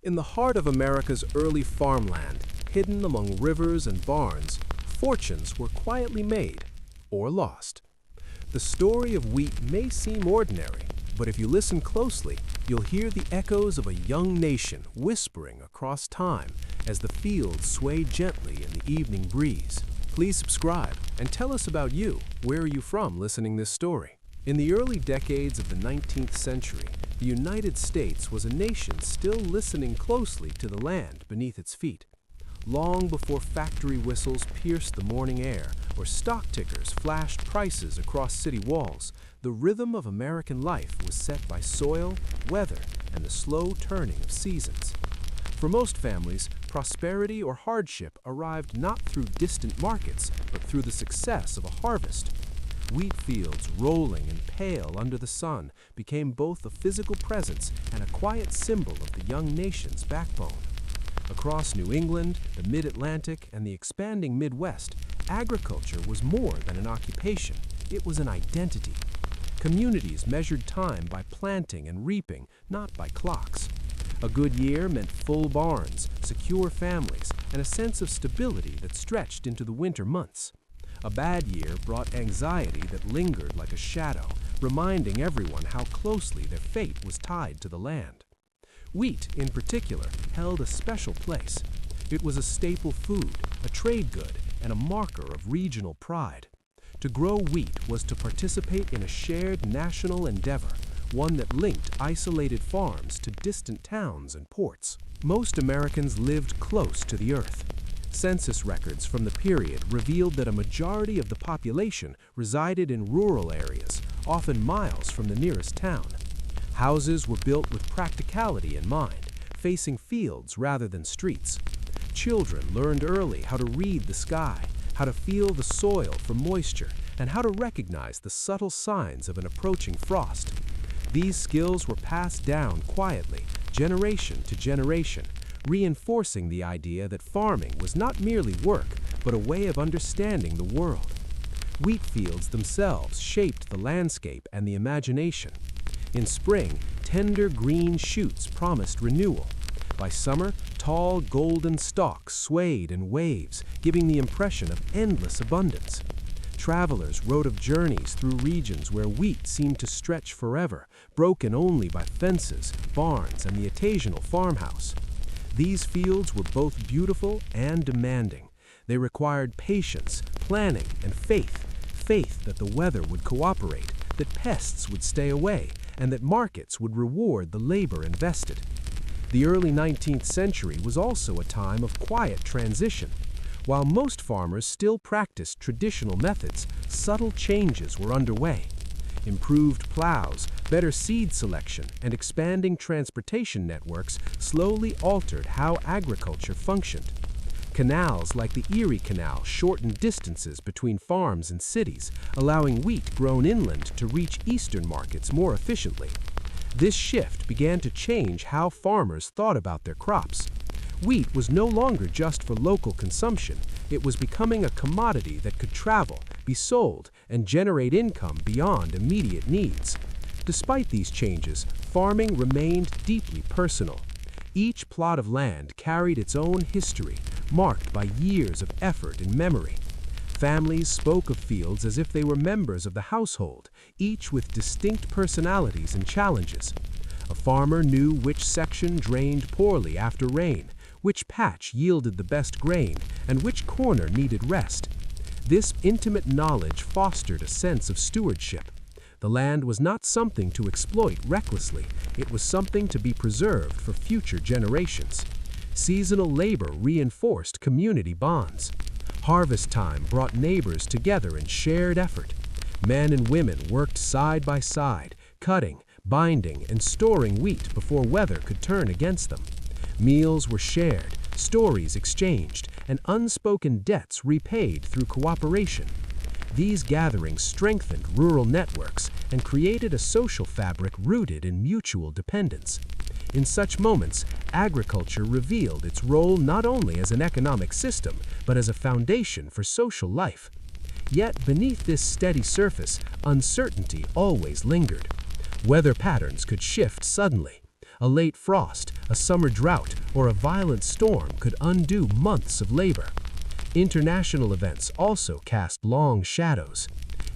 In the heart of America's early farmland, hidden among rivers and barns, fortunes were quietly made or lost. The story of wheat may seem ordinary, but if you listen closely, you'll hear the echoes of a young nation whispering across time as the fields sway gently in the evening breeze. Please subscribe and tell us about you. Where are you from listening this story? In the early decades of the 19th century, the United States was a nation still listening closely to the land beneath its feet. Long before factory whistles pierced the morning air or stock tickers flashed prices across city walls, the rhythm of American life was set by soil, weather, and the slow turning of seasons. For most families, prosperity or hardship arrived not through distant markets, but through the success of a harvest. Wheat fields, rolling and pale under the sun, became both a physical presence and a quiet symbol of the young nation's backbone. Across New England, the Mid-Atlantic, and the expanding Midwest, agriculture was more than an occupation. It was an identity. Communities measured time by planting and reaping, not by clocks. A good year meant full barns, secure families, and a sense of stability that stretched into the winter months. A bad year brought anxiety that lingered like a shadow, reminding everyone how closely their fate was tied to the land. Wheat, in particular, held a special place. It was a staple food, a trade good, and a marker of regional pride. To grow wheat was to participate in a shared national endeavor, one that linked isolated farms to distant towns and ports. Most Americans lived close to the earth. Census records from the period revealed that a majority of the population resided in rural areas, often miles from the nearest town. Houses were built with practicality in mind, facing fields rather than streets. Children learned early how to read the sky, how to feel the soil for moisture, and how to recognize the subtle signs of an approaching frost. These skills were passed down quietly, generation to generation, reinforcing the idea that farming was not merely work, but a way of understanding the world. Wheat fields themselves shaped the landscape and the imagination. In spring, tender green shoots promised renewal. By summer, tall golden stalks swayed in waves, giving the impression of endless abundance. Travelers wrote of journeys through regions where wheat seemed to stretch forever, broken only by fences, barns, and the occasional farmhouse. These fields were both beautiful and demanding. They required patience, planning, and faith. Faith that the weather would cooperate, that pests would stay away, and that markets would reward the labor invested. The early 19th century was also a time of quiet transition. While most farmers still practiced traditional methods, subtle changes were underway. Improved plows, better seed selection, and expanding transportation networks slowly altered how agriculture functioned. Canals like the Erie Canal shortened distances between farms and cities, allowing wheat grown inland to reach eastern markets more efficiently. This shift began to change how farmers thought about their crops. Wheat was no longer just for local consumption. It was becoming a commodity that could travel, be sold, and generate income beyond immediate needs. Despite these changes, farming remained deeply personal. Each plot of land carried its own history, marked by years of effort and memory. Families spoke of fields as if they were members of the household, each with distinct personalities and challenges. A farmer knew which section drained poorly after rain, which patch yielded the best grain, and which corner needed rest. This intimate knowledge fostered a sense of stewardship. The land was not something to exploit recklessly, it was something to be preserved for future generations. Seasonal labor reinforced community bonds. Harvest time brought neighbors together in shared effort. Men and women worked side by side, cutting, binding, and storing wheat before weather could turn against them. Meals were shared, stories exchanged, and unspoken debts repaid through cooperation. These gatherings strengthened rural networks and created a social fabric rooted in mutual dependence. In such moments, agriculture revealed its role not only as an economic system, but as a foundation for social life. Yet beneath this steady surface, uncertainty always lingered. Weather patterns could shift suddenly. A late frost, a summer drought, or a violent storm could undo months of labor. International events also cast long shadows.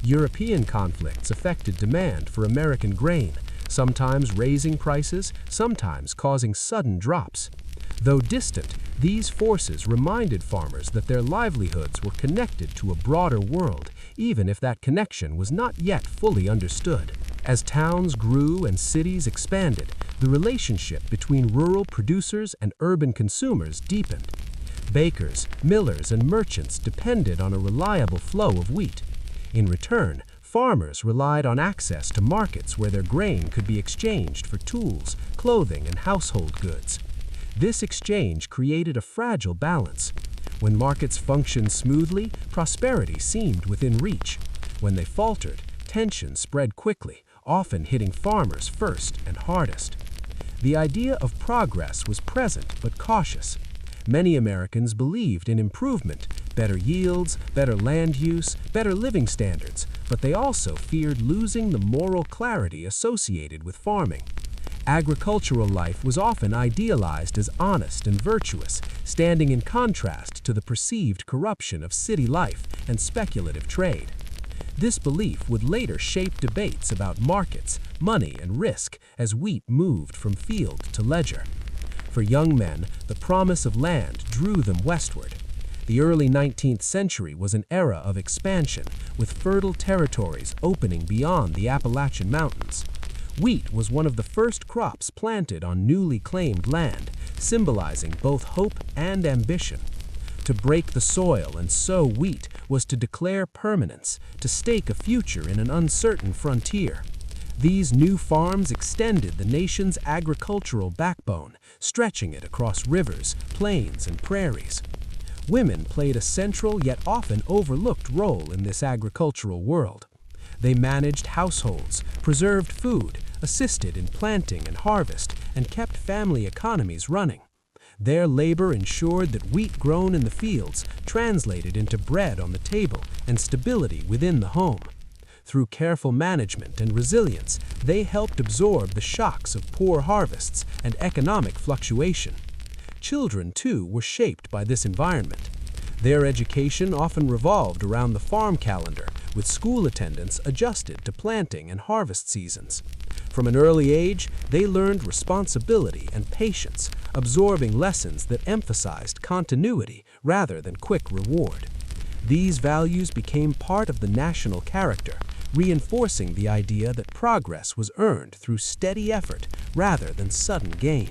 European conflicts affected demand for American grain, sometimes raising prices, sometimes causing sudden drops. Though distant, these forces reminded farmers that their livelihoods were connected to a broader world, even if that connection was not yet fully understood. As towns grew and cities expanded, the relationship between rural producers and urban consumers deepened. Bakers, millers, and merchants depended on a reliable flow of wheat. In return, farmers relied on access to markets where their grain could be exchanged for tools, clothing, and household goods. This exchange created a fragile balance. When markets functioned smoothly, prosperity seemed within reach. When they faltered, tension spread quickly, often hitting farmers first and hardest. The idea of progress was present but cautious. Many Americans believed in improvement, better yields, better land use, better living standards, but they also feared losing the moral clarity associated with farming. Agricultural life was often idealized as honest and virtuous, standing in contrast to the perceived corruption of city life and speculative trade. This belief would later shape debates about markets, money, and risk as wheat moved from field to ledger. For young men, the promise of land drew them westward. The early 19th century was an era of expansion, with fertile territories opening beyond the Appalachian Mountains. Wheat was one of the first crops planted on newly claimed land, symbolizing both hope and ambition. To break the soil and sow wheat was to declare permanence, to stake a future in an uncertain frontier. These new farms extended the nation's agricultural backbone, stretching it across rivers, plains, and prairies. Women played a central yet often overlooked role in this agricultural world. They managed households, preserved food, assisted in planting and harvest, and kept family economies running. Their labor ensured that wheat grown in the fields translated into bread on the table and stability within the home. Through careful management and resilience, they helped absorb the shocks of poor harvests and economic fluctuation. Children, too, were shaped by this environment. Their education often revolved around the farm calendar, with school attendance adjusted to planting and harvest seasons. From an early age, they learned responsibility and patience, absorbing lessons that emphasized continuity rather than quick reward. These values became part of the national character, reinforcing the idea that progress was earned through steady effort rather than sudden gain.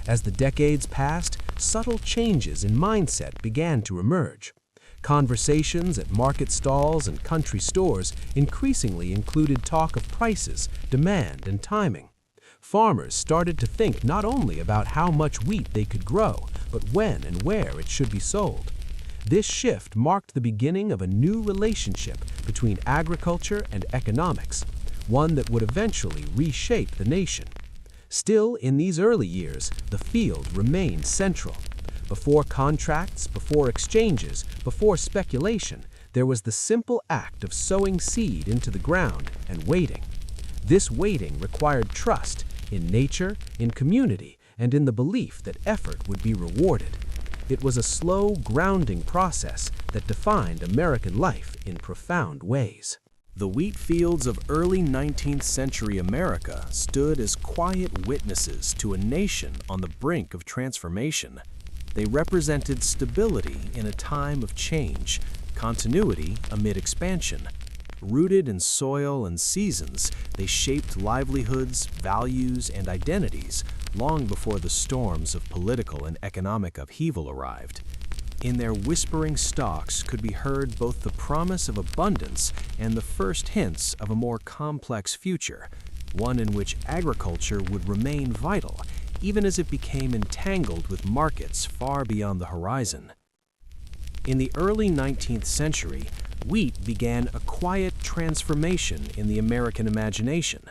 As the decades passed, subtle changes in mindset began to emerge. Conversations at market stalls and country stores increasingly included talk of prices, demand, and timing. Farmers started to think not only about how much wheat they could grow, but when and where it should be sold. This shift marked the beginning of a new relationship between agriculture and economics, one that would eventually reshape the nation. Still, in these early years, the field remained central. Before contracts, before exchanges, before speculation, there was the simple act of sowing seed into the ground and waiting. This waiting required trust in nature, in community, and in the belief that effort would be rewarded. It was a slow, grounding process that defined American life in profound ways. The wheat fields of early 19th century America stood as quiet witnesses to a nation on the brink of transformation. They represented stability in a time of change, continuity amid expansion. Rooted in soil and seasons, they shaped livelihoods, values, and identities long before the storms of political and economic upheaval arrived. In their whispering stalks could be heard both the promise of abundance and the first hints of a more complex future, one in which agriculture would remain vital, even as it became entangled with markets far beyond the horizon. In the early 19th century, wheat began a quiet transformation in the American imagination.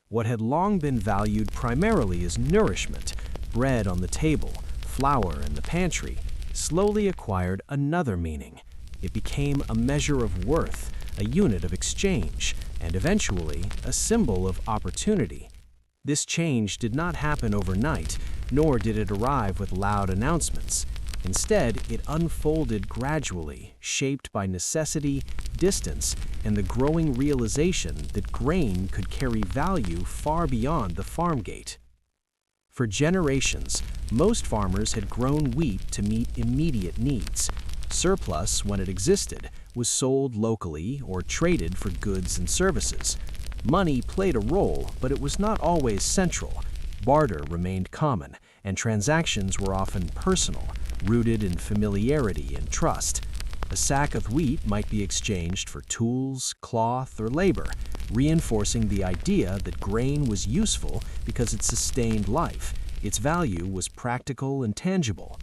What had long been valued primarily as nourishment, bread on the table, flour in the pantry, slowly acquired another meaning. It became a measure of worth, a unit of exchange, and eventually a symbol of opportunity. This change did not happen overnight, nor did it arrive with loud announcements. Instead, it unfolded gradually, shaped by necessity, distance, and the growing realization that grain could carry value far beyond the farm gate. For generations, most farmers had grown wheat to meet immediate needs. Surplus, when it existed, was sold locally or traded for goods and services. Money played a role, but it was not always central. Barter remained common, and transactions were often personal, rooted in familiarity and trust. A sack of wheat might be exchanged for tools, cloth, or labor, reinforcing the idea that grain was useful because it sustained life. Its value was practical and tangible.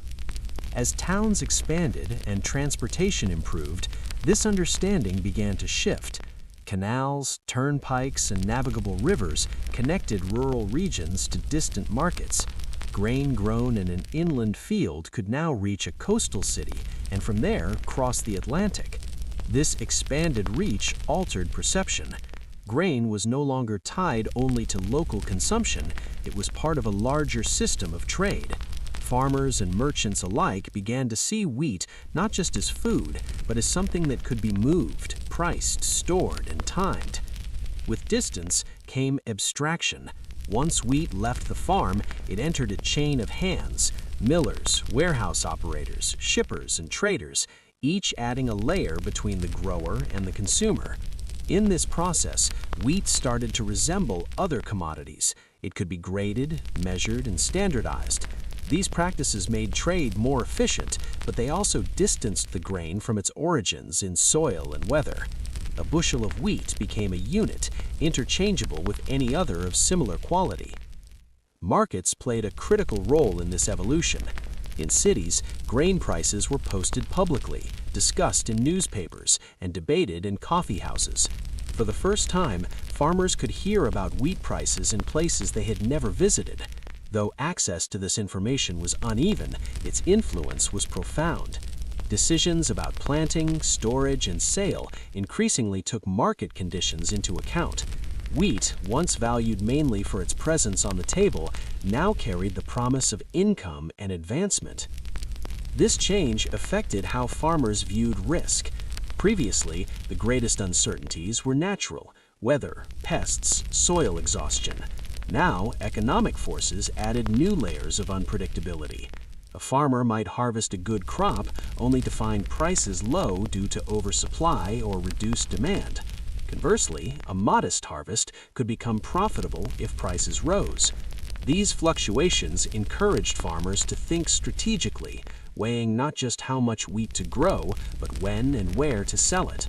As towns expanded and transportation improved, this understanding began to shift. Canals, turnpikes, and navigable rivers connected rural regions to distant markets. Grain grown in an inland field could now reach a coastal city and from there cross the Atlantic. This expanded reach altered perception. Grain was no longer tied only to local consumption, it was part of a larger system of trade. Farmers and merchants alike began to see wheat not just as food, but as something that could be moved, priced, stored, and timed. With distance came abstraction. Once wheat left the farm, it entered a chain of hands: millers, warehouse operators, shippers, and traders, each adding a layer between the grower and the consumer. In this process, wheat started to resemble other commodities. It could be graded, measured, and standardized. These practices made trade more efficient, but they also distanced the grain from its origins in soil and weather. A bushel of wheat became a unit, interchangeable with any other of similar quality. Markets played a critical role in this evolution. In cities, grain prices were posted publicly, discussed in newspapers, and debated in coffee houses. For the first time, farmers could hear about wheat prices in places they had never visited. Though access to this information was uneven, its influence was profound. Decisions about planting, storage, and sale increasingly took market conditions into account. Wheat, once valued mainly for its presence on the table, now carried the promise of income and advancement. This change affected how farmers viewed risk. Previously, the greatest uncertainties were natural: weather, pests, soil exhaustion. Now, economic forces added new layers of unpredictability. A farmer might harvest a good crop only to find prices low due to oversupply or reduced demand. Conversely, a modest harvest could become profitable if prices rose. These fluctuations encouraged farmers to think strategically, weighing not just how much wheat to grow, but when and where to sell it.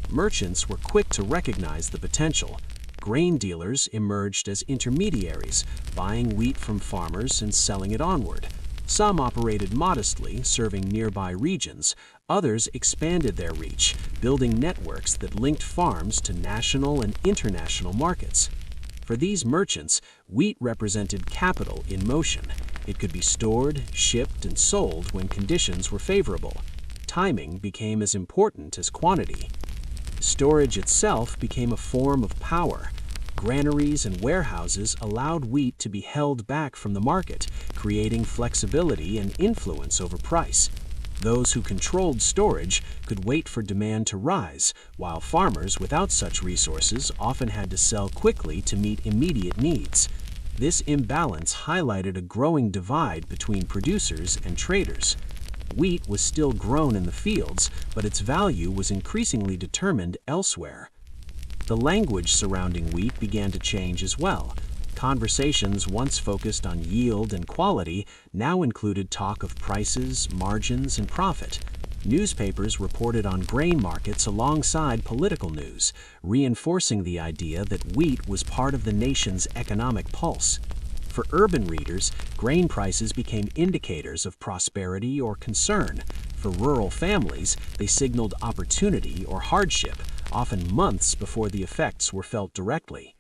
Merchants were quick to recognize the potential. Grain dealers emerged as intermediaries, buying wheat from farmers and selling it onward. Some operated modestly, serving nearby regions. Others expanded their reach, building networks that linked farms to national and international markets. For these merchants, wheat represented capital in motion. It could be stored, shipped, and sold when conditions were favorable. Timing became as important as quantity. Storage itself became a form of power. Granaries and warehouses allowed wheat to be held back from the market, creating flexibility and influence over price. Those who controlled storage could wait for demand to rise, while farmers without such resources often had to sell quickly to meet immediate needs. This imbalance highlighted a growing divide between producers and traders. Wheat was still grown in the fields, but its value was increasingly determined elsewhere. The language surrounding wheat began to change as well. Conversations once focused on yield and quality now included talk of prices, margins, and profit. Newspapers reported on grain markets alongside political news, reinforcing the idea that wheat was part of the nation's economic pulse. For urban readers, grain prices became indicators of prosperity or concern. For rural families, they signaled opportunity or hardship, often months before the effects were felt directly.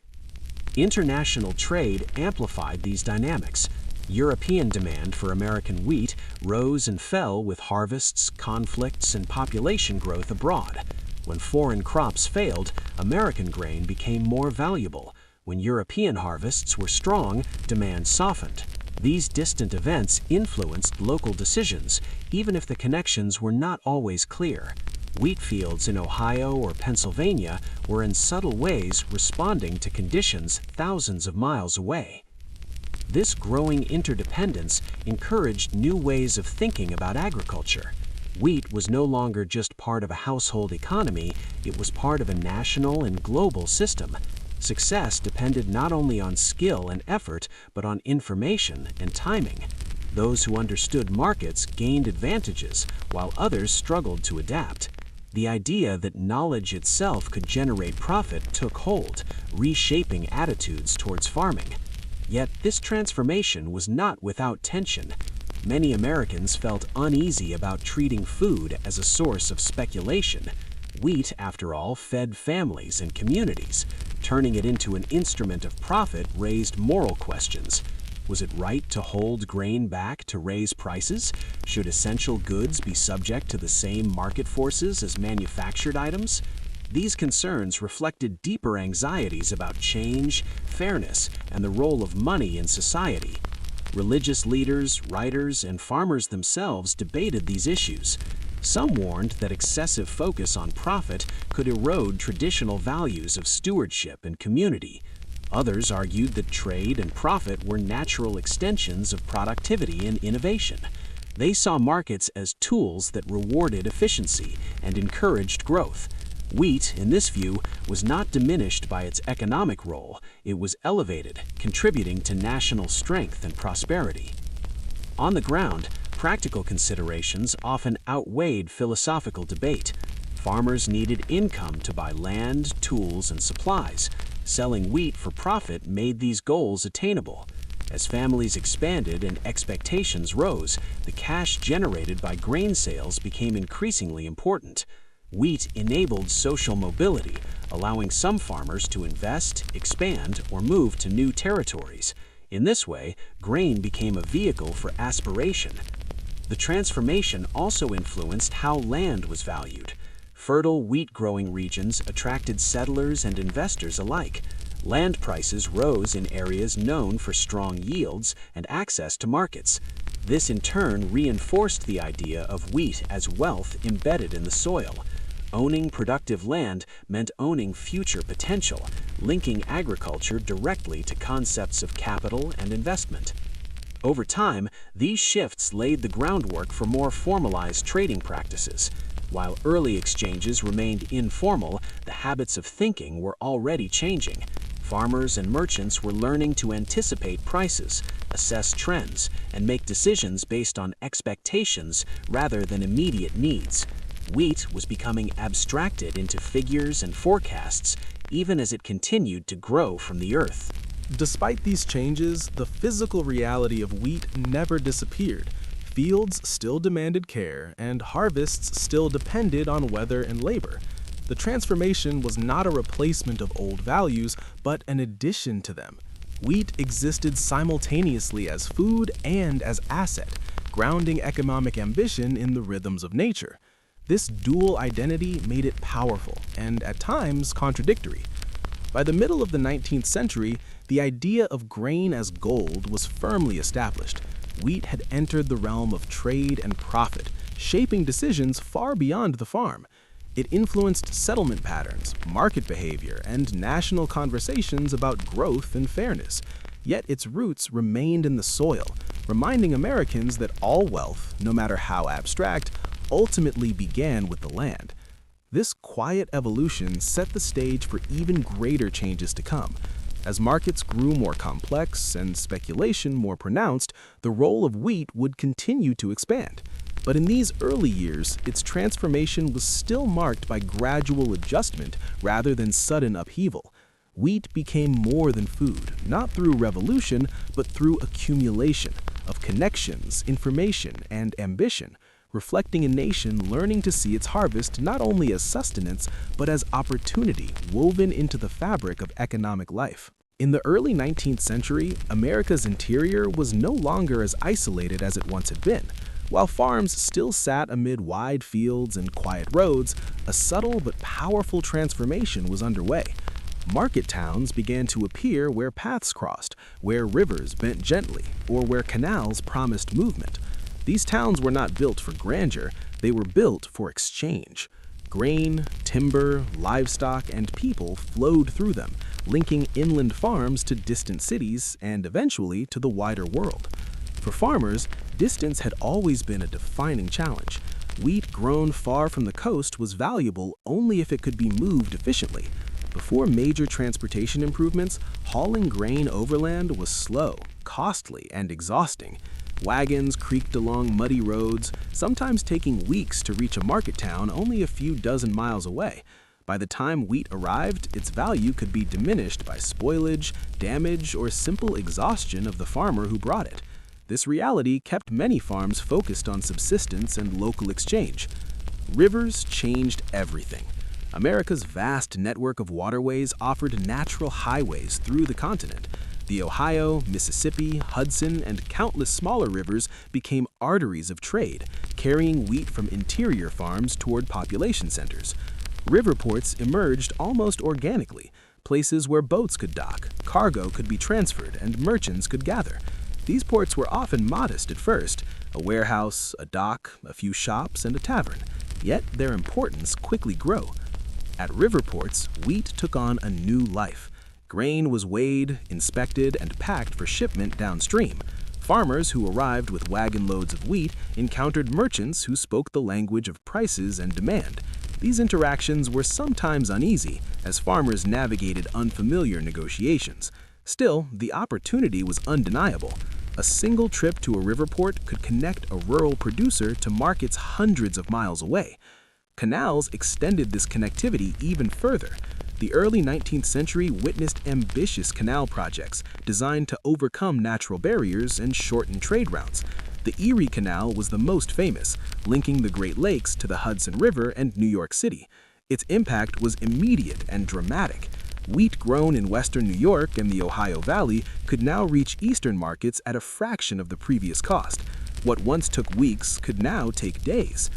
International trade amplified these dynamics. European demand for American wheat rose and fell with harvests, conflicts, and population growth abroad. When foreign crops failed, American grain became more valuable. When European harvests were strong, demand softened. These distant events influenced local decisions, even if the connections were not always clear. Wheat fields in Ohio or Pennsylvania were in subtle ways responding to conditions thousands of miles away. This growing interdependence encouraged new ways of thinking about agriculture. Wheat was no longer just part of a household economy, it was part of a national and global system. Success depended not only on skill and effort, but on information and timing. Those who understood markets gained advantages, while others struggled to adapt. The idea that knowledge itself could generate profit took hold, reshaping attitudes towards farming. Yet this transformation was not without tension. Many Americans felt uneasy about treating food as a source of speculation. Wheat, after all, fed families and communities. Turning it into an instrument of profit raised moral questions. Was it right to hold grain back to raise prices? Should essential goods be subject to the same market forces as manufactured items? These concerns reflected deeper anxieties about change, fairness, and the role of money in society. Religious leaders, writers, and farmers themselves debated these issues. Some warned that excessive focus on profit could erode traditional values of stewardship and community. Others argued that trade and profit were natural extensions of productivity and innovation. They saw markets as tools that rewarded efficiency and encouraged growth. Wheat, in this view, was not diminished by its economic role, it was elevated, contributing to national strength and prosperity. On the ground, practical considerations often outweighed philosophical debate. Farmers needed income to buy land, tools, and supplies. Selling wheat for profit made these goals attainable. As families expanded and expectations rose, the cash generated by grain sales became increasingly important. Wheat enabled social mobility, allowing some farmers to invest, expand, or move to new territories. In this way, grain became a vehicle for aspiration. The transformation also influenced how land was valued. Fertile wheat-growing regions attracted settlers and investors alike. Land prices rose in areas known for strong yields and access to markets. This in turn reinforced the idea of wheat as wealth embedded in the soil. Owning productive land meant owning future potential, linking agriculture directly to concepts of capital and investment. Over time, these shifts laid the groundwork for more formalized trading practices. While early exchanges remained informal, the habits of thinking were already changing. Farmers and merchants were learning to anticipate prices, assess trends, and make decisions based on expectations rather than immediate needs. Wheat was becoming abstracted into figures and forecasts, even as it continued to grow from the earth. Despite these changes, the physical reality of wheat never disappeared. Fields still demanded care, and harvests still depended on weather and labor. The transformation was not a replacement of old values, but an addition to them. Wheat existed simultaneously as food and as asset, grounding economic ambition in the rhythms of nature. This dual identity made it powerful and, at times, contradictory. By the middle of the 19th century, the idea of grain as gold was firmly established. Wheat had entered the realm of trade and profit, shaping decisions far beyond the farm. It influenced settlement patterns, market behavior, and national conversations about growth and fairness. Yet its roots remained in the soil, reminding Americans that all wealth, no matter how abstract, ultimately began with the land. This quiet evolution set the stage for even greater changes to come. As markets grew more complex and speculation more pronounced, the role of wheat would continue to expand. But in these early years, its transformation was still marked by gradual adjustment rather than sudden upheaval. Wheat became more than food, not through revolution, but through accumulation of connections, information, and ambition, reflecting a nation learning to see its harvest not only as sustenance, but as opportunity woven into the fabric of economic life. In the early 19th century, America's interior was no longer as isolated as it once had been. While farms still sat amid wide fields and quiet roads, a subtle but powerful transformation was underway. Market towns began to appear where paths crossed, where rivers bent gently, or where canals promised movement. These towns were not built for grandeur, they were built for exchange. Grain, timber, livestock, and people flowed through them, linking inland farms to distant cities and eventually to the wider world. For farmers, distance had always been a defining challenge. Wheat grown far from the coast was valuable only if it could be moved efficiently. Before major transportation improvements, hauling grain overland was slow, costly, and exhausting. Wagons creaked along muddy roads, sometimes taking weeks to reach a market town only a few dozen miles away. By the time wheat arrived, its value could be diminished by spoilage, damage, or simple exhaustion of the farmer who brought it. This reality kept many farms focused on subsistence and local exchange. Rivers changed everything. America's vast network of waterways offered natural highways through the continent. The Ohio, Mississippi, Hudson, and countless smaller rivers became arteries of trade, carrying wheat from interior farms toward population centers. River ports emerged almost organically, places where boats could dock, cargo could be transferred, and merchants could gather. These ports were often modest at first, a warehouse, a dock, a few shops, and a tavern. Yet their importance quickly grew. At river ports, wheat took on a new life. Grain was weighed, inspected, and packed for shipment downstream. Farmers who arrived with wagon loads of wheat encountered merchants who spoke the language of prices and demand. These interactions were sometimes uneasy, as farmers navigated unfamiliar negotiations. Still, the opportunity was undeniable. A single trip to a river port could connect a rural producer to markets hundreds of miles away. Canals extended this connectivity even further. The early 19th century witnessed ambitious canal projects designed to overcome natural barriers and shorten trade routes. The Erie Canal was the most famous, linking the Great Lakes to the Hudson River and New York City. Its impact was immediate and dramatic. Wheat grown in western New York and the Ohio Valley could now reach eastern markets at a fraction of the previous cost. What once took weeks could now take days.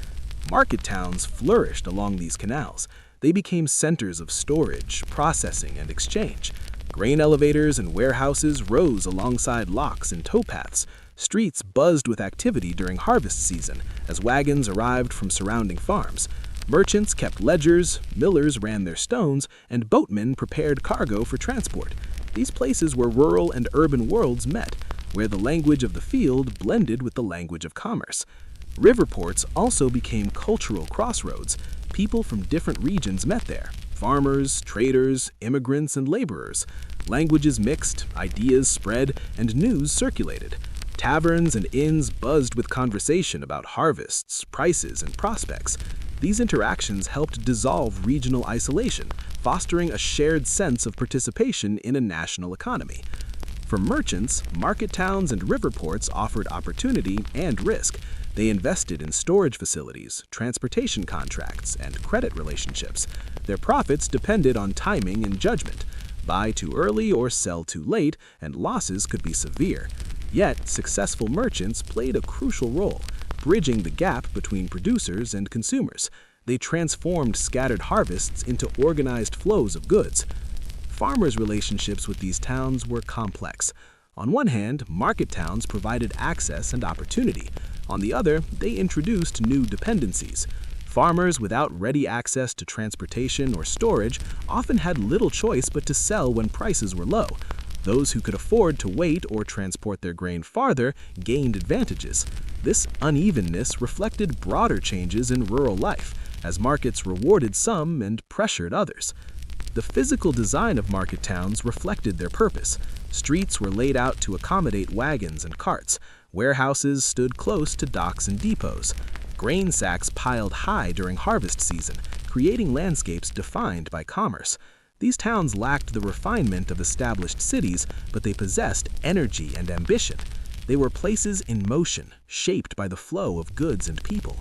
Market towns flourished along these canals. They became centers of storage, processing, and exchange. Grain elevators and warehouses rose alongside locks and towpaths. Streets buzzed with activity during harvest season as wagons arrived from surrounding farms. Merchants kept ledgers, millers ran their stones, and boatmen prepared cargo for transport. These places were rural and urban worlds met, where the language of the field blended with the language of commerce. River ports also became cultural crossroads. People from different regions met there: farmers, traders, immigrants, and laborers. Languages mixed, ideas spread, and news circulated. Taverns and inns buzzed with conversation about harvests, prices, and prospects. These interactions helped dissolve regional isolation, fostering a shared sense of participation in a national economy. For merchants, market towns and river ports offered opportunity and risk. They invested in storage facilities, transportation contracts, and credit relationships. Their profits depended on timing and judgment. Buy too early or sell too late, and losses could be severe. Yet, successful merchants played a crucial role, bridging the gap between producers and consumers. They transformed scattered harvests into organized flows of goods. Farmers' relationships with these towns were complex. On one hand, market towns provided access and opportunity. On the other, they introduced new dependencies. Farmers without ready access to transportation or storage often had little choice but to sell when prices were low. Those who could afford to wait or transport their grain farther gained advantages. This unevenness reflected broader changes in rural life, as markets rewarded some and pressured others. The physical design of market towns reflected their purpose. Streets were laid out to accommodate wagons and carts. Warehouses stood close to docks and depots. Grain sacks piled high during harvest season, creating landscapes defined by commerce. These towns lacked the refinement of established cities, but they possessed energy and ambition. They were places in motion, shaped by the flow of goods and people.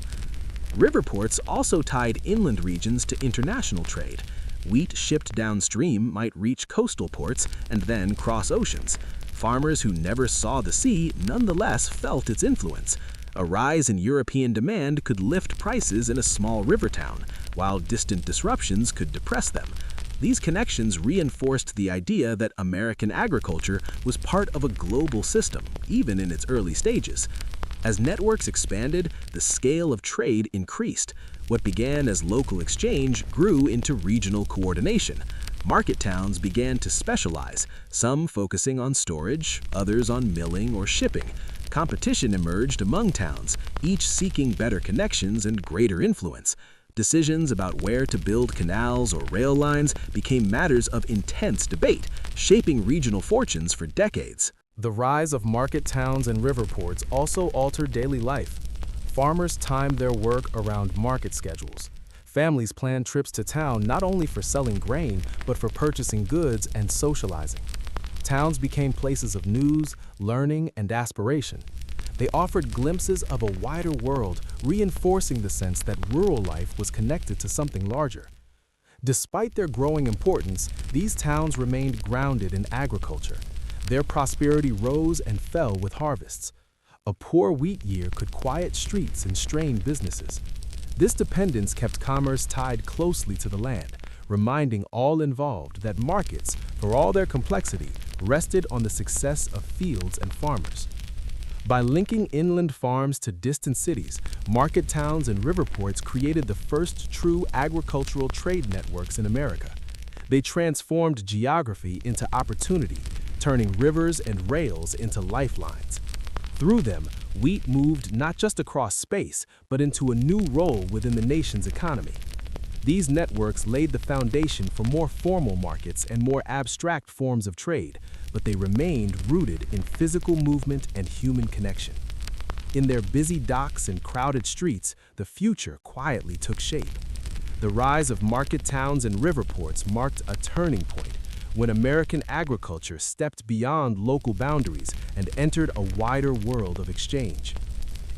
River ports also tied inland regions to international trade. Wheat shipped downstream might reach coastal ports and then cross oceans. Farmers who never saw the sea nonetheless felt its influence. A rise in European demand could lift prices in a small river town, while distant disruptions could depress them. These connections reinforced the idea that American agriculture was part of a global system, even in its early stages. As networks expanded, the scale of trade increased. What began as local exchange grew into regional coordination. Market towns began to specialize, some focusing on storage, others on milling or shipping. Competition emerged among towns, each seeking better connections and greater influence. Decisions about where to build canals or rail lines became matters of intense debate, shaping regional fortunes for decades. The rise of market towns and river ports also altered daily life. Farmers timed their work around market schedules. Families planned trips to town not only for selling grain, but for purchasing goods and socializing. Towns became places of news, learning, and aspiration. They offered glimpses of a wider world, reinforcing the sense that rural life was connected to something larger. Despite their growing importance, these towns remained grounded in agriculture. Their prosperity rose and fell with harvests. A poor wheat year could quiet streets and strain businesses. This dependence kept commerce tied closely to the land, reminding all involved that markets, for all their complexity, rested on the success of fields and farmers. By linking inland farms to distant cities, market towns and river ports created the first true agricultural trade networks in America. They transformed geography into opportunity, turning rivers and rails into lifelines. Through them, wheat moved not just across space, but into a new role within the nation's economy. These networks laid the foundation for more formal markets and more abstract forms of trade, but they remained rooted in physical movement and human connection. In their busy docks and crowded streets, the future quietly took shape. The rise of market towns and river ports marked a turning point, when American agriculture stepped beyond local boundaries and entered a wider world of exchange.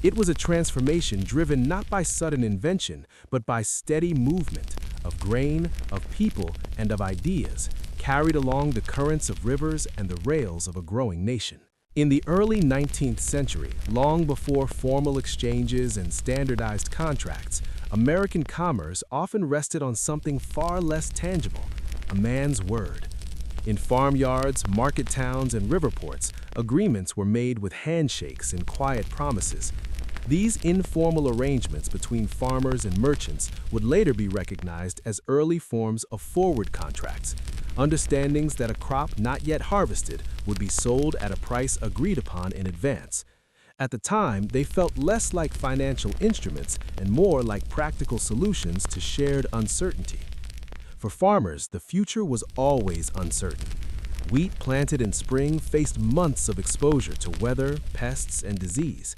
It was a transformation driven not by sudden invention, but by steady movement of grain, of people, and of ideas, carried along the currents of rivers and the rails of a growing nation. In the early 19th century, long before formal exchanges and standardized contracts, American commerce often rested on something far less tangible: a man's word. In farmyards, market towns, and river ports, agreements were made with handshakes and quiet promises. These informal arrangements between farmers and merchants would later be recognized as early forms of forward contracts, understandings that a crop not yet harvested would be sold at a price agreed upon in advance. At the time, they felt less like financial instruments and more like practical solutions to shared uncertainty. For farmers, the future was always uncertain. Wheat planted in spring faced months of exposure to weather, pests, and disease.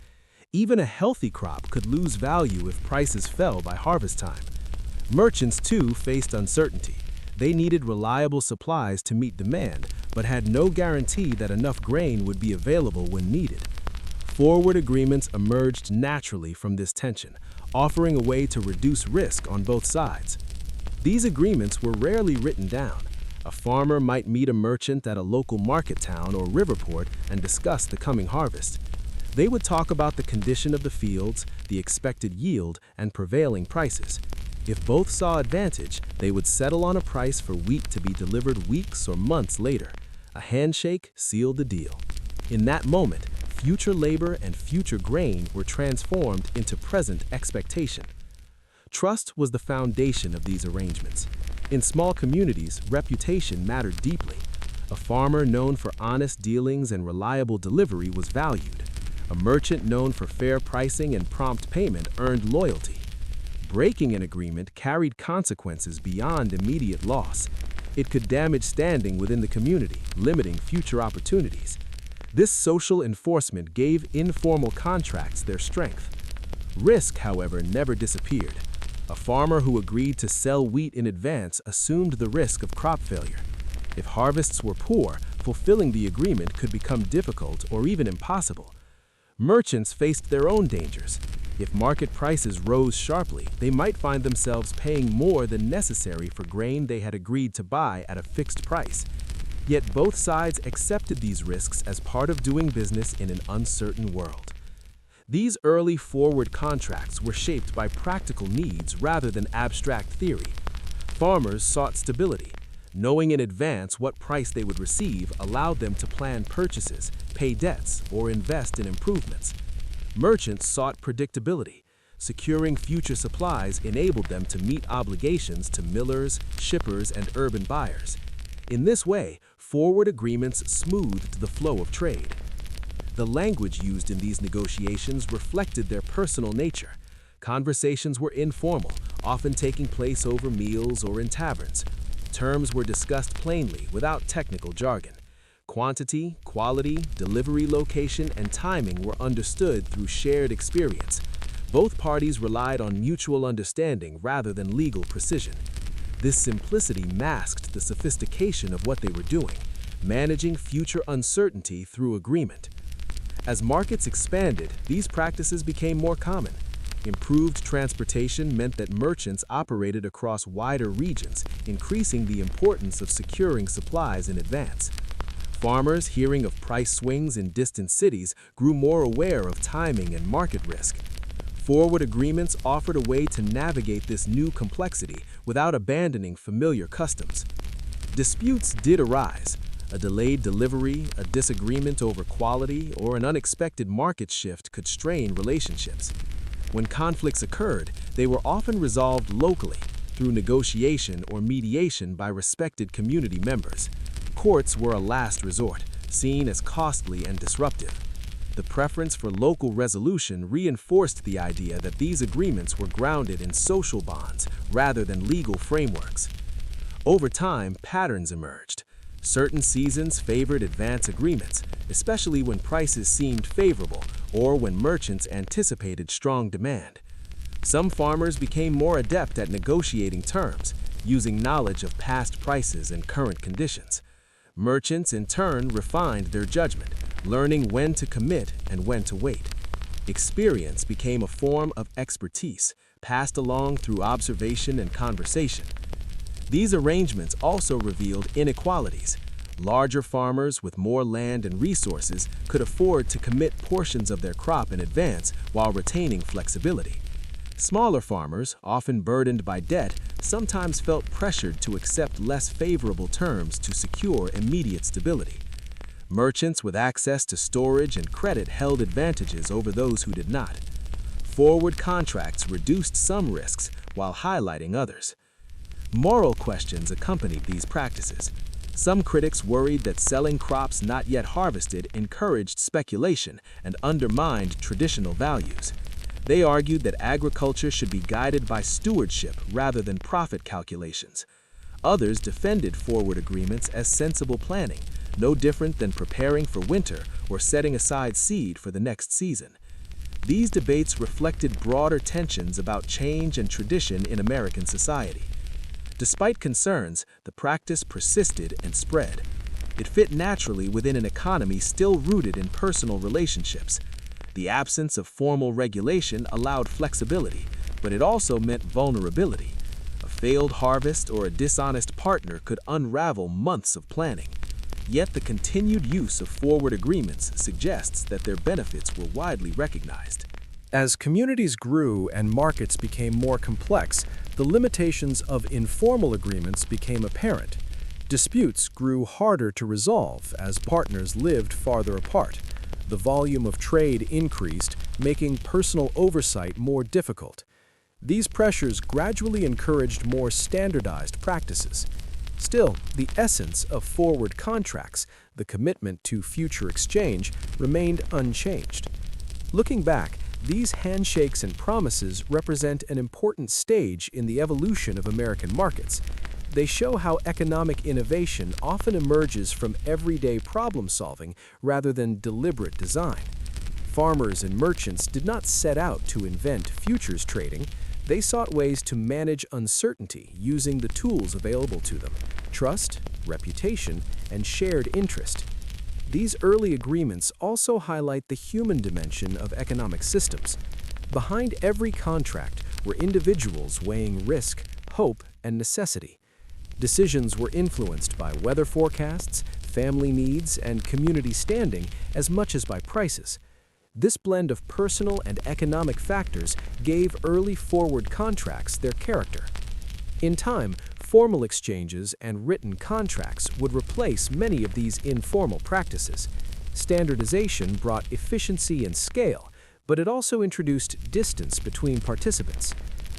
Even a healthy crop could lose value if prices fell by harvest time. Merchants, too, faced uncertainty. They needed reliable supplies to meet demand, but had no guarantee that enough grain would be available when needed. Forward agreements emerged naturally from this tension, offering a way to reduce risk on both sides. These agreements were rarely written down. A farmer might meet a merchant at a local market town or river port and discuss the coming harvest. They would talk about the condition of the fields, the expected yield, and prevailing prices. If both saw advantage, they would settle on a price for wheat to be delivered weeks or months later. A handshake sealed the deal. In that moment, future labor and future grain were transformed into present expectation. Trust was the foundation of these arrangements. In small communities, reputation mattered deeply. A farmer known for honest dealings and reliable delivery was valued. A merchant known for fair pricing and prompt payment earned loyalty. Breaking an agreement carried consequences beyond immediate loss. It could damage standing within the community, limiting future opportunities. This social enforcement gave informal contracts their strength. Risk, however, never disappeared. A farmer who agreed to sell wheat in advance assumed the risk of crop failure. If harvests were poor, fulfilling the agreement could become difficult or even impossible. Merchants faced their own dangers. If market prices rose sharply, they might find themselves paying more than necessary for grain they had agreed to buy at a fixed price. Yet both sides accepted these risks as part of doing business in an uncertain world. These early forward contracts were shaped by practical needs rather than abstract theory. Farmers sought stability. Knowing in advance what price they would receive allowed them to plan purchases, pay debts, or invest in improvements. Merchants sought predictability. Securing future supplies enabled them to meet obligations to millers, shippers, and urban buyers. In this way, forward agreements smoothed the flow of trade. The language used in these negotiations reflected their personal nature. Conversations were informal, often taking place over meals or in taverns. Terms were discussed plainly, without technical jargon. Quantity, quality, delivery location, and timing were understood through shared experience. Both parties relied on mutual understanding rather than legal precision. This simplicity masked the sophistication of what they were doing, managing future uncertainty through agreement. As markets expanded, these practices became more common. Improved transportation meant that merchants operated across wider regions, increasing the importance of securing supplies in advance. Farmers, hearing of price swings in distant cities, grew more aware of timing and market risk. Forward agreements offered a way to navigate this new complexity without abandoning familiar customs. Disputes did arise. A delayed delivery, a disagreement over quality, or an unexpected market shift could strain relationships. When conflicts occurred, they were often resolved locally, through negotiation or mediation by respected community members. Courts were a last resort, seen as costly and disruptive. The preference for local resolution reinforced the idea that these agreements were grounded in social bonds rather than legal frameworks. Over time, patterns emerged. Certain seasons favored advance agreements, especially when prices seemed favorable or when merchants anticipated strong demand. Some farmers became more adept at negotiating terms, using knowledge of past prices and current conditions. Merchants, in turn, refined their judgment, learning when to commit and when to wait. Experience became a form of expertise, passed along through observation and conversation. These arrangements also revealed inequalities. Larger farmers with more land and resources could afford to commit portions of their crop in advance while retaining flexibility. Smaller farmers, often burdened by debt, sometimes felt pressured to accept less favorable terms to secure immediate stability. Merchants with access to storage and credit held advantages over those who did not. Forward contracts reduced some risks while highlighting others. Moral questions accompanied these practices. Some critics worried that selling crops not yet harvested encouraged speculation and undermined traditional values. They argued that agriculture should be guided by stewardship rather than profit calculations. Others defended forward agreements as sensible planning, no different than preparing for winter or setting aside seed for the next season. These debates reflected broader tensions about change and tradition in American society. Despite concerns, the practice persisted and spread. It fit naturally within an economy still rooted in personal relationships. The absence of formal regulation allowed flexibility, but it also meant vulnerability. A failed harvest or a dishonest partner could unravel months of planning. Yet the continued use of forward agreements suggests that their benefits were widely recognized. As communities grew and markets became more complex, the limitations of informal agreements became apparent. Disputes grew harder to resolve as partners lived farther apart. The volume of trade increased, making personal oversight more difficult. These pressures gradually encouraged more standardized practices. Still, the essence of forward contracts, the commitment to future exchange, remained unchanged. Looking back, these handshakes and promises represent an important stage in the evolution of American markets. They show how economic innovation often emerges from everyday problem-solving rather than deliberate design. Farmers and merchants did not set out to invent futures trading. They sought ways to manage uncertainty using the tools available to them: trust, reputation, and shared interest. These early agreements also highlight the human dimension of economic systems. Behind every contract were individuals weighing risk, hope, and necessity. Decisions were influenced by weather forecasts, family needs, and community standing as much as by prices. This blend of personal and economic factors gave early forward contracts their character. In time, Formal exchanges and written contracts would replace many of these informal practices. Standardization brought efficiency and scale, but it also introduced distance between participants.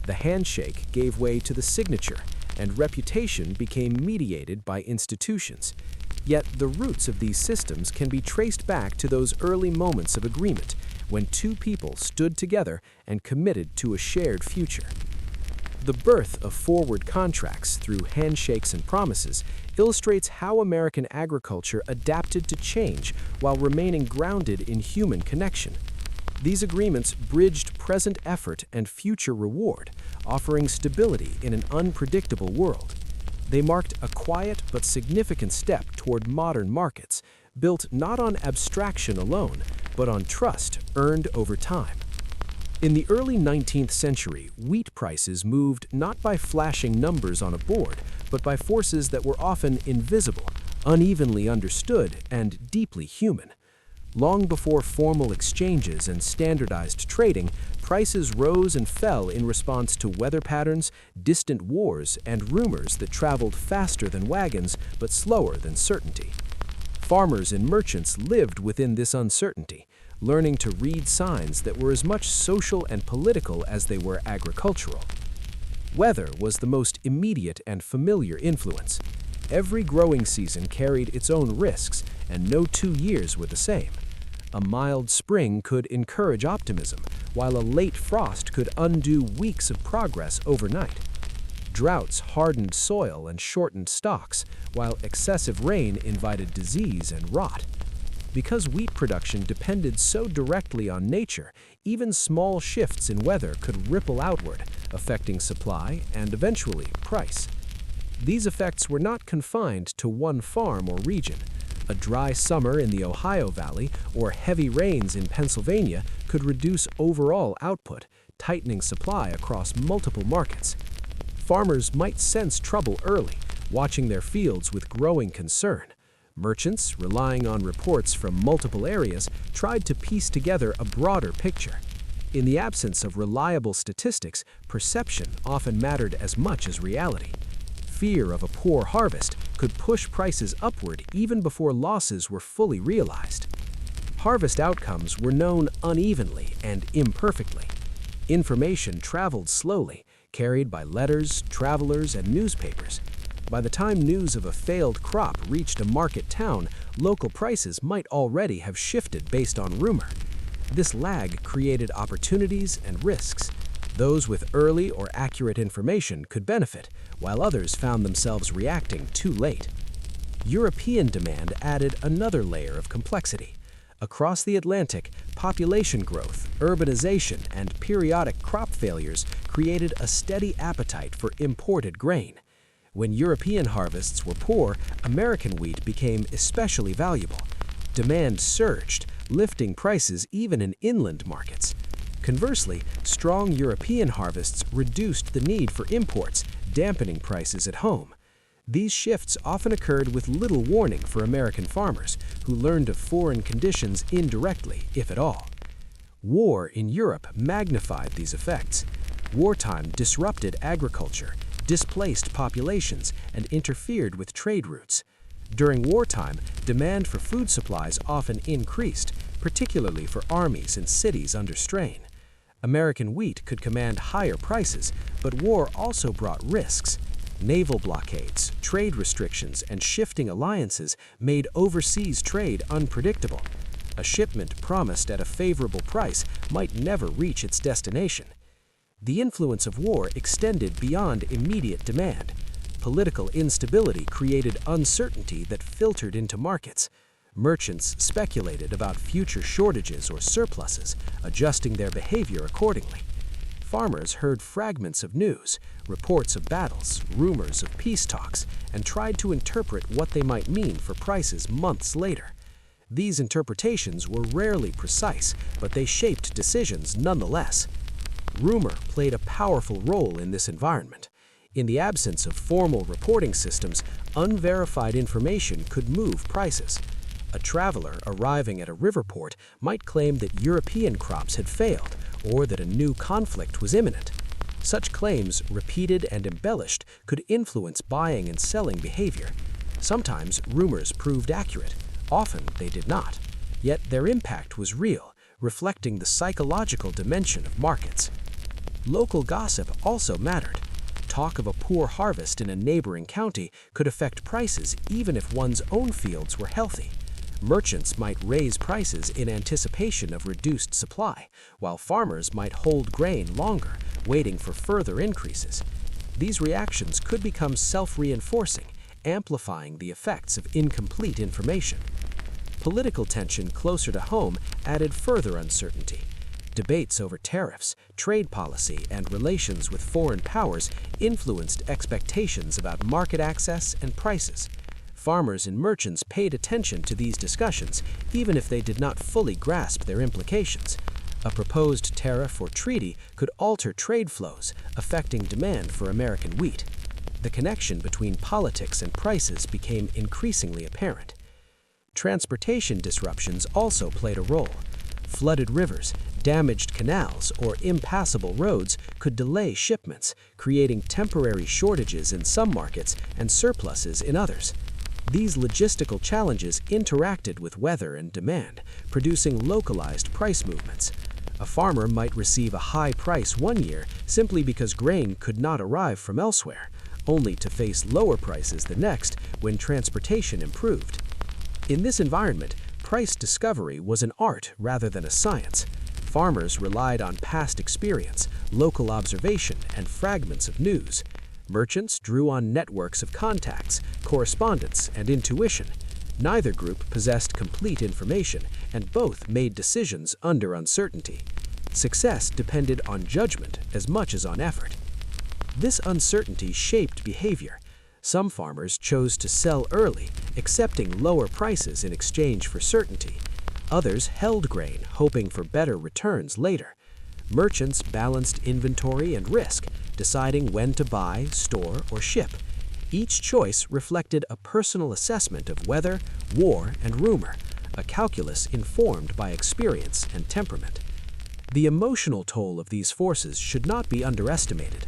The handshake gave way to the signature, and reputation became mediated by institutions. Yet the roots of these systems can be traced back to those early moments of agreement, when two people stood together and committed to a shared future. The birth of forward contracts through handshakes and promises illustrates how American agriculture adapted to change while remaining grounded in human connection. These agreements bridged present effort and future reward, offering stability in an unpredictable world. They marked a quiet but significant step toward modern markets, built not on abstraction alone, but on trust earned over time. In the early 19th century, wheat prices moved not by flashing numbers on a board, but by forces that were often invisible, unevenly understood, and deeply human. Long before formal exchanges and standardized trading, prices rose and fell in response to weather patterns, distant wars, and rumors that traveled faster than wagons but slower than certainty. Farmers and merchants lived within this uncertainty, learning to read signs that were as much social and political as they were agricultural. Weather was the most immediate and familiar influence. Every growing season carried its own risks, and no 2 years were the same. A mild spring could encourage optimism, while a late frost could undo weeks of progress overnight. Droughts hardened soil and shortened stocks, while excessive rain invited disease and rot. Because wheat production depended so directly on nature, even small shifts in weather could ripple outward, affecting supply and eventually price. These effects were not confined to one farm or region. A dry summer in the Ohio Valley or heavy rains in Pennsylvania could reduce overall output, tightening supply across multiple markets. Farmers might sense trouble early, watching their fields with growing concern. Merchants, relying on reports from multiple areas, tried to piece together a broader picture. In the absence of reliable statistics, perception often mattered as much as reality. Fear of a poor harvest could push prices upward even before losses were fully realized. Harvest outcomes were known unevenly and imperfectly. Information traveled slowly, carried by letters, travelers, and newspapers. By the time news of a failed crop reached a market town, local prices might already have shifted based on rumor. This lag created opportunities and risks. Those with early or accurate information could benefit, while others found themselves reacting too late. European demand added another layer of complexity. Across the Atlantic, population growth, urbanization, and periodic crop failures created a steady appetite for imported grain. When European harvests were poor, American wheat became especially valuable. Demand surged, lifting prices even in inland markets. Conversely, strong European harvests reduced the need for imports, dampening prices at home. These shifts often occurred with little warning for American farmers, who learned of foreign conditions indirectly, if at all. War in Europe magnified these effects. Wartime disrupted agriculture, displaced populations, and interfered with trade routes. During wartime, demand for food supplies often increased, particularly for armies and cities under strain. American wheat could command higher prices, but war also brought risks. Naval blockades, trade restrictions, and shifting alliances made overseas trade unpredictable. A shipment promised at a favorable price might never reach its destination. The influence of war extended beyond immediate demand. Political instability created uncertainty that filtered into markets. Merchants speculated about future shortages or surpluses, adjusting their behavior accordingly. Farmers heard fragments of news, reports of battles, rumors of peace talks, and tried to interpret what they might mean for prices months later. These interpretations were rarely precise, but they shaped decisions nonetheless. Rumor played a powerful role in this environment. In the absence of formal reporting systems, unverified information could move prices. A traveler arriving at a river port might claim that European crops had failed, or that a new conflict was imminent. Such claims, repeated and embellished, could influence buying and selling behavior. Sometimes rumors proved accurate, often they did not. Yet their impact was real, reflecting the psychological dimension of markets. Local gossip also mattered. Talk of a poor harvest in a neighboring county could affect prices even if one's own fields were healthy. Merchants might raise prices in anticipation of reduced supply, while farmers might hold grain longer, waiting for further increases. These reactions could become self-reinforcing, amplifying the effects of incomplete information. Political tension closer to home added further uncertainty. Debates over tariffs, trade policy, and relations with foreign powers influenced expectations about market access and prices. Farmers and merchants paid attention to these discussions, even if they did not fully grasp their implications. A proposed tariff or treaty could alter trade flows, affecting demand for American wheat. The connection between politics and prices became increasingly apparent. Transportation disruptions also played a role. Flooded rivers, damaged canals, or impassable roads could delay shipments, creating temporary shortages in some markets and surpluses in others. These logistical challenges interacted with weather and demand, producing localized price movements. A farmer might receive a high price one year simply because grain could not arrive from elsewhere, only to face lower prices the next when transportation improved. In this environment, price discovery was an art rather than a science. Farmers relied on past experience, local observation, and fragments of news. Merchants drew on networks of contacts, correspondence, and intuition. Neither group possessed complete information, and both made decisions under uncertainty. Success depended on judgment as much as on effort. This uncertainty shaped behavior. Some farmers chose to sell early, accepting lower prices in exchange for certainty. Others held grain, hoping for better returns later. Merchants balanced inventory and risk, deciding when to buy, store, or ship. Each choice reflected a personal assessment of weather, war, and rumor, a calculus informed by experience and temperament. The emotional toll of these forces should not be underestimated.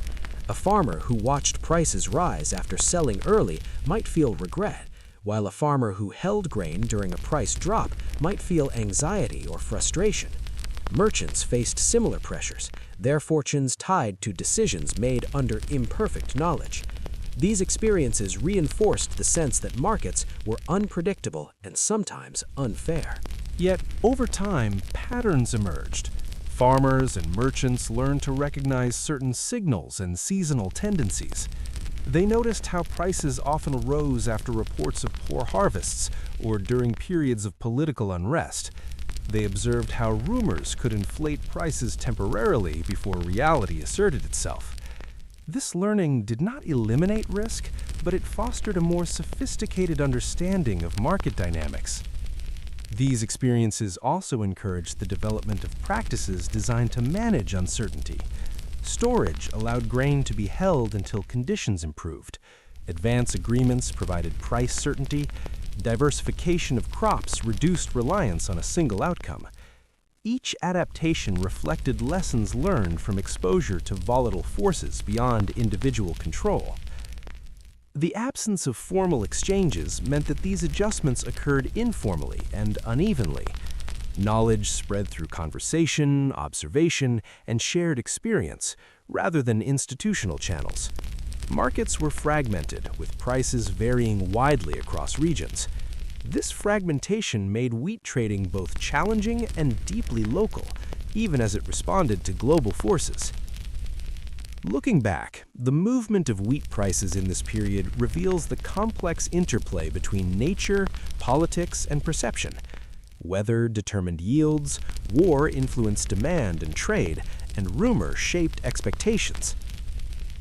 A farmer who watched prices rise after selling early might feel regret, while a farmer who held grain during a price drop might feel anxiety or frustration. Merchants faced similar pressures, their fortunes tied to decisions made under imperfect knowledge. These experiences reinforced the sense that markets were unpredictable and sometimes unfair. Yet, over time, patterns emerged. Farmers and merchants learned to recognize certain signals and seasonal tendencies. They noticed how prices often rose after reports of poor harvests or during periods of political unrest. They observed how rumors could inflate prices temporarily before reality asserted itself. This learning did not eliminate risk, but it fostered a more sophisticated understanding of market dynamics. These experiences also encouraged the development of practices designed to manage uncertainty. Storage allowed grain to be held until conditions improved. Advance agreements provided price certainty. Diversification of crops reduced reliance on a single outcome. Each adaptation reflected lessons learned from exposure to volatile forces beyond individual control. The absence of formal exchanges meant that these adjustments occurred informally and unevenly. Knowledge spread through conversation, observation, and shared experience, rather than institutional channels. Markets were fragmented, with prices varying widely across regions. This fragmentation made wheat trading both challenging and deeply local, even as it responded to global forces. Looking back, the movement of wheat prices in this period reveals the complex interplay between nature, politics, and perception. Weather determined yields, war influenced demand and trade, and rumor shaped expectations.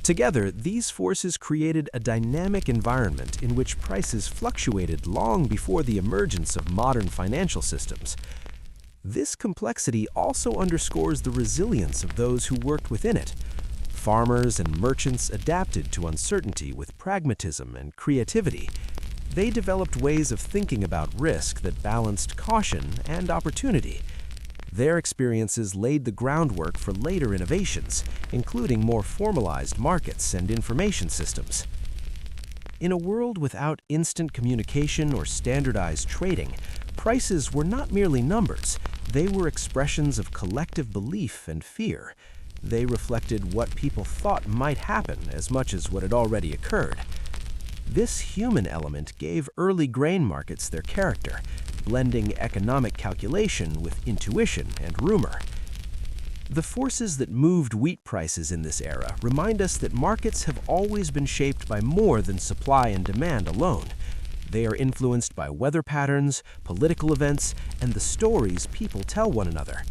Together, these forces created a dynamic environment in which prices fluctuated long before the emergence of modern financial systems. This complexity also underscores the resilience of those who worked within it. Farmers and merchants adapted to uncertainty with pragmatism and creativity. They developed ways of thinking about risk that balanced caution and opportunity. Their experiences laid the groundwork for later innovations, including more formalized markets and information systems. In a world without instant communication or standardized trading, prices were not merely numbers, they were expressions of collective belief and fear. They reflected what people thought might happen as much as what had already occurred. This human element gave early grain markets their character, blending economic calculation with intuition and rumor. The forces that moved wheat prices in this era remind us that markets have always been shaped by more than supply and demand alone. They are influenced by weather patterns, political events, and the stories people tell one another.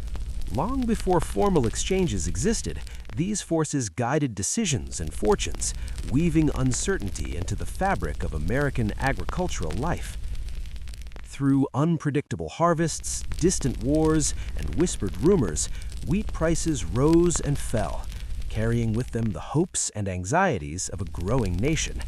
Long before formal exchanges existed, these forces guided decisions and fortunes, weaving uncertainty into the fabric of American agricultural life. Through unpredictable harvests, distant wars, and whispered rumors, wheat prices rose and fell, carrying with them the hopes and anxieties of a growing nation.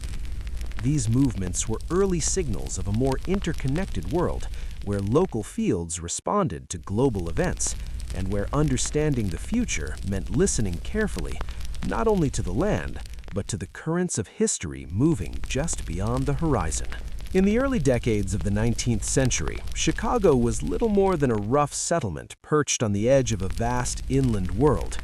These movements were early signals of a more interconnected world, where local fields responded to global events, and where understanding the future meant listening carefully, not only to the land, but to the currents of history moving just beyond the horizon. In the early decades of the 19th century, Chicago was little more than a rough settlement perched on the edge of a vast inland world.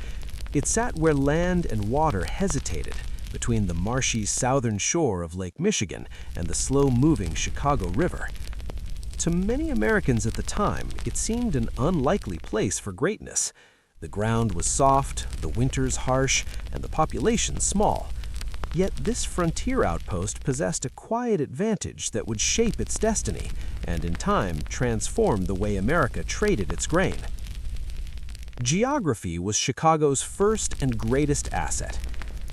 It sat where land and water hesitated, between the marshy southern shore of Lake Michigan and the slow-moving Chicago River. To many Americans at the time, it seemed an unlikely place for greatness. The ground was soft, the winters harsh, and the population small. Yet this frontier outpost possessed a quiet advantage that would shape its destiny and, in time, transform the way America traded its grain. Geography was Chicago's first and greatest asset.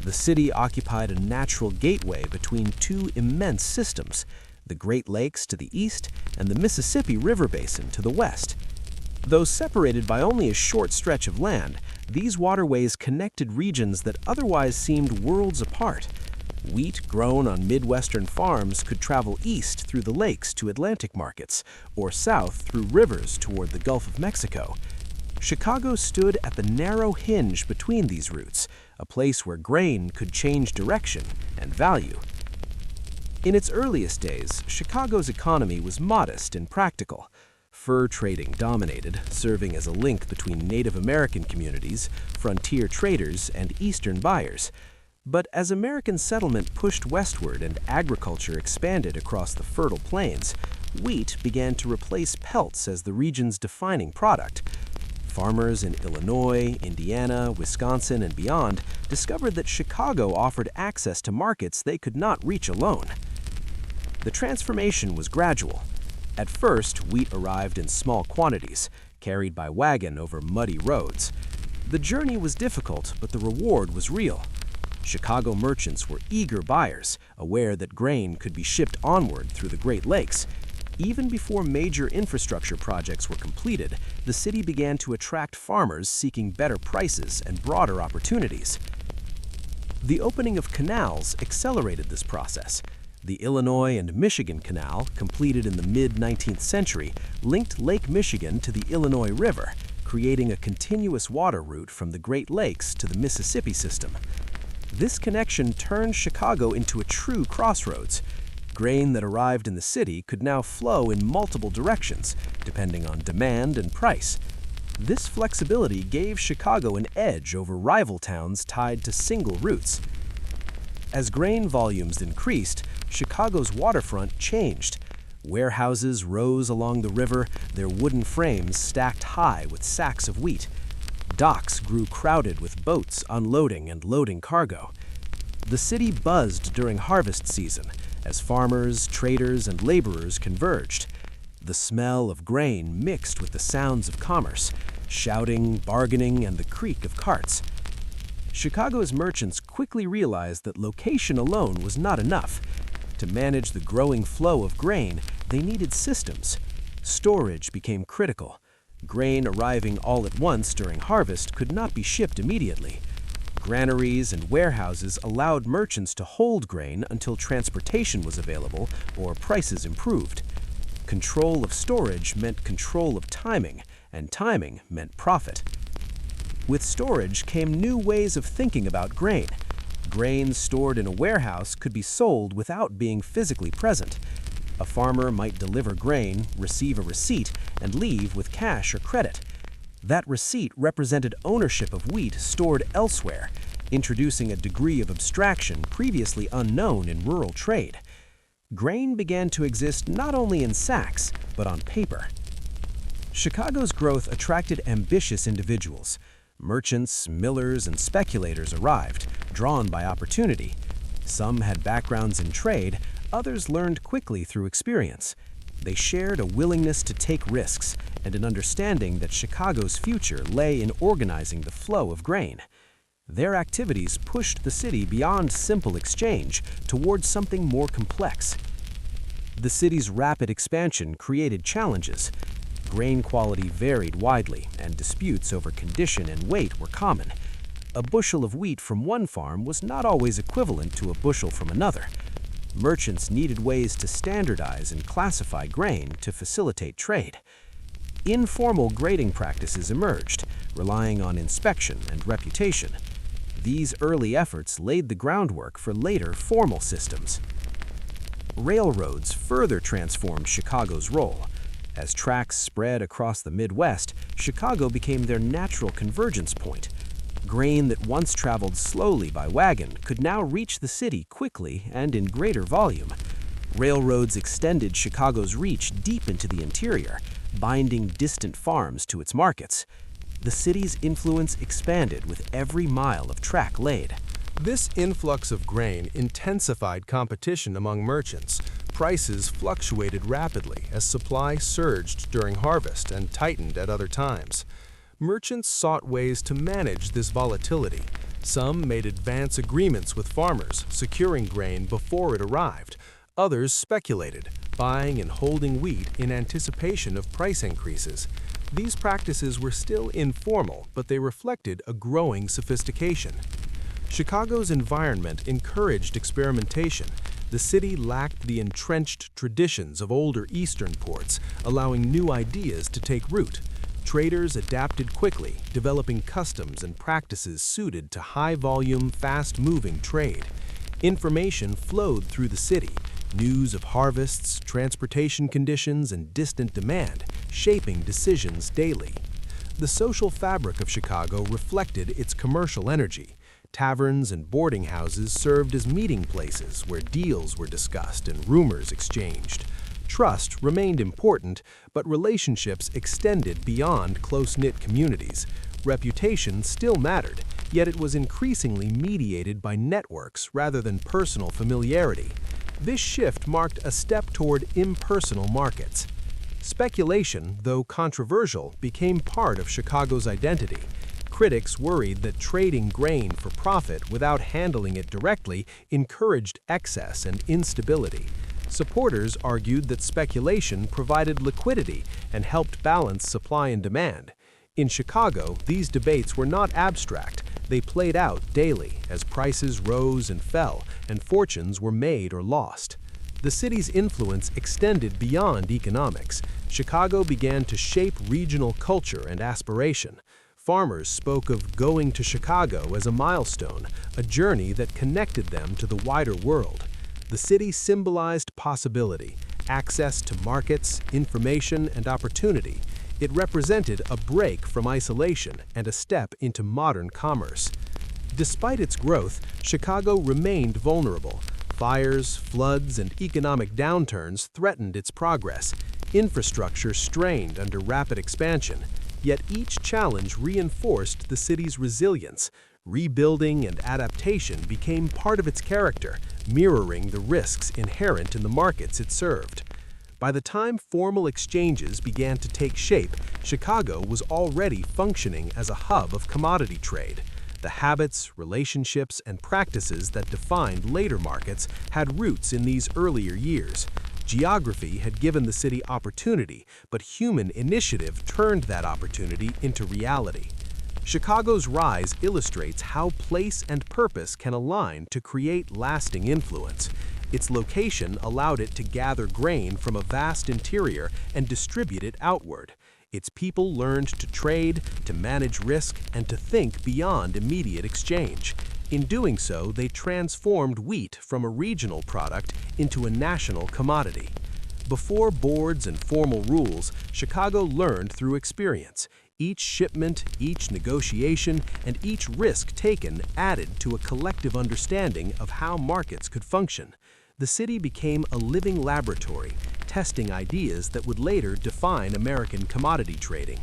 The city occupied a natural gateway between two immense systems, the Great Lakes to the east and the Mississippi River Basin to the west. Though separated by only a short stretch of land, these waterways connected regions that otherwise seemed worlds apart. Wheat grown on Midwestern farms could travel east through the lakes to Atlantic markets, or south through rivers toward the Gulf of Mexico. Chicago stood at the narrow hinge between these routes, a place where grain could change direction and value. In its earliest days, Chicago's economy was modest and practical. Fur trading dominated, serving as a link between Native American communities, frontier traders, and Eastern buyers. But as American settlement pushed westward and agriculture expanded across the fertile plains, wheat began to replace pelts as the region's defining product. Farmers in Illinois, Indiana, Wisconsin, and beyond discovered that Chicago offered access to markets they could not reach alone. The transformation was gradual. At first, wheat arrived in small quantities, carried by wagon over muddy roads. The journey was difficult, but the reward was real. Chicago merchants were eager buyers, aware that grain could be shipped onward through the Great Lakes. Even before major infrastructure projects were completed, the city began to attract farmers seeking better prices and broader opportunities. The opening of canals accelerated this process. The Illinois and Michigan Canal, completed in the mid-19th century, linked Lake Michigan to the Illinois River, creating a continuous water route from the Great Lakes to the Mississippi system. This connection turned Chicago into a true crossroads. Grain that arrived in the city could now flow in multiple directions, depending on demand and price. This flexibility gave Chicago an edge over rival towns tied to single routes. As grain volumes increased, Chicago's waterfront changed. Warehouses rose along the river, their wooden frames stacked high with sacks of wheat. Docks grew crowded with boats unloading and loading cargo. The city buzzed during harvest season as farmers, traders, and laborers converged. The smell of grain mixed with the sounds of commerce, shouting, bargaining, and the creak of carts. Chicago's merchants quickly realized that location alone was not enough. To manage the growing flow of grain, they needed systems. Storage became critical. Grain arriving all at once during harvest could not be shipped immediately. Granaries and warehouses allowed merchants to hold grain until transportation was available or prices improved. Control of storage meant control of timing, and timing meant profit. With storage came new ways of thinking about grain. Grain stored in a warehouse could be sold without being physically present. A farmer might deliver grain, receive a receipt, and leave with cash or credit. That receipt represented ownership of wheat stored elsewhere, introducing a degree of abstraction previously unknown in rural trade. Grain began to exist not only in sacks, but on paper. Chicago's growth attracted ambitious individuals. Merchants, millers, and speculators arrived, drawn by opportunity. Some had backgrounds in trade, others learned quickly through experience. They shared a willingness to take risks and an understanding that Chicago's future lay in organizing the flow of grain. Their activities pushed the city beyond simple exchange towards something more complex. The city's rapid expansion created challenges. Grain quality varied widely, and disputes over condition and weight were common. A bushel of wheat from one farm was not always equivalent to a bushel from another. Merchants needed ways to standardize and classify grain to facilitate trade. Informal grading practices emerged, relying on inspection and reputation. These early efforts laid the groundwork for later formal systems. Railroads further transformed Chicago's role. As tracks spread across the Midwest, Chicago became their natural convergence point. Grain that once traveled slowly by wagon could now reach the city quickly and in greater volume. Railroads extended Chicago's reach deep into the interior, binding distant farms to its markets. The city's influence expanded with every mile of track laid. This influx of grain intensified competition among merchants. Prices fluctuated rapidly as supply surged during harvest and tightened at other times. Merchants sought ways to manage this volatility. Some made advance agreements with farmers, securing grain before it arrived. Others speculated, buying and holding wheat in anticipation of price increases. These practices were still informal, but they reflected a growing sophistication. Chicago's environment encouraged experimentation. The city lacked the entrenched traditions of older eastern ports, allowing new ideas to take root. Traders adapted quickly, developing customs and practices suited to high-volume, fast-moving trade. Information flowed through the city, news of harvests, transportation conditions, and distant demand, shaping decisions daily. The social fabric of Chicago reflected its commercial energy. Taverns and boarding houses served as meeting places where deals were discussed and rumors exchanged. Trust remained important, but relationships extended beyond close-knit communities. Reputation still mattered, yet it was increasingly mediated by networks rather than personal familiarity. This shift marked a step toward impersonal markets. Speculation, though controversial, became part of Chicago's identity. Critics worried that trading grain for profit without handling it directly encouraged excess and instability. Supporters argued that speculation provided liquidity and helped balance supply and demand. In Chicago, these debates were not abstract. They played out daily as prices rose and fell and fortunes were made or lost. The city's influence extended beyond economics. Chicago began to shape regional culture and aspiration. Farmers spoke of going to Chicago as a milestone, a journey that connected them to the wider world. The city symbolized possibility, access to markets, information, and opportunity. It represented a break from isolation and a step into modern commerce. Despite its growth, Chicago remained vulnerable. Fires, floods, and economic downturns threatened its progress. Infrastructure strained under rapid expansion. Yet each challenge reinforced the city's resilience. Rebuilding and adaptation became part of its character, mirroring the risks inherent in the markets it served. By the time formal exchanges began to take shape, Chicago was already functioning as a hub of commodity trade. The habits, relationships, and practices that defined later markets had roots in these earlier years. Geography had given the city opportunity, but human initiative turned that opportunity into reality. Chicago's rise illustrates how place and purpose can align to create lasting influence. Its location allowed it to gather grain from a vast interior and distribute it outward. Its people learned to trade, to manage risk, and to think beyond immediate exchange. In doing so, they transformed wheat from a regional product into a national commodity. Before boards and formal rules, Chicago learned through experience. Each shipment, each negotiation, and each risk taken added to a collective understanding of how markets could function. The city became a living laboratory, testing ideas that would later define American commodity trading.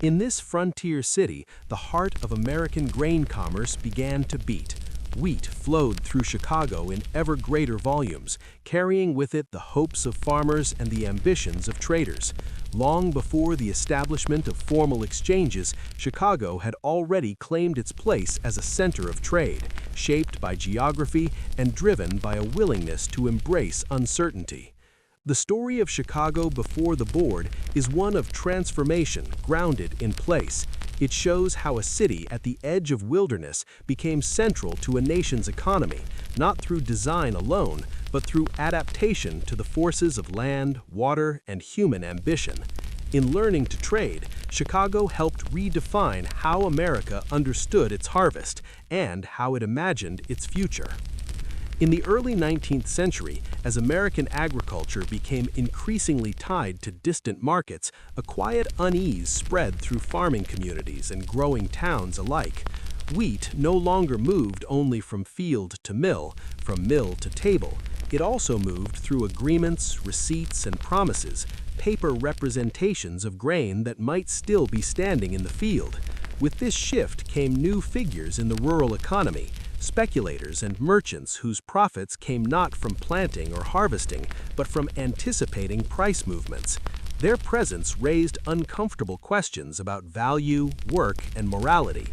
In this frontier city, the heart of American grain commerce began to beat. Wheat flowed through Chicago in ever greater volumes, carrying with it the hopes of farmers and the ambitions of traders. Long before the establishment of formal exchanges, Chicago had already claimed its place as a center of trade, shaped by geography and driven by a willingness to embrace uncertainty. The story of Chicago before the board is one of transformation grounded in place. It shows how a city at the edge of wilderness became central to a nation's economy, not through design alone, but through adaptation to the forces of land, water, and human ambition. In learning to trade, Chicago helped redefine how America understood its harvest and how it imagined its future. In the early 19th century, as American agriculture became increasingly tied to distant markets, a quiet unease spread through farming communities and growing towns alike. Wheat no longer moved only from field to mill, from mill to table. It also moved through agreements, receipts, and promises, paper representations of grain that might still be standing in the field. With this shift came new figures in the rural economy, speculators and merchants whose profits came not from planting or harvesting, but from anticipating price movements. Their presence raised uncomfortable questions about value, work, and morality.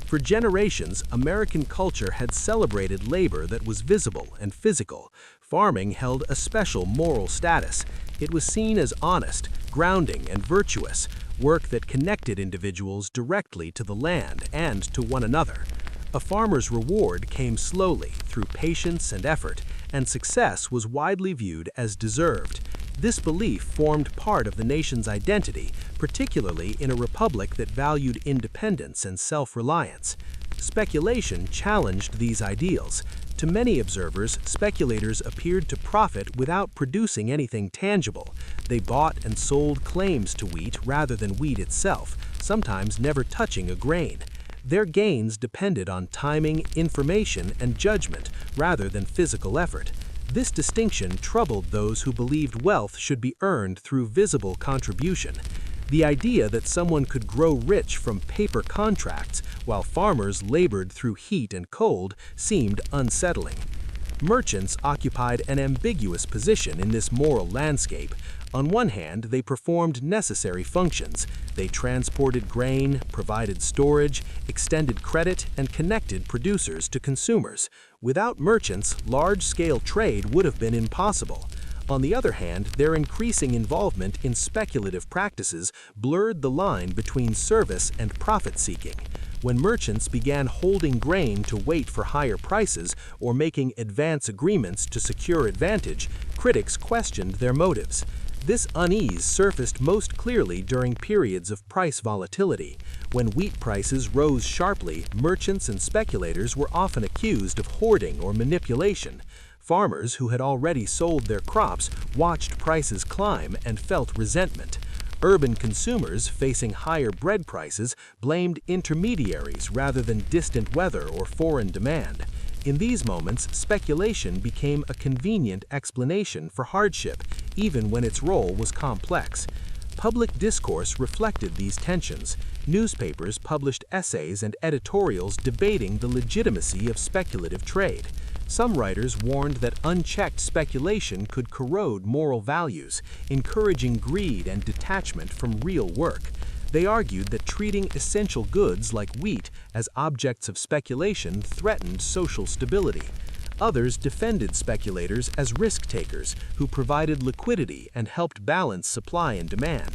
For generations, American culture had celebrated labor that was visible and physical. Farming held a special moral status. It was seen as honest, grounding, and virtuous, work that connected individuals directly to the land and to one another. A farmer's reward came slowly, through patience and effort, and success was widely viewed as deserved. This belief formed part of the nation's identity, particularly in a republic that valued independence and self-reliance. Speculation challenged these ideals. To many observers, speculators appeared to profit without producing anything tangible. They bought and sold claims to wheat rather than wheat itself, sometimes never touching a grain. Their gains depended on timing, information, and judgment rather than physical effort. This distinction troubled those who believed wealth should be earned through visible contribution. The idea that someone could grow rich from paper contracts while farmers labored through heat and cold seemed unsettling. Merchants occupied an ambiguous position in this moral landscape. On one hand, they performed necessary functions. They transported grain, provided storage, extended credit, and connected producers to consumers. Without merchants, large-scale trade would have been impossible. On the other hand, their increasing involvement in speculative practices blurred the line between service and profit-seeking. When merchants began holding grain to wait for higher prices or making advance agreements to secure advantage, critics questioned their motives. This unease surfaced most clearly during periods of price volatility. When wheat prices rose sharply, merchants and speculators were often accused of hoarding or manipulation. Farmers who had already sold their crops watched prices climb and felt resentment. Urban consumers, facing higher bread prices, blamed intermediaries rather than distant weather or foreign demand. In these moments, speculation became a convenient explanation for hardship, even when its role was complex. Public discourse reflected these tensions. Newspapers published essays and editorials debating the legitimacy of speculative trade. Some writers warned that unchecked speculation could corrode moral values, encouraging greed and detachment from real work. They argued that treating essential goods like wheat as objects of speculation threatened social stability. Others defended speculators as risk-takers who provided liquidity and helped balance supply and demand.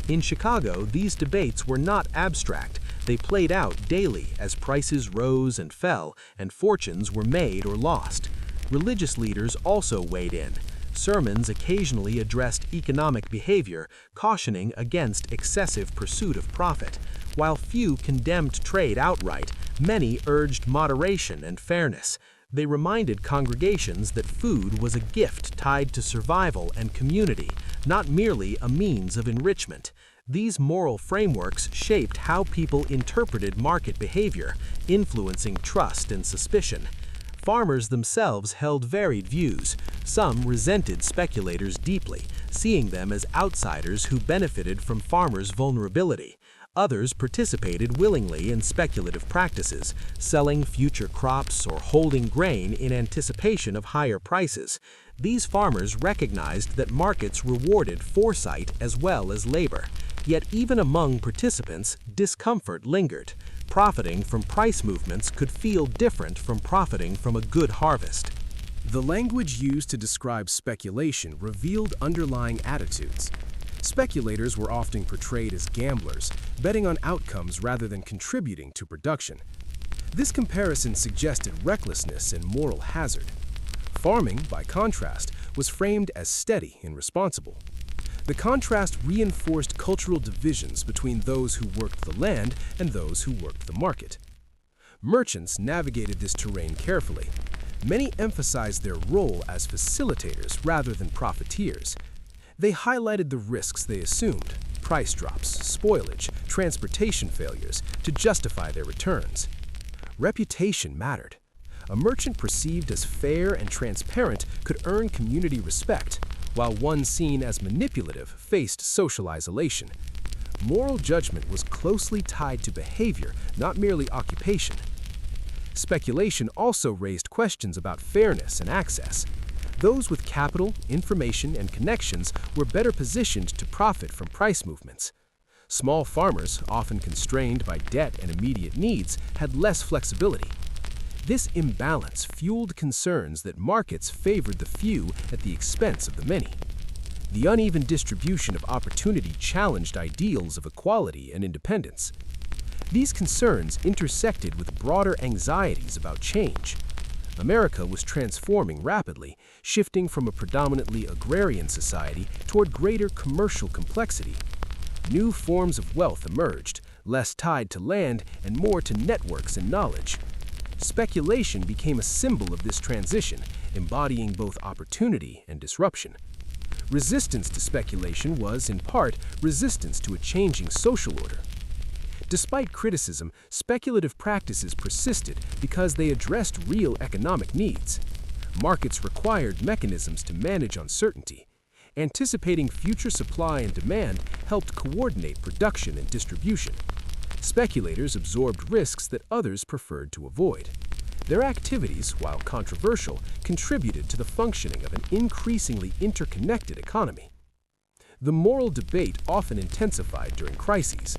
In Chicago, these debates were not abstract. They played out daily as prices rose and fell and fortunes were made or lost. Religious leaders also weighed in. Sermons occasionally addressed economic behavior, cautioning against excessive pursuit of profit. While few condemned trade outright, many urged moderation and fairness. They reminded congregations that food was a gift tied to survival and community, not merely a means of enrichment. These moral frameworks shaped how people interpreted market behavior, influencing trust and suspicion. Farmers themselves held varied views. Some resented speculators deeply, seeing them as outsiders who benefited from farmers' vulnerability. Others participated willingly in speculative practices, selling future crops or holding grain in anticipation of higher prices. These farmers recognized that markets rewarded foresight as well as labor. Yet even among participants, discomfort lingered. Profiting from price movements could feel different from profiting from a good harvest. The language used to describe speculation revealed underlying attitudes. Speculators were often portrayed as gamblers, betting on outcomes rather than contributing to production. This comparison suggested recklessness and moral hazard. Farming, by contrast, was framed as steady and responsible. The contrast reinforced cultural divisions between those who worked the land and those who worked the market. Merchants navigated this terrain carefully. Many emphasized their role as facilitators rather than profiteers. They highlighted the risks they assumed, price drops, spoilage, transportation failures, to justify their returns. Reputation mattered. A merchant perceived as fair and transparent could earn community respect, while one seen as manipulative faced social isolation. Moral judgment was closely tied to behavior, not merely occupation. Speculation also raised questions about fairness and access. Those with capital, information, and connections were better positioned to profit from price movements. Small farmers, often constrained by debt and immediate needs, had less flexibility. This imbalance fueled concerns that markets favored the few at the expense of the many. The uneven distribution of opportunity challenged ideals of equality and independence. These concerns intersected with broader anxieties about change. America was transforming rapidly, shifting from a predominantly agrarian society toward greater commercial complexity. New forms of wealth emerged, less tied to land and more to networks and knowledge. Speculation became a symbol of this transition, embodying both opportunity and disruption. Resistance to speculation was, in part, resistance to a changing social order. Despite criticism, speculative practices persisted because they addressed real economic needs. Markets required mechanisms to manage uncertainty. Anticipating future supply and demand helped coordinate production and distribution. Speculators absorbed risks that others preferred to avoid. Their activities, while controversial, contributed to the functioning of an increasingly interconnected economy. The moral debate often intensified during crises.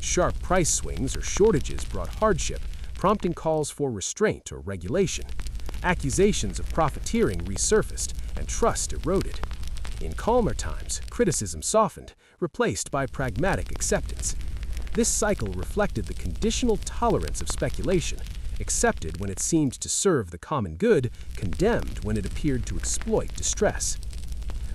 Sharp price swings or shortages brought hardship, prompting calls for restraint or regulation. Accusations of profiteering resurfaced, and trust eroded. In calmer times, criticism softened, replaced by pragmatic acceptance. This cycle reflected the conditional tolerance of speculation, accepted when it seemed to serve the common good, condemned when it appeared to exploit distress.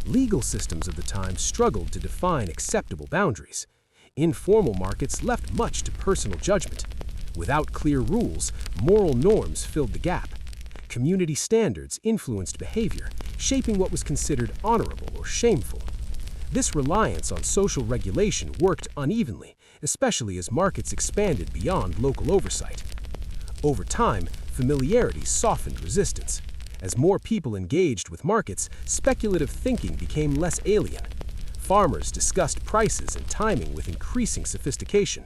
Legal systems of the time struggled to define acceptable boundaries. Informal markets left much to personal judgment. Without clear rules, moral norms filled the gap. Community standards influenced behavior, shaping what was considered honorable or shameful. This reliance on social regulation worked unevenly, especially as markets expanded beyond local oversight. Over time, familiarity softened resistance. As more people engaged with markets, speculative thinking became less alien. Farmers discussed prices and timing with increasing sophistication.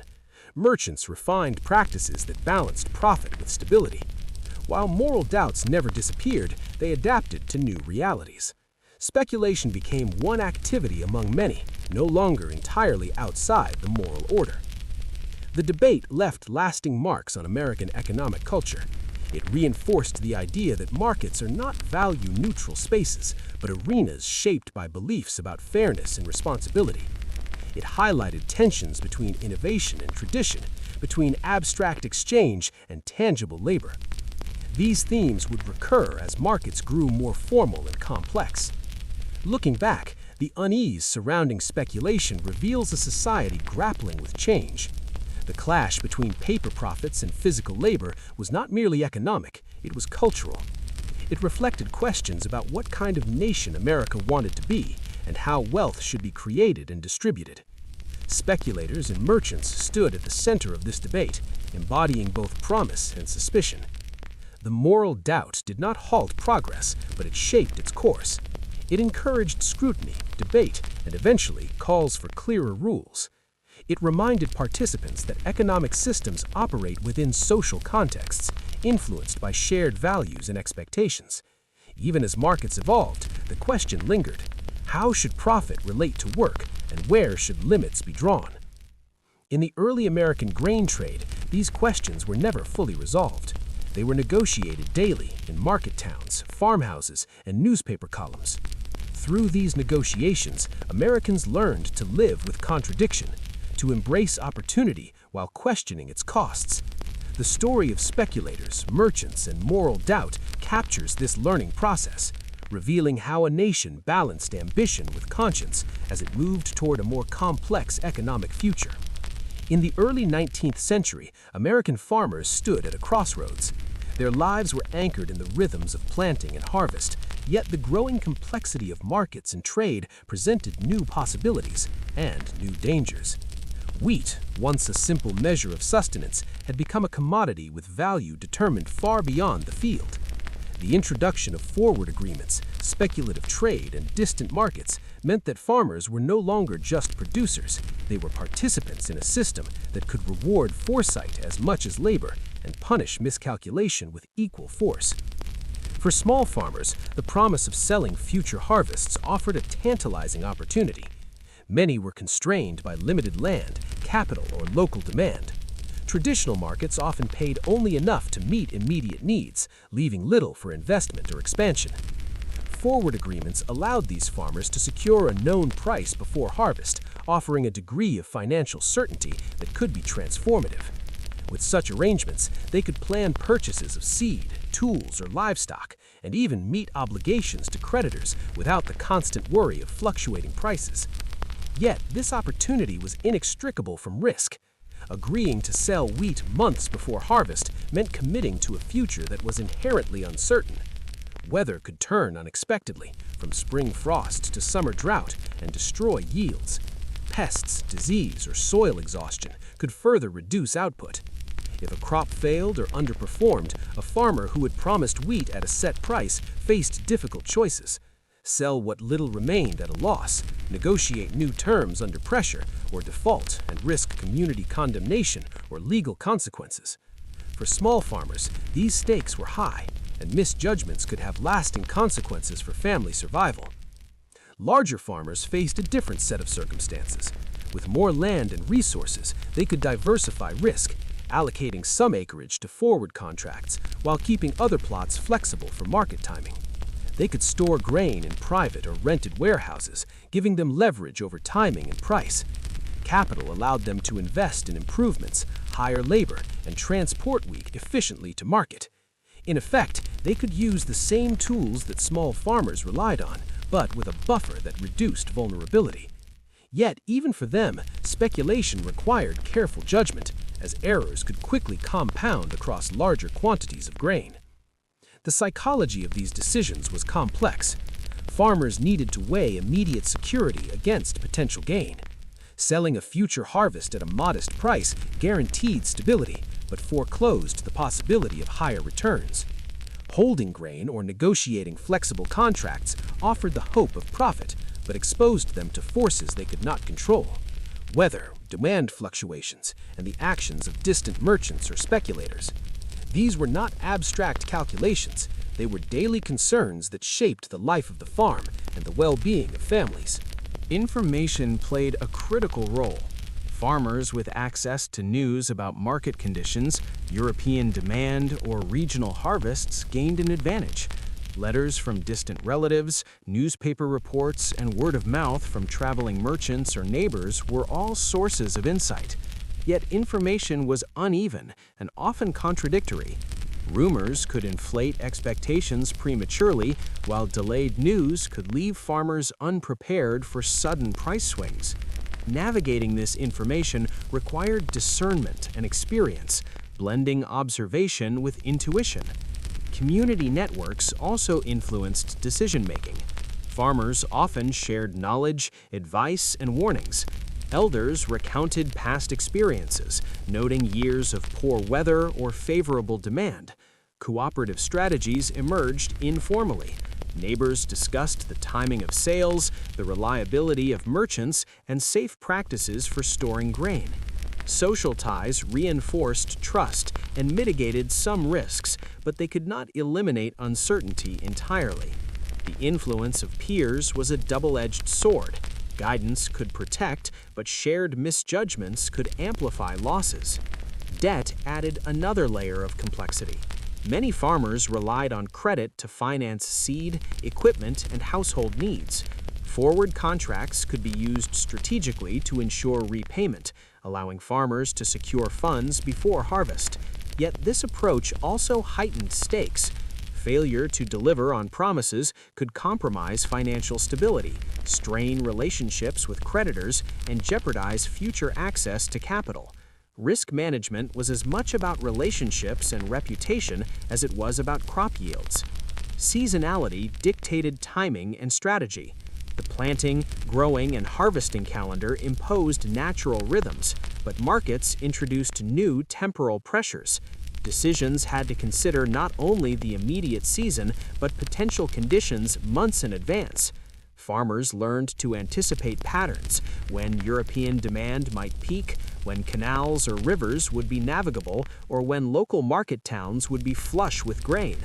Merchants refined practices that balanced profit with stability. While moral doubts never disappeared, they adapted to new realities. Speculation became one activity among many, no longer entirely outside the moral order. The debate left lasting marks on American economic culture. It reinforced the idea that markets are not value-neutral spaces, but arenas shaped by beliefs about fairness and responsibility. It highlighted tensions between innovation and tradition, between abstract exchange and tangible labor. These themes would recur as markets grew more formal and complex. Looking back, the unease surrounding speculation reveals a society grappling with change. The clash between paper profits and physical labor was not merely economic, it was cultural. It reflected questions about what kind of nation America wanted to be and how wealth should be created and distributed. Speculators and merchants stood at the center of this debate, embodying both promise and suspicion. The moral doubt did not halt progress, but it shaped its course. It encouraged scrutiny, debate, and eventually calls for clearer rules. It reminded participants that economic systems operate within social contexts, influenced by shared values and expectations. Even as markets evolved, the question lingered: how should profit relate to work, and where should limits be drawn? In the early American grain trade, these questions were never fully resolved. They were negotiated daily in market towns, farmhouses, and newspaper columns. Through these negotiations, Americans learned to live with contradiction, to embrace opportunity while questioning its costs. The story of speculators, merchants, and moral doubt captures this learning process, revealing how a nation balanced ambition with conscience as it moved toward a more complex economic future. In the early 19th century, American farmers stood at a crossroads. Their lives were anchored in the rhythms of planting and harvest, yet the growing complexity of markets and trade presented new possibilities and new dangers. Wheat, once a simple measure of sustenance, had become a commodity with value determined far beyond the field. The introduction of forward agreements, speculative trade, and distant markets meant that farmers were no longer just producers. They were participants in a system that could reward foresight as much as labor and punish miscalculation with equal force. For small farmers, the promise of selling future harvests offered a tantalizing opportunity. Many were constrained by limited land, capital, or local demand. Traditional markets often paid only enough to meet immediate needs, leaving little for investment or expansion. Forward agreements allowed these farmers to secure a known price before harvest, offering a degree of financial certainty that could be transformative. With such arrangements, they could plan purchases of seed, tools, or livestock, and even meet obligations to creditors without the constant worry of fluctuating prices. Yet, this opportunity was inextricable from risk. Agreeing to sell wheat months before harvest meant committing to a future that was inherently uncertain. Weather could turn unexpectedly, from spring frost to summer drought, and destroy yields. Pests, disease, or soil exhaustion could further reduce output. If a crop failed or underperformed, a farmer who had promised wheat at a set price faced difficult choices: sell what little remained at a loss, negotiate new terms under pressure, or default and risk community condemnation or legal consequences. For small farmers, these stakes were high, and misjudgments could have lasting consequences for family survival. Larger farmers faced a different set of circumstances. With more land and resources, they could diversify risk, allocating some acreage to forward contracts while keeping other plots flexible for market timing. They could store grain in private or rented warehouses, giving them leverage over timing and price. Capital allowed them to invest in improvements, hire labor, and transport wheat efficiently to market. In effect, they could use the same tools that small farmers relied on, but with a buffer that reduced vulnerability. Yet, even for them, speculation required careful judgment, as errors could quickly compound across larger quantities of grain. The psychology of these decisions was complex. Farmers needed to weigh immediate security against potential gain. Selling a future harvest at a modest price guaranteed stability, but foreclosed the possibility of higher returns. Holding grain or negotiating flexible contracts offered the hope of profit, but exposed them to forces they could not control: weather, demand fluctuations, and the actions of distant merchants or speculators. These were not abstract calculations, they were daily concerns that shaped the life of the farm and the well-being of families. Information played a critical role. Farmers with access to news about market conditions, European demand, or regional harvests gained an advantage. Letters from distant relatives, newspaper reports, and word of mouth from traveling merchants or neighbors were all sources of insight. Yet information was uneven and often contradictory. Rumors could inflate expectations prematurely, while delayed news could leave farmers unprepared for sudden price swings. Navigating this information required discernment and experience, blending observation with intuition. Community networks also influenced decision-making. Farmers often shared knowledge, advice, and warnings. Elders recounted past experiences, noting years of poor weather or favorable demand. Cooperative strategies emerged informally. Neighbors discussed the timing of sales, the reliability of merchants, and safe practices for storing grain. Social ties reinforced trust and mitigated some risks, but they could not eliminate uncertainty entirely. The influence of peers was a double-edged sword. Guidance could protect, but shared misjudgments could amplify losses. Debt added another layer of complexity. Many farmers relied on credit to finance seed, equipment, and household needs. Forward contracts could be used strategically to ensure repayment, allowing farmers to secure funds before harvest. Yet this approach also heightened stakes. Failure to deliver on promises could compromise financial stability, strain relationships with creditors, and jeopardize future access to capital. Risk management was as much about relationships and reputation as it was about crop yields. Seasonality dictated timing and strategy. The planting, growing, and harvesting calendar imposed natural rhythms, but markets introduced new temporal pressures. Decisions had to consider not only the immediate season, but potential conditions months in advance. Farmers learned to anticipate patterns, when European demand might peak, when canals or rivers would be navigable, or when local market towns would be flush with grain.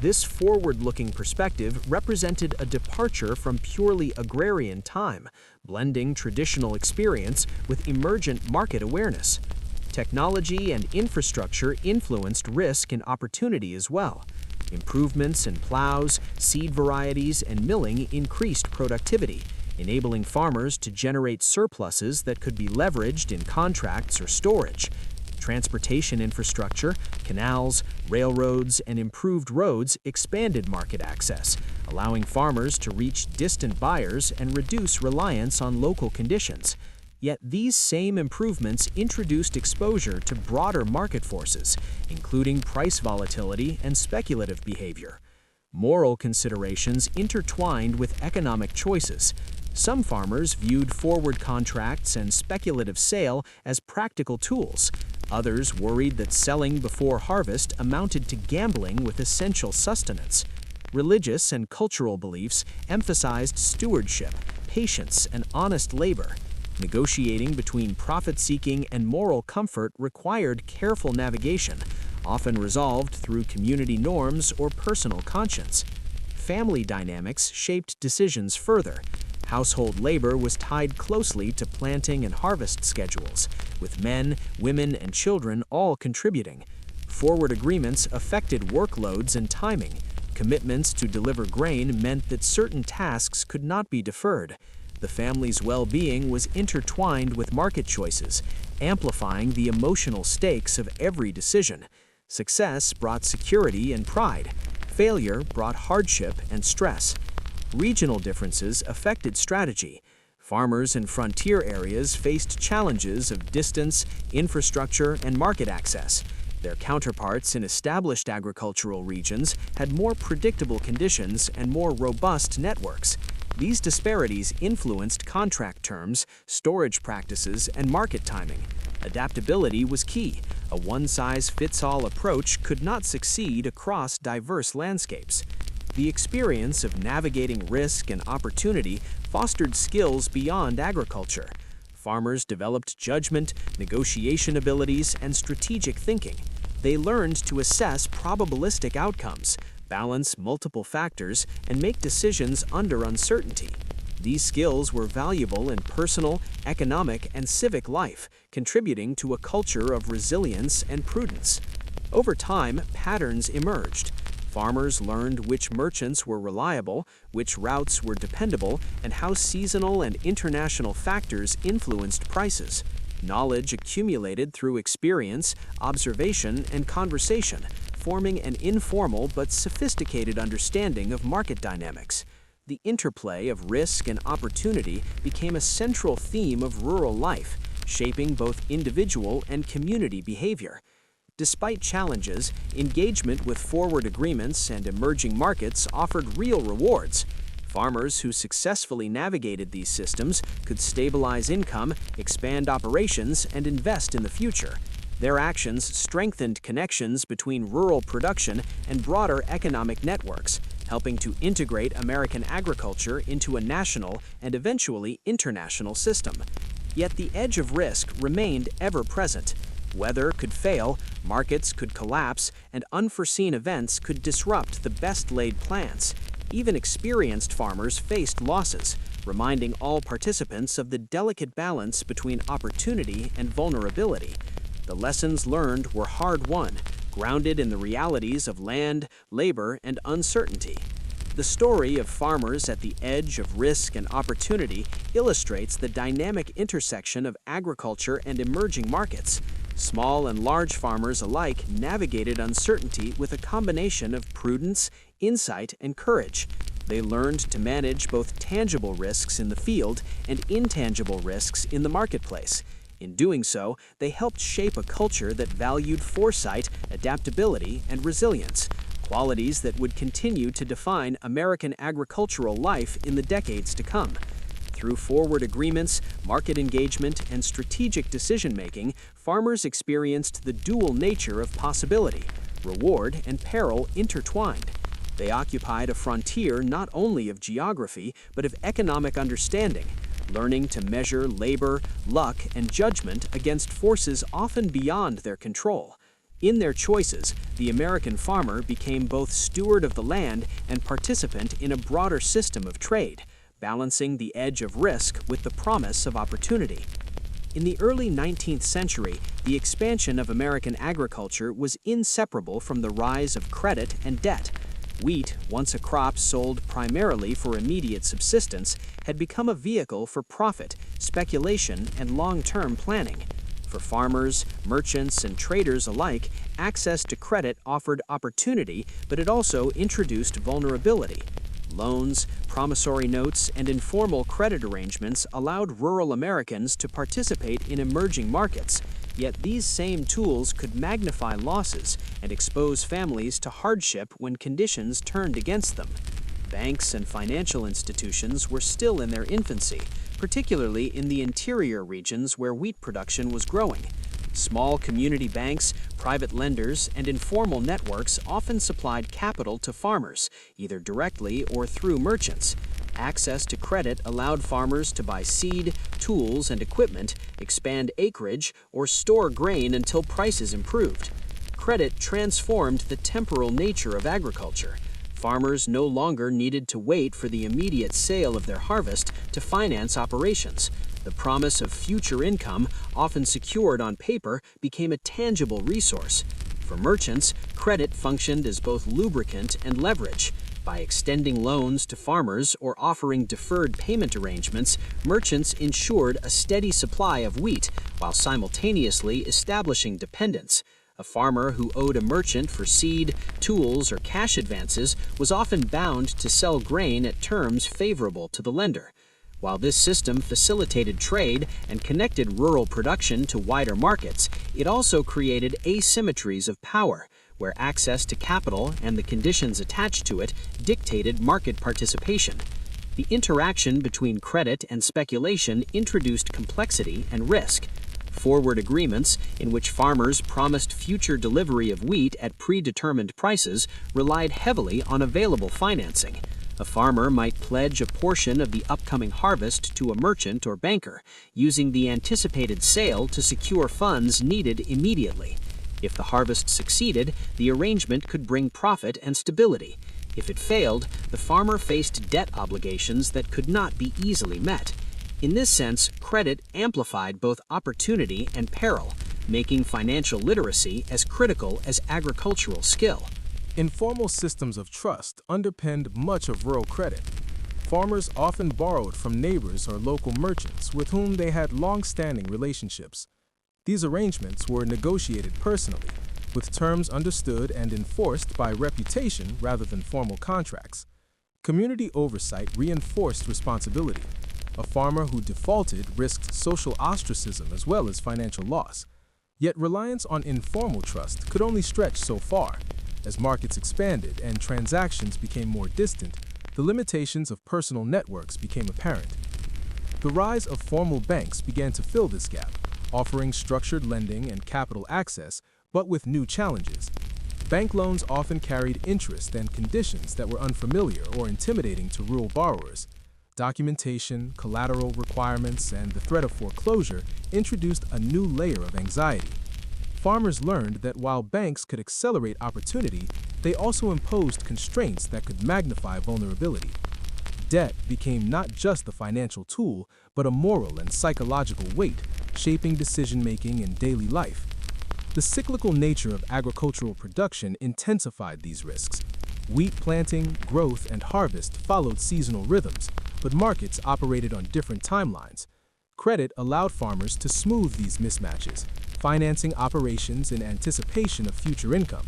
This forward-looking perspective represented a departure from purely agrarian time, blending traditional experience with emergent market awareness. Technology and infrastructure influenced risk and opportunity as well. Improvements in plows, seed varieties, and milling increased productivity, enabling farmers to generate surpluses that could be leveraged in contracts or storage. Transportation infrastructure, canals, railroads, and improved roads expanded market access, allowing farmers to reach distant buyers and reduce reliance on local conditions. Yet these same improvements introduced exposure to broader market forces, including price volatility and speculative behavior. Moral considerations intertwined with economic choices. Some farmers viewed forward contracts and speculative sale as practical tools. Others worried that selling before harvest amounted to gambling with essential sustenance. Religious and cultural beliefs emphasized stewardship, patience, and honest labor. Negotiating between profit-seeking and moral comfort required careful navigation, often resolved through community norms or personal conscience. Family dynamics shaped decisions further. Household labor was tied closely to planting and harvest schedules, with men, women, and children all contributing. Forward agreements affected workloads and timing. Commitments to deliver grain meant that certain tasks could not be deferred. The family's well-being was intertwined with market choices, amplifying the emotional stakes of every decision. Success brought security and pride. Failure brought hardship and stress. Regional differences affected strategy. Farmers in frontier areas faced challenges of distance, infrastructure, and market access. Their counterparts in established agricultural regions had more predictable conditions and more robust networks. These disparities influenced contract terms, storage practices, and market timing. Adaptability was key. A one-size-fits-all approach could not succeed across diverse landscapes. The experience of navigating risk and opportunity fostered skills beyond agriculture. Farmers developed judgment, negotiation abilities, and strategic thinking. They learned to assess probabilistic outcomes, balance multiple factors, and make decisions under uncertainty. These skills were valuable in personal, economic, and civic life, contributing to a culture of resilience and prudence. Over time, patterns emerged. Farmers learned which merchants were reliable, which routes were dependable, and how seasonal and international factors influenced prices. Knowledge accumulated through experience, observation, and conversation forming an informal but sophisticated understanding of market dynamics. The interplay of risk and opportunity became a central theme of rural life, shaping both individual and community behavior. Despite challenges, engagement with forward agreements and emerging markets offered real rewards. Farmers who successfully navigated these systems could stabilize income, expand operations, and invest in the future. Their actions strengthened connections between rural production and broader economic networks, helping to integrate American agriculture into a national and eventually international system. Yet the edge of risk remained ever present. Weather could fail, markets could collapse, and unforeseen events could disrupt the best-laid plans. Even experienced farmers faced losses, reminding all participants of the delicate balance between opportunity and vulnerability. The lessons learned were hard-won, grounded in the realities of land, labor, and uncertainty. The story of farmers at the edge of risk and opportunity illustrates the dynamic intersection of agriculture and emerging markets. Small and large farmers alike navigated uncertainty with a combination of prudence, insight, and courage. They learned to manage both tangible risks in the field and intangible risks in the marketplace. In doing so, they helped shape a culture that valued foresight, adaptability, and resilience, qualities that would continue to define American agricultural life in the decades to come. Through forward agreements, market engagement, and strategic decision-making, farmers experienced the dual nature of possibility, reward and peril intertwined. They occupied a frontier not only of geography, but of economic understanding, learning to measure labor, luck, and judgment against forces often beyond their control. In their choices, the American farmer became both steward of the land and participant in a broader system of trade, balancing the edge of risk with the promise of opportunity. In the early 19th century, the expansion of American agriculture was inseparable from the rise of credit and debt. Wheat, once a crop sold primarily for immediate subsistence, had become a vehicle for profit, speculation, and long-term planning. For farmers, merchants, and traders alike, access to credit offered opportunity, but it also introduced vulnerability. Loans, promissory notes, and informal credit arrangements allowed rural Americans to participate in emerging markets, yet these same tools could magnify losses and expose families to hardship when conditions turned against them. Banks and financial institutions were still in their infancy, particularly in the interior regions where wheat production was growing. Small community banks, private lenders, and informal networks often supplied capital to farmers, either directly or through merchants. Access to credit allowed farmers to buy seed, tools, and equipment, expand acreage, or store grain until prices improved. Credit transformed the temporal nature of agriculture. Farmers no longer needed to wait for the immediate sale of their harvest to finance operations. The promise of future income, often secured on paper, became a tangible resource. For merchants, credit functioned as both lubricant and leverage. By extending loans to farmers or offering deferred payment arrangements, merchants ensured a steady supply of wheat while simultaneously establishing dependence. A farmer who owed a merchant for seed, tools, or cash advances was often bound to sell grain at terms favorable to the lender. While this system facilitated trade and connected rural production to wider markets, it also created asymmetries of power, where access to capital and the conditions attached to it dictated market participation. The interaction between credit and speculation introduced complexity and risk. Forward agreements, in which farmers promised future delivery of wheat at predetermined prices, relied heavily on available financing. A farmer might pledge a portion of the upcoming harvest to a merchant or banker, using the anticipated sale to secure funds needed immediately. If the harvest succeeded, the arrangement could bring profit and stability. If it failed, the farmer faced debt obligations that could not be easily met. In this sense, credit amplified both opportunity and peril, making financial literacy as critical as agricultural skill. Informal systems of trust underpinned much of rural credit. Farmers often borrowed from neighbors or local merchants with whom they had long-standing relationships. These arrangements were negotiated personally, with terms understood and enforced by reputation rather than formal contracts. Community oversight reinforced responsibility. A farmer who defaulted risked social ostracism as well as financial loss. Yet reliance on informal trust could only stretch so far. As markets expanded and transactions became more distant, the limitations of personal networks became apparent. The rise of formal banks began to fill this gap, offering structured lending and capital access, but with new challenges. Bank loans often carried interest and conditions that were unfamiliar or intimidating to rural borrowers. Documentation, collateral requirements, and the threat of foreclosure introduced a new layer of anxiety. Farmers learned that while banks could accelerate opportunity, they also imposed constraints that could magnify vulnerability. Debt became not just a financial tool, but a moral and psychological weight, shaping decision-making in daily life. The cyclical nature of agricultural production intensified these risks. Wheat planting, growth, and harvest followed seasonal rhythms, but markets operated on different timelines. Credit allowed farmers to smooth these mismatches, financing operations in anticipation of future income.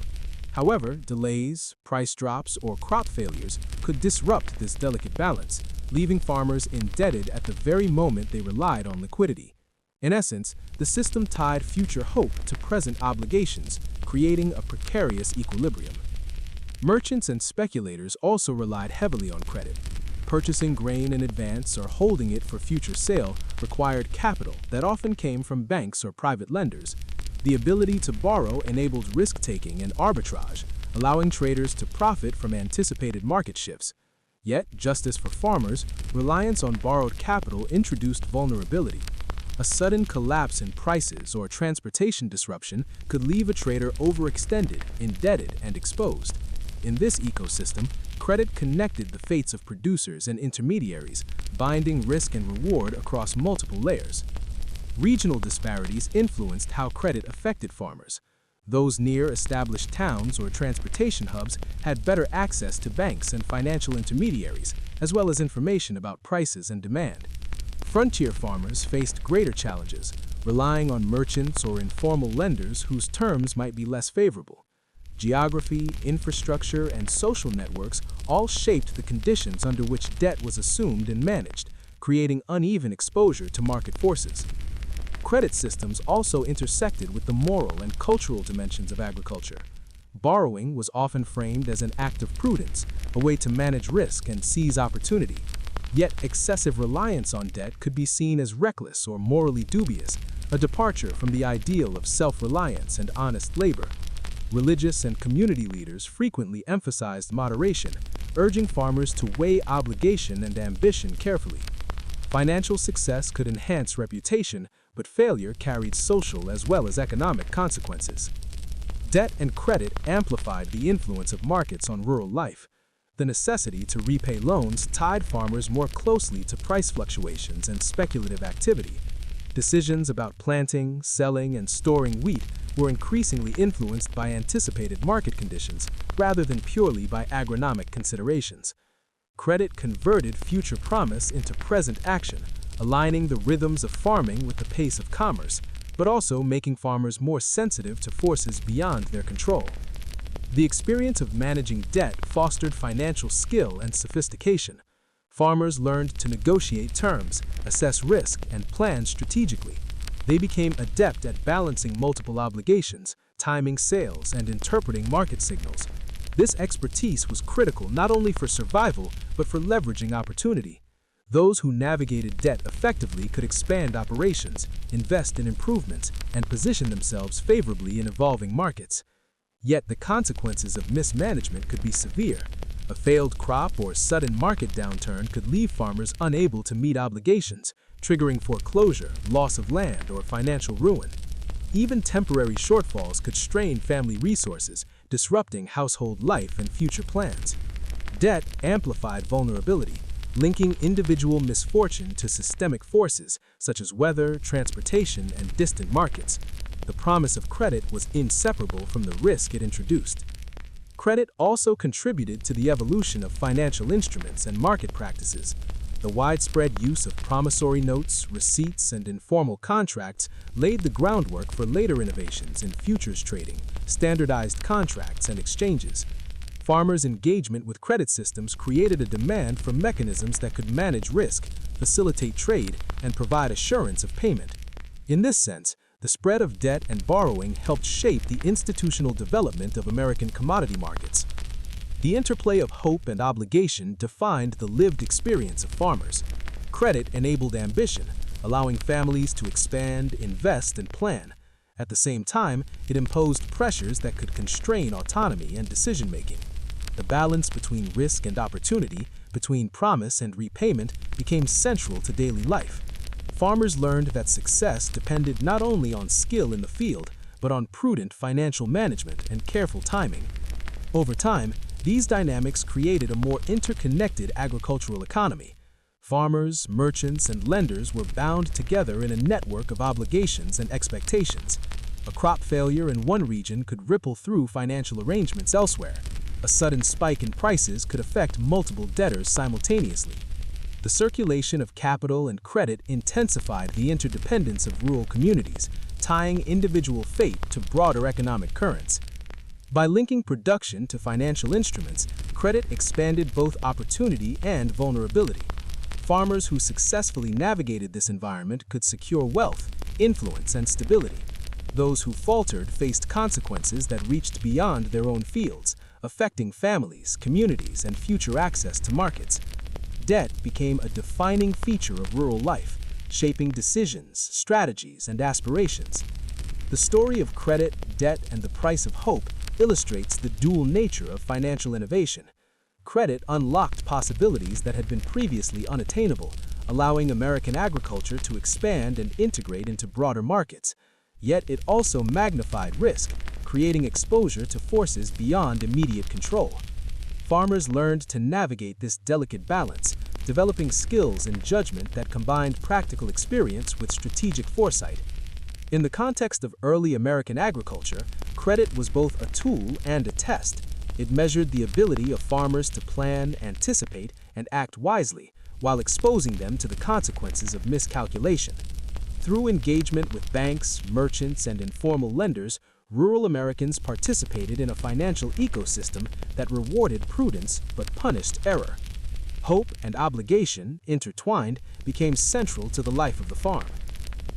However, delays, price drops, or crop failures could disrupt this delicate balance, leaving farmers indebted at the very moment they relied on liquidity. In essence, the system tied future hope to present obligations, creating a precarious equilibrium. Merchants and speculators also relied heavily on credit. Purchasing grain in advance or holding it for future sale required capital that often came from banks or private lenders. The ability to borrow enabled risk-taking and arbitrage, allowing traders to profit from anticipated market shifts. Yet, just as for farmers, reliance on borrowed capital introduced vulnerability. A sudden collapse in prices or transportation disruption could leave a trader overextended, indebted, and exposed. In this ecosystem, credit connected the fates of producers and intermediaries, binding risk and reward across multiple layers. Regional disparities influenced how credit affected farmers. Those near established towns or transportation hubs had better access to banks and financial intermediaries, as well as information about prices and demand. Frontier farmers faced greater challenges, relying on merchants or informal lenders whose terms might be less favorable. Geography, infrastructure, and social networks all shaped the conditions under which debt was assumed and managed, creating uneven exposure to market forces. Credit systems also intersected with the moral and cultural dimensions of agriculture. Borrowing was often framed as an act of prudence, a way to manage risk and seize opportunity. Yet excessive reliance on debt could be seen as reckless or morally dubious, a departure from the ideal of self-reliance and honest labor. Religious and community leaders frequently emphasized moderation, urging farmers to weigh obligation and ambition carefully. Financial success could enhance reputation, but failure carried social as well as economic consequences. Debt and credit amplified the influence of markets on rural life. The necessity to repay loans tied farmers more closely to price fluctuations and speculative activity. Decisions about planting, selling, and storing wheat were increasingly influenced by anticipated market conditions rather than purely by agronomic considerations. Credit converted future promise into present action, aligning the rhythms of farming with the pace of commerce, but also making farmers more sensitive to forces beyond their control. The experience of managing debt fostered financial skill and sophistication. Farmers learned to negotiate terms, assess risk, and plan strategically. They became adept at balancing multiple obligations, timing sales, and interpreting market signals. This expertise was critical not only for survival, but for leveraging opportunity. Those who navigated debt effectively could expand operations, invest in improvements, and position themselves favorably in evolving markets. Yet the consequences of mismanagement could be severe. A failed crop or sudden market downturn could leave farmers unable to meet obligations, triggering foreclosure, loss of land, or financial ruin. Even temporary shortfalls could strain family resources, disrupting household life and future plans. Debt amplified vulnerability, linking individual misfortune to systemic forces such as weather, transportation, and distant markets. The promise of credit was inseparable from the risk it introduced. Credit also contributed to the evolution of financial instruments and market practices. The widespread use of promissory notes, receipts, and informal contracts laid the groundwork for later innovations in futures trading, standardized contracts, and exchanges. Farmers' engagement with credit systems created a demand for mechanisms that could manage risk, facilitate trade, and provide assurance of payment. In this sense, the spread of debt and borrowing helped shape the institutional development of American commodity markets. The interplay of hope and obligation defined the lived experience of farmers. Credit enabled ambition, allowing families to expand, invest, and plan. At the same time, it imposed pressures that could constrain autonomy and decision-making. The balance between risk and opportunity, between promise and repayment, became central to daily life. Farmers learned that success depended not only on skill in the field, but on prudent financial management and careful timing. Over time, these dynamics created a more interconnected agricultural economy. Farmers, merchants, and lenders were bound together in a network of obligations and expectations. A crop failure in one region could ripple through financial arrangements elsewhere. A sudden spike in prices could affect multiple debtors simultaneously. The circulation of capital and credit intensified the interdependence of rural communities, tying individual fate to broader economic currents. By linking production to financial instruments, credit expanded both opportunity and vulnerability. Farmers who successfully navigated this environment could secure wealth, influence, and stability. Those who faltered faced consequences that reached beyond their own fields, affecting families, communities, and future access to markets. Debt became a defining feature of rural life, shaping decisions, strategies, and aspirations. The story of credit, debt, and the price of hope illustrates the dual nature of financial innovation. Credit unlocked possibilities that had been previously unattainable, allowing American agriculture to expand and integrate into broader markets. Yet it also magnified risk, creating exposure to forces beyond immediate control. Farmers learned to navigate this delicate balance, developing skills and judgment that combined practical experience with strategic foresight. In the context of early American agriculture, credit was both a tool and a test. It measured the ability of farmers to plan, anticipate, and act wisely, while exposing them to the consequences of miscalculation. Through engagement with banks, merchants, and informal lenders, rural Americans participated in a financial ecosystem that rewarded prudence but punished error. Hope and obligation, intertwined, became central to the life of the farm.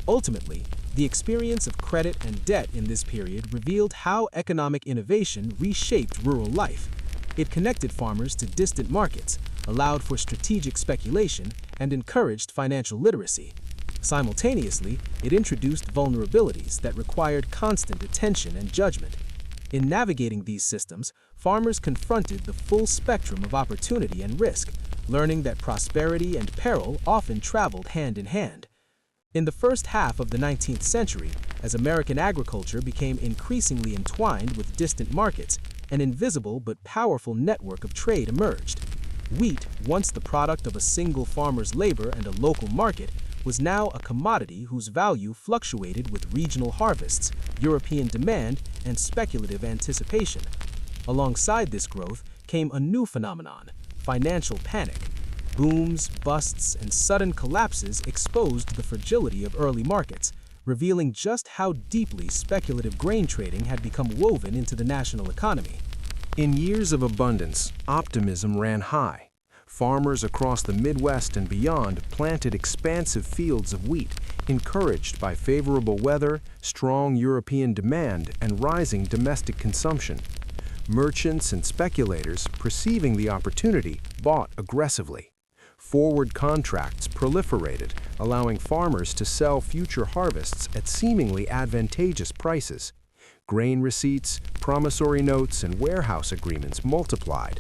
Ultimately, the experience of credit and debt in this period revealed how economic innovation reshaped rural life. It connected farmers to distant markets, allowed for strategic speculation, and encouraged financial literacy. Simultaneously, it introduced vulnerabilities that required constant attention and judgment. In navigating these systems, farmers confronted the full spectrum of opportunity and risk, learning that prosperity and peril often traveled hand in hand. In the first half of the 19th century, as American agriculture became increasingly entwined with distant markets, an invisible but powerful network of trade emerged. Wheat, once the product of a single farmer's labor and a local market, was now a commodity whose value fluctuated with regional harvests, European demand, and speculative anticipation. Alongside this growth came a new phenomenon: financial panic. Booms, busts, and sudden collapses exposed the fragility of early markets, revealing just how deeply speculative grain trading had become woven into the national economy. In years of abundance, optimism ran high. Farmers across the Midwest and beyond planted expansive fields of wheat, encouraged by favorable weather, strong European demand, and rising domestic consumption. Merchants and speculators, perceiving the opportunity, bought aggressively. Forward contracts proliferated, allowing farmers to sell future harvests at seemingly advantageous prices. Grain receipts, promissory notes, and warehouse agreements multiplied.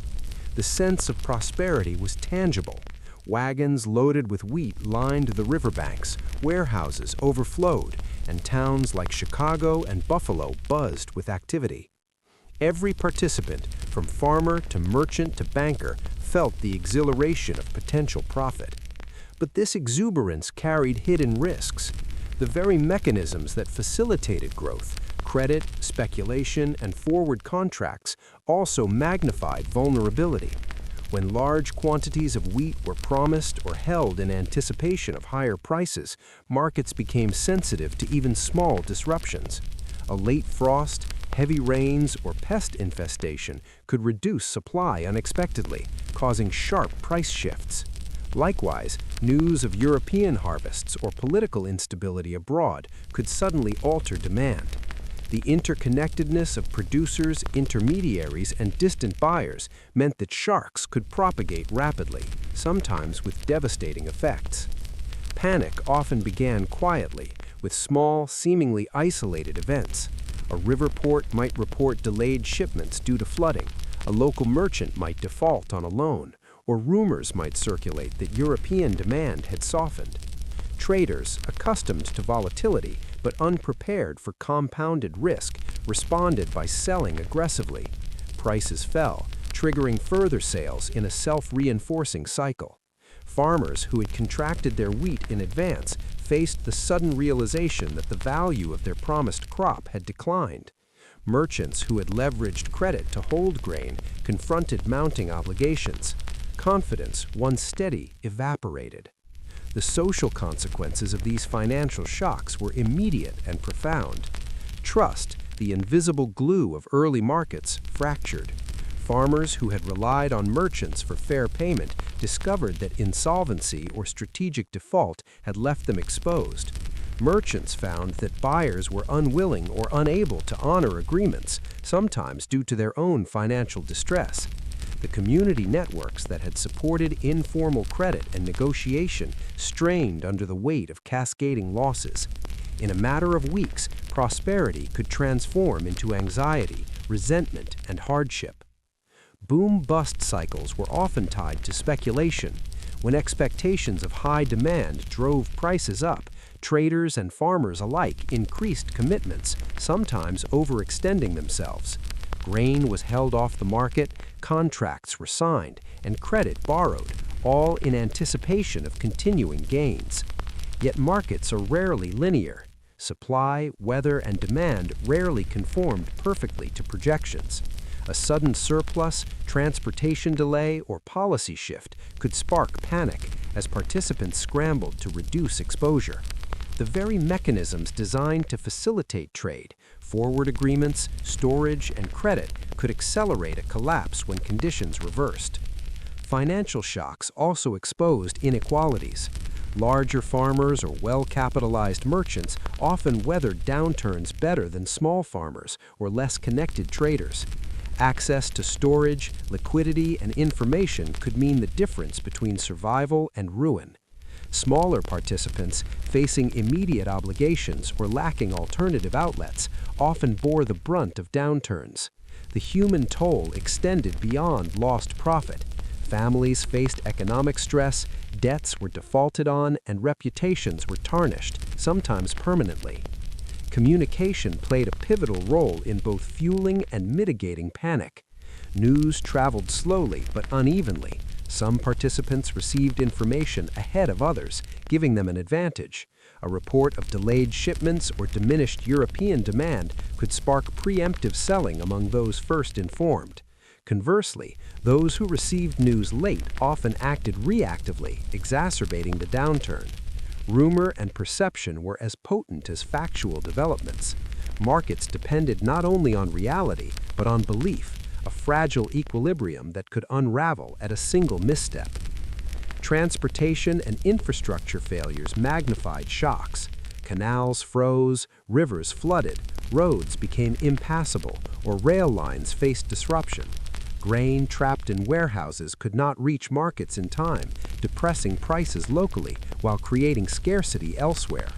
The sense of prosperity was tangible. Wagons loaded with wheat lined the riverbanks, warehouses overflowed, and towns like Chicago and Buffalo buzzed with activity. Every participant, from farmer to merchant to banker, felt the exhilaration of potential profit. But this exuberance carried hidden risks. The very mechanisms that facilitated growth, credit, speculation, and forward contracts, also magnified vulnerability. When large quantities of wheat were promised or held in anticipation of higher prices, markets became sensitive to even small disruptions. A late frost, heavy rains, or pest infestation could reduce supply unexpectedly, causing sharp price shifts. Likewise, news of European harvests or political instability abroad could suddenly alter demand. The interconnectedness of producers, intermediaries, and distant buyers meant that shocks could propagate rapidly, sometimes with devastating effects. Panic often began quietly, with small, seemingly isolated events. A river port might report delayed shipments due to flooding, a local merchant might default on a loan, or rumors might circulate that European demand had softened. Traders, accustomed to volatility but unprepared for compounded risk, responded by selling aggressively. Prices fell, triggering further sales in a self-reinforcing cycle. Farmers who had contracted their wheat in advance faced the sudden realization that the value of their promised crop had declined. Merchants who had leveraged credit to hold grain confronted mounting obligations. Confidence, once steady, evaporated. The social consequences of these financial shocks were immediate and profound. Trust, the invisible glue of early markets, fractured. Farmers who had relied on merchants for fair payment discovered that insolvency or strategic default had left them exposed. Merchants found that buyers were unwilling or unable to honor agreements, sometimes due to their own financial distress. The community networks that had supported informal credit and negotiation strained under the weight of cascading losses. In a matter of weeks, prosperity could transform into anxiety, resentment, and hardship. Boom-bust cycles were often tied to speculation. When expectations of high demand drove prices up, traders and farmers alike increased commitments, sometimes overextending themselves. Grain was held off the market, contracts were signed, and credit borrowed, all in anticipation of continuing gains. Yet markets are rarely linear. Supply, weather, and demand rarely conformed perfectly to projections. A sudden surplus, transportation delay, or policy shift could spark panic as participants scrambled to reduce exposure. The very mechanisms designed to facilitate trade, forward agreements, storage, and credit, could accelerate a collapse when conditions reversed. Financial shocks also exposed inequalities. Larger farmers or well-capitalized merchants often weathered downturns better than small farmers or less connected traders. Access to storage, liquidity, and information could mean the difference between survival and ruin. Smaller participants, facing immediate obligations or lacking alternative outlets, often bore the brunt of downturns. The human toll extended beyond lost profit. Families faced economic stress, debts were defaulted on, and reputations were tarnished, sometimes permanently. Communication played a pivotal role in both fueling and mitigating panic. News traveled slowly but unevenly. Some participants received information ahead of others, giving them an advantage. A report of delayed shipments or diminished European demand could spark preemptive selling among those first informed. Conversely, those who received news late often acted reactively, exacerbating the downturn. Rumor and perception were as potent as factual developments. Markets depended not only on reality, but on belief, a fragile equilibrium that could unravel at a single misstep. Transportation and infrastructure failures magnified shocks. Canals froze, rivers flooded, roads became impassable, or rail lines faced disruption. Grain trapped in warehouses could not reach markets in time, depressing prices locally while creating scarcity elsewhere.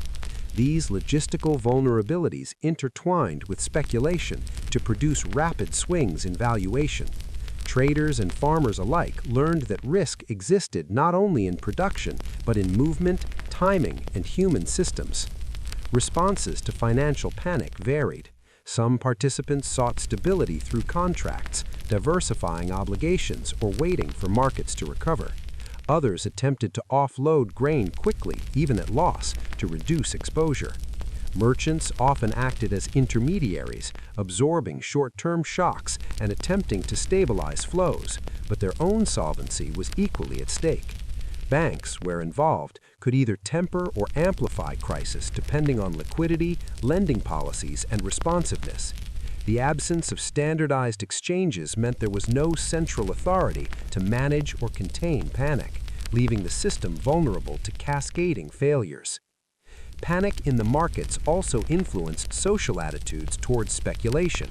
These logistical vulnerabilities intertwined with speculation to produce rapid swings in valuation. Traders and farmers alike learned that risk existed not only in production, but in movement, timing, and human systems. Responses to financial panic varied. Some participants sought stability through contracts, diversifying obligations, or waiting for markets to recover. Others attempted to offload grain quickly, even at loss, to reduce exposure. Merchants often acted as intermediaries, absorbing short-term shocks and attempting to stabilize flows, but their own solvency was equally at stake. Banks, where involved, could either temper or amplify crisis depending on liquidity, lending policies, and responsiveness. The absence of standardized exchanges meant there was no central authority to manage or contain panic, leaving the system vulnerable to cascading failures. Panic in the markets also influenced social attitudes towards speculation.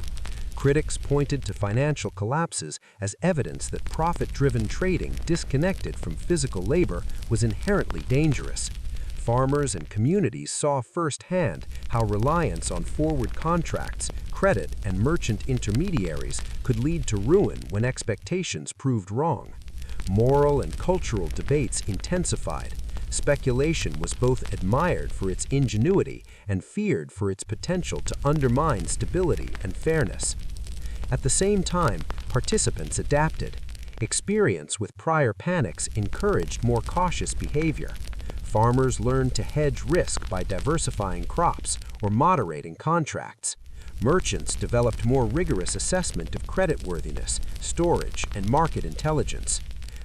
Critics pointed to financial collapses as evidence that profit-driven trading disconnected from physical labor was inherently dangerous. Farmers and communities saw firsthand how reliance on forward contracts, credit, and merchant intermediaries could lead to ruin when expectations proved wrong. Moral and cultural debates intensified. Speculation was both admired for its ingenuity and feared for its potential to undermine stability and fairness. At the same time, participants adapted. Experience with prior panics encouraged more cautious behavior. Farmers learned to hedge risk by diversifying crops or moderating contracts. Merchants developed more rigorous assessment of creditworthiness, storage, and market intelligence.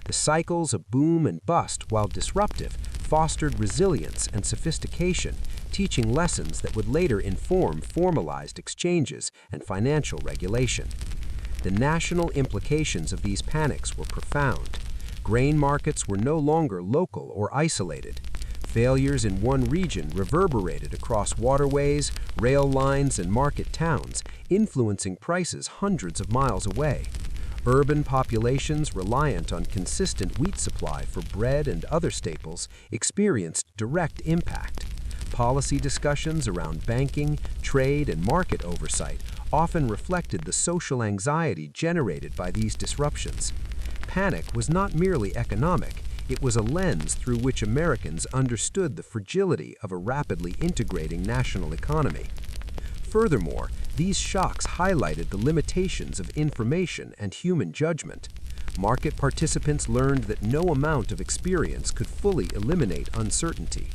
The cycles of boom and bust, while disruptive, fostered resilience and sophistication, teaching lessons that would later inform formalized exchanges and financial regulation. The national implications of these panics were profound. Grain markets were no longer local or isolated. Failures in one region reverberated across waterways, rail lines, and market towns, influencing prices hundreds of miles away. Urban populations reliant on consistent wheat supply for bread and other staples experienced direct impact. Policy discussions around banking, trade, and market oversight often reflected the social anxiety generated by these disruptions. Panic was not merely economic, it was a lens through which Americans understood the fragility of a rapidly integrating national economy. Furthermore, these shocks highlighted the limitations of information and human judgment. Market participants learned that no amount of experience could fully eliminate uncertainty.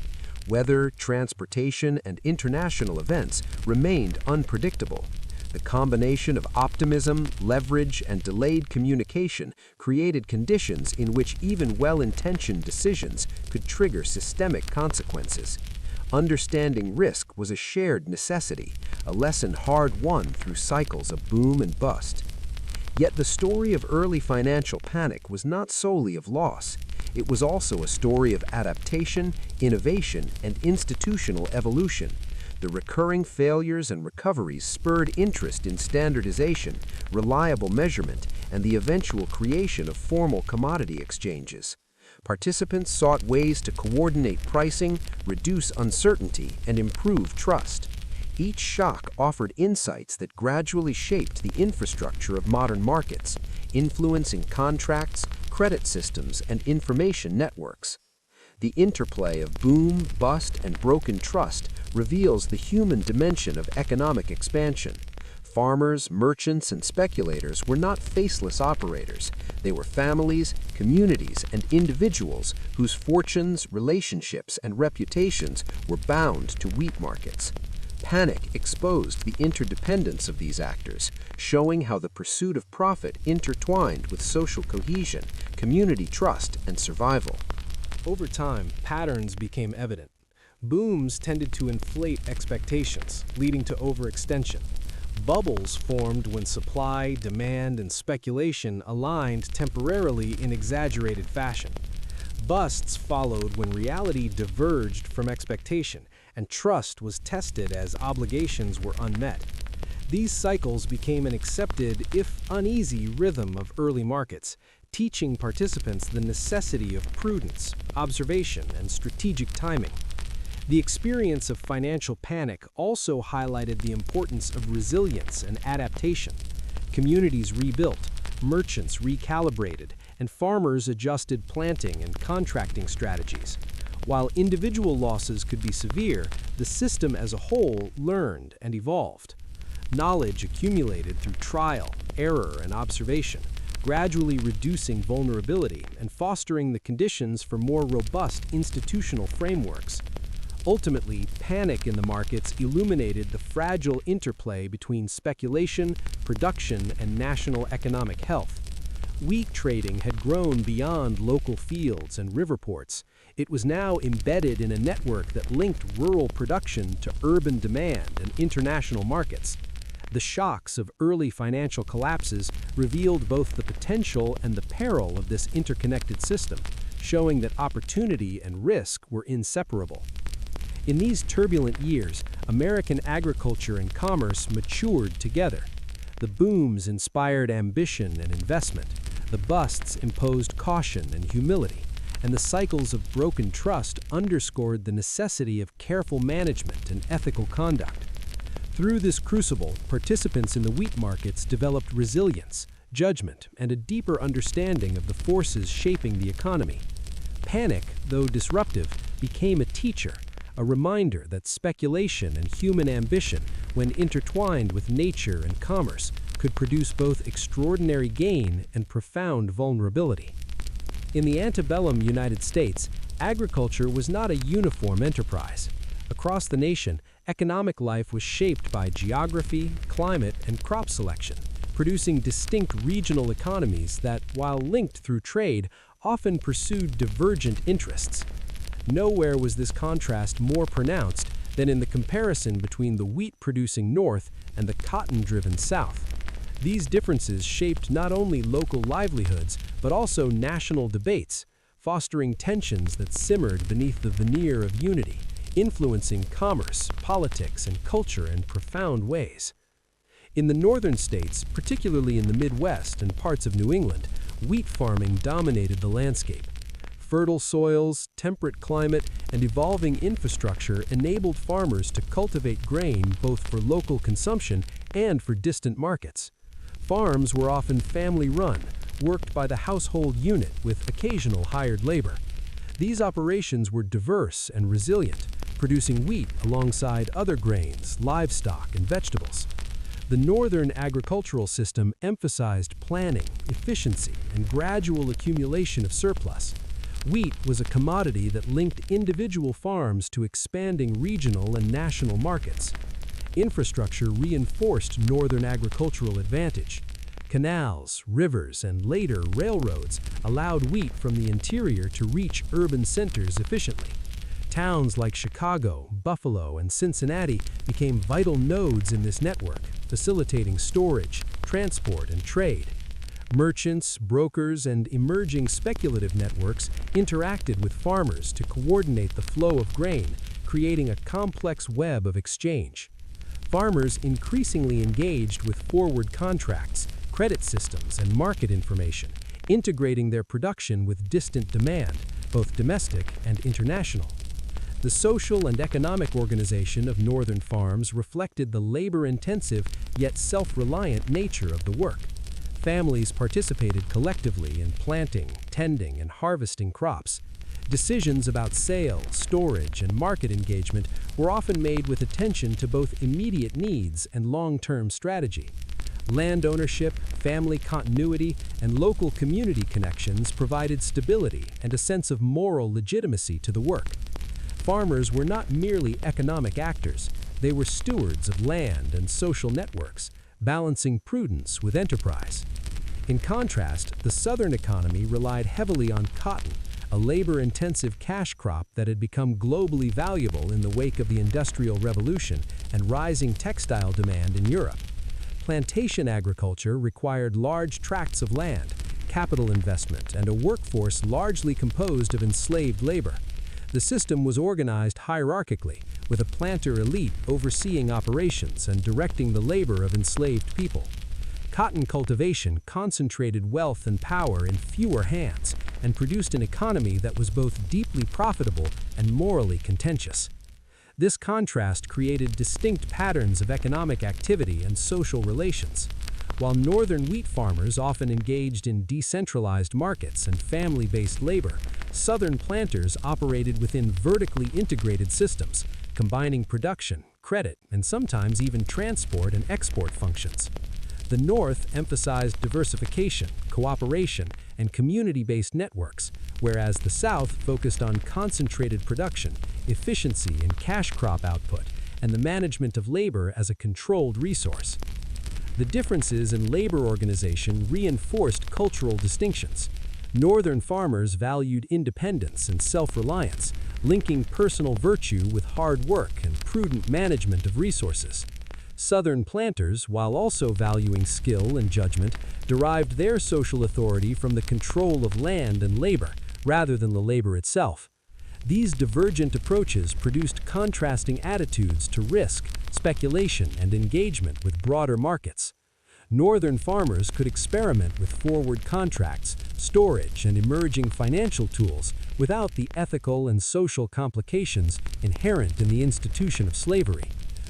Weather, transportation, and international events remained unpredictable. The combination of optimism, leverage, and delayed communication created conditions in which even well-intentioned decisions could trigger systemic consequences. Understanding risk was a shared necessity, a lesson hard-won through cycles of boom and bust. Yet the story of early financial panic was not solely of loss. It was also a story of adaptation, innovation, and institutional evolution. The recurring failures and recoveries spurred interest in standardization, reliable measurement, and the eventual creation of formal commodity exchanges. Participants sought ways to coordinate pricing, reduce uncertainty, and improve trust. Each shock offered insights that gradually shaped the infrastructure of modern markets, influencing contracts, credit systems, and information networks. The interplay of boom, bust, and broken trust reveals the human dimension of economic expansion. Farmers, merchants, and speculators were not faceless operators. They were families, communities, and individuals whose fortunes, relationships, and reputations were bound to wheat markets. Panic exposed the interdependence of these actors, showing how the pursuit of profit intertwined with social cohesion, community trust, and survival. Over time, patterns became evident. Booms tended to inflate expectations, leading to overextension. Bubbles formed when supply, demand, and speculation aligned temporarily in exaggerated fashion. Busts followed when reality diverged from expectation, and trust was tested as obligations were unmet. These cycles became an accepted, if uneasy, rhythm of early markets, teaching participants the necessity of prudence, observation, and strategic timing. The experience of financial panic also highlighted the importance of resilience and adaptation. Communities rebuilt, merchants recalibrated, and farmers adjusted planting and contracting strategies. While individual losses could be severe, the system as a whole learned and evolved. Knowledge accumulated through trial, error, and observation, gradually reducing vulnerability and fostering the conditions for more robust institutional frameworks. Ultimately, panic in the markets illuminated the fragile interplay between speculation, production, and national economic health. Wheat trading had grown beyond local fields and river ports. It was now embedded in a network that linked rural production to urban demand and international markets. The shocks of early financial collapses revealed both the potential and the peril of this interconnected system, showing that opportunity and risk were inseparable. In these turbulent years, American agriculture and commerce matured together. The booms inspired ambition and investment. The busts imposed caution and humility, and the cycles of broken trust underscored the necessity of careful management and ethical conduct. Through this crucible, participants in the wheat markets developed resilience, judgment, and a deeper understanding of the forces shaping the economy. Panic, though disruptive, became a teacher, a reminder that speculation and human ambition, when intertwined with nature and commerce, could produce both extraordinary gain and profound vulnerability. In the antebellum United States, agriculture was not a uniform enterprise. Across the nation, economic life was shaped by geography, climate, and crop selection, producing distinct regional economies that, while linked through trade, often pursued divergent interests. Nowhere was this contrast more pronounced than in the comparison between the wheat-producing North and the cotton-driven South. These differences shaped not only local livelihoods, but also national debates, fostering tensions that simmered beneath the veneer of unity, influencing commerce, politics, and culture in profound ways. In the northern states, particularly in the Midwest and parts of New England, wheat farming dominated the landscape. Fertile soils, temperate climate, and evolving infrastructure enabled farmers to cultivate grain both for local consumption and for distant markets. Farms were often family-run, worked by the household unit with occasional hired labor. These operations were diverse and resilient, producing wheat alongside other grains, livestock, and vegetables. The northern agricultural system emphasized planning, efficiency, and gradual accumulation of surplus. Wheat was a commodity that linked individual farms to expanding regional and national markets. Infrastructure reinforced northern agricultural advantage. Canals, rivers, and later railroads allowed wheat from the interior to reach urban centers efficiently. Towns like Chicago, Buffalo, and Cincinnati became vital nodes in this network, facilitating storage, transport, and trade. Merchants, brokers, and emerging speculative networks interacted with farmers to coordinate the flow of grain, creating a complex web of exchange. Farmers increasingly engaged with forward contracts, credit systems, and market information, integrating their production with distant demand, both domestic and international. The social and economic organization of northern farms reflected the labor-intensive yet self-reliant nature of the work. Families participated collectively in planting, tending, and harvesting crops. Decisions about sale, storage, and market engagement were often made with attention to both immediate needs and long-term strategy. Land ownership, family continuity, and local community connections provided stability and a sense of moral legitimacy to the work. Farmers were not merely economic actors, they were stewards of land and social networks, balancing prudence with enterprise. In contrast, the southern economy relied heavily on cotton, a labor-intensive cash crop that had become globally valuable in the wake of the Industrial Revolution and rising textile demand in Europe. Plantation agriculture required large tracts of land, capital investment, and a workforce largely composed of enslaved labor. The system was organized hierarchically, with a planter elite overseeing operations and directing the labor of enslaved people. Cotton cultivation concentrated wealth and power in fewer hands and produced an economy that was both deeply profitable and morally contentious. This contrast created distinct patterns of economic activity and social relations. While northern wheat farmers often engaged in decentralized markets and family-based labor, southern planters operated within vertically integrated systems, combining production, credit, and sometimes even transport and export functions. The North emphasized diversification, cooperation, and community-based networks, whereas the South focused on concentrated production, efficiency and cash crop output, and the management of labor as a controlled resource. The differences in labor organization reinforced cultural distinctions. Northern farmers valued independence and self-reliance, linking personal virtue with hard work and prudent management of resources. Southern planters, while also valuing skill and judgment, derived their social authority from the control of land and labor, rather than the labor itself. These divergent approaches produced contrasting attitudes to risk, speculation, and engagement with broader markets. Northern farmers could experiment with forward contracts, storage, and emerging financial tools without the ethical and social complications inherent in the institution of slavery,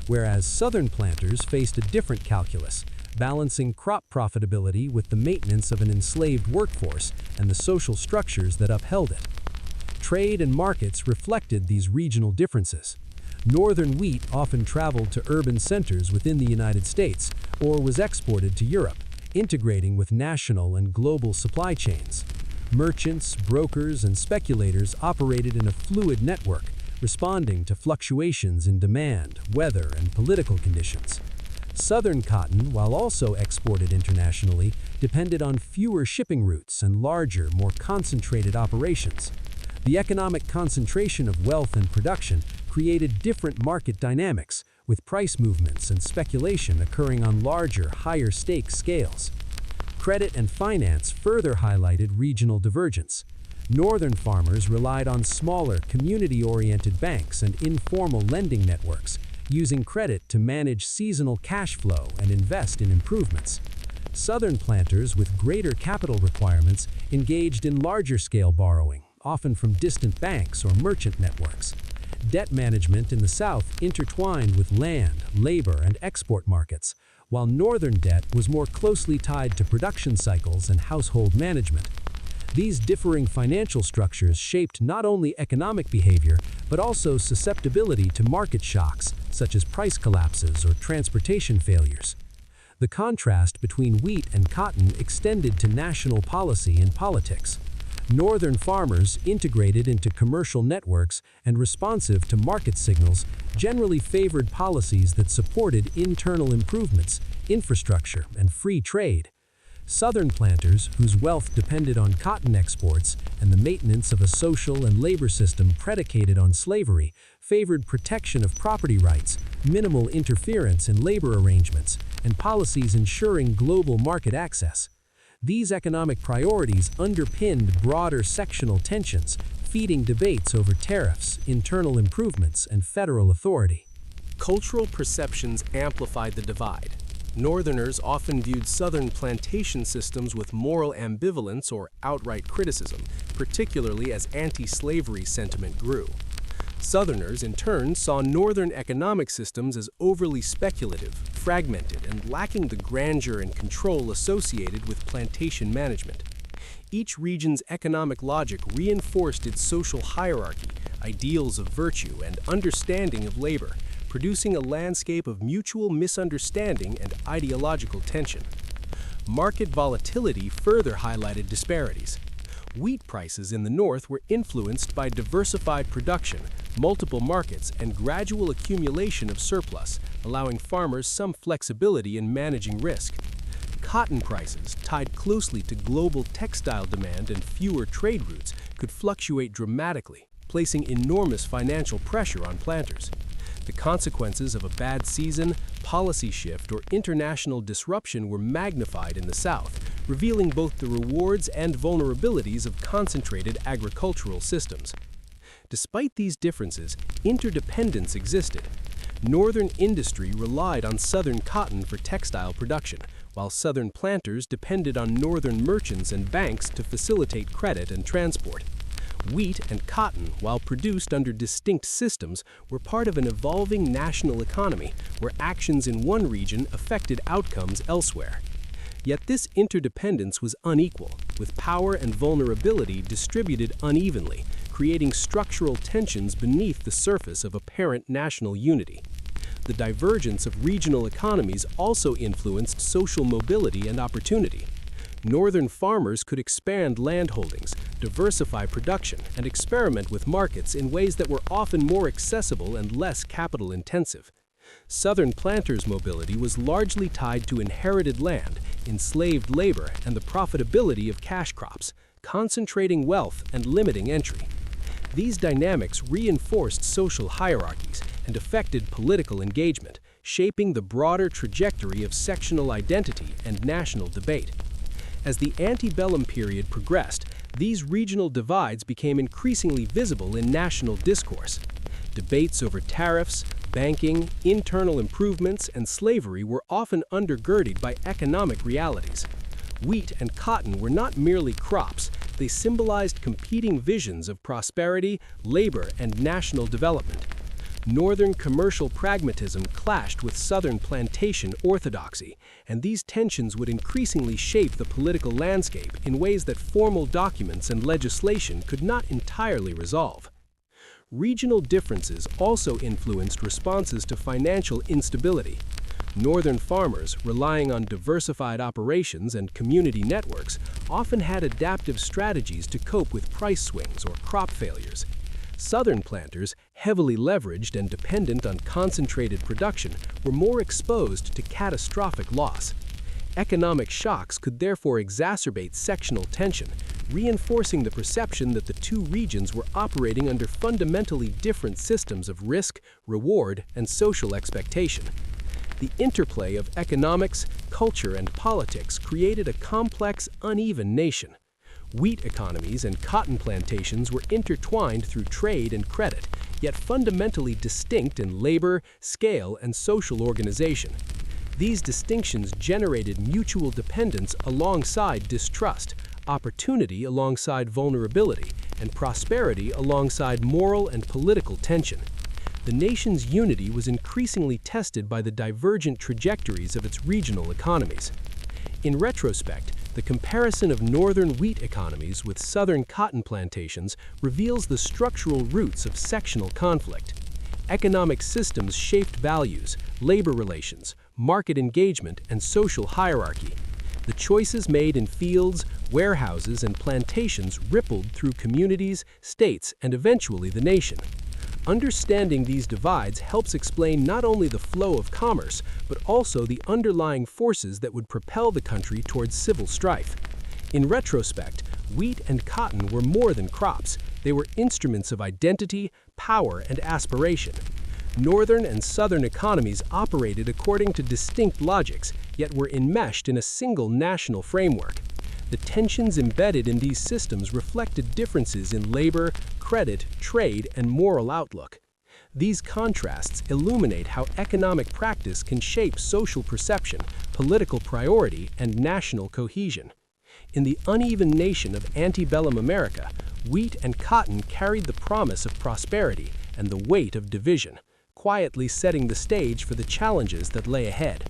whereas Southern planters faced a different calculus, balancing crop profitability with the maintenance of an enslaved workforce and the social structures that upheld it. Trade and markets reflected these regional differences. Northern wheat often traveled to urban centers within the United States or was exported to Europe, integrating with national and global supply chains. Merchants, brokers, and speculators operated in a fluid network, responding to fluctuations in demand, weather, and political conditions. Southern cotton, while also exported internationally, depended on fewer shipping routes and larger, more concentrated operations. The economic concentration of wealth and production created different market dynamics, with price movements and speculation occurring on larger, higher-stakes scales. Credit and finance further highlighted regional divergence. Northern farmers relied on smaller, community-oriented banks and informal lending networks, using credit to manage seasonal cash flow and invest in improvements. Southern planters with greater capital requirements engaged in larger-scale borrowing, often from distant banks or merchant networks. Debt management in the South intertwined with land, labor, and export markets, while Northern debt was more closely tied to production cycles and household management. These differing financial structures shaped not only economic behavior, but also susceptibility to market shocks, such as price collapses or transportation failures. The contrast between wheat and cotton extended to national policy and politics. Northern farmers, integrated into commercial networks and responsive to market signals, generally favored policies that supported internal improvements, infrastructure, and free trade. Southern planters, whose wealth depended on cotton exports and the maintenance of a social and labor system predicated on slavery, favored protection of property rights, minimal interference in labor arrangements, and policies ensuring global market access. These economic priorities underpinned broader sectional tensions, feeding debates over tariffs, internal improvements, and federal authority. Cultural perceptions amplified the divide. Northerners often viewed Southern plantation systems with moral ambivalence or outright criticism, particularly as anti-slavery sentiment grew. Southerners, in turn, saw Northern economic systems as overly speculative, fragmented, and lacking the grandeur and control associated with plantation management. Each region's economic logic reinforced its social hierarchy, ideals of virtue, and understanding of labor, producing a landscape of mutual misunderstanding and ideological tension. Market volatility further highlighted disparities. Wheat prices in the North were influenced by diversified production, multiple markets, and gradual accumulation of surplus, allowing farmers some flexibility in managing risk. Cotton prices, tied closely to global textile demand and fewer trade routes, could fluctuate dramatically, placing enormous financial pressure on planters. The consequences of a bad season, policy shift, or international disruption were magnified in the South, revealing both the rewards and vulnerabilities of concentrated agricultural systems. Despite these differences, interdependence existed. Northern industry relied on Southern cotton for textile production, while Southern planters depended on Northern merchants and banks to facilitate credit and transport. Wheat and cotton, while produced under distinct systems, were part of an evolving national economy where actions in one region affected outcomes elsewhere. Yet this interdependence was unequal, with power and vulnerability distributed unevenly, creating structural tensions beneath the surface of apparent national unity. The divergence of regional economies also influenced social mobility and opportunity. Northern farmers could expand land holdings, diversify production, and experiment with markets in ways that were often more accessible and less capital-intensive. Southern planters' mobility was largely tied to inherited land, enslaved labor, and the profitability of cash crops, concentrating wealth and limiting entry. These dynamics reinforced social hierarchies and affected political engagement, shaping the broader trajectory of sectional identity and national debate. As the antebellum period progressed, these regional divides became increasingly visible in national discourse. Debates over tariffs, banking, internal improvements, and slavery were often undergirded by economic realities. Wheat and cotton were not merely crops, they symbolized competing visions of prosperity, labor, and national development. Northern commercial pragmatism clashed with Southern plantation orthodoxy, and these tensions would increasingly shape the political landscape in ways that formal documents and legislation could not entirely resolve. Regional differences also influenced responses to financial instability. Northern farmers, relying on diversified operations and community networks, often had adaptive strategies to cope with price swings or crop failures. Southern planters, heavily leveraged and dependent on concentrated production, were more exposed to catastrophic loss. Economic shocks could therefore exacerbate sectional tension, reinforcing the perception that the two regions were operating under fundamentally different systems of risk, reward, and social expectation. The interplay of economics, culture, and politics created a complex, uneven nation. Wheat economies and cotton plantations were intertwined through trade and credit, yet fundamentally distinct in labor, scale, and social organization. These distinctions generated mutual dependence alongside distrust, opportunity alongside vulnerability, and prosperity alongside moral and political tension. The nation's unity was increasingly tested by the divergent trajectories of its regional economies. In retrospect, the comparison of northern wheat economies with southern cotton plantations reveals the structural roots of sectional conflict. Economic systems shaped values, labor relations, market engagement, and social hierarchy. The choices made in fields, warehouses, and plantations rippled through communities, states, and eventually the nation. Understanding these divides helps explain not only the flow of commerce, but also the underlying forces that would propel the country towards civil strife. In retrospect, wheat and cotton were more than crops. They were instruments of identity, power, and aspiration. Northern and southern economies operated according to distinct logics, yet were enmeshed in a single national framework. The tensions embedded in these systems reflected differences in labor, credit, trade, and moral outlook. These contrasts illuminate how economic practice can shape social perception, political priority, and national cohesion. In the uneven nation of antebellum America, wheat and cotton carried the promise of prosperity and the weight of division, quietly setting the stage for the challenges that lay ahead.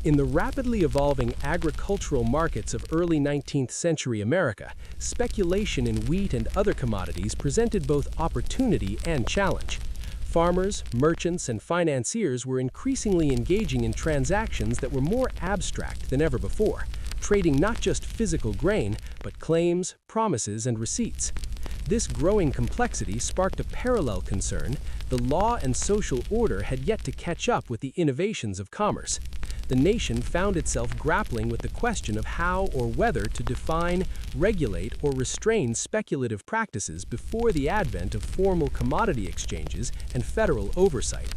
In the rapidly evolving agricultural markets of early 19th century America, speculation in wheat and other commodities presented both opportunity and challenge. Farmers, merchants, and financiers were increasingly engaging in transactions that were more abstract than ever before, trading not just physical grain, but claims, promises, and receipts. This growing complexity sparked a parallel concern: the law and social order had yet to catch up with the innovations of commerce. The nation found itself grappling with the question of how or whether to define, regulate, or restrain speculative practices before the advent of formal commodity exchanges and federal oversight.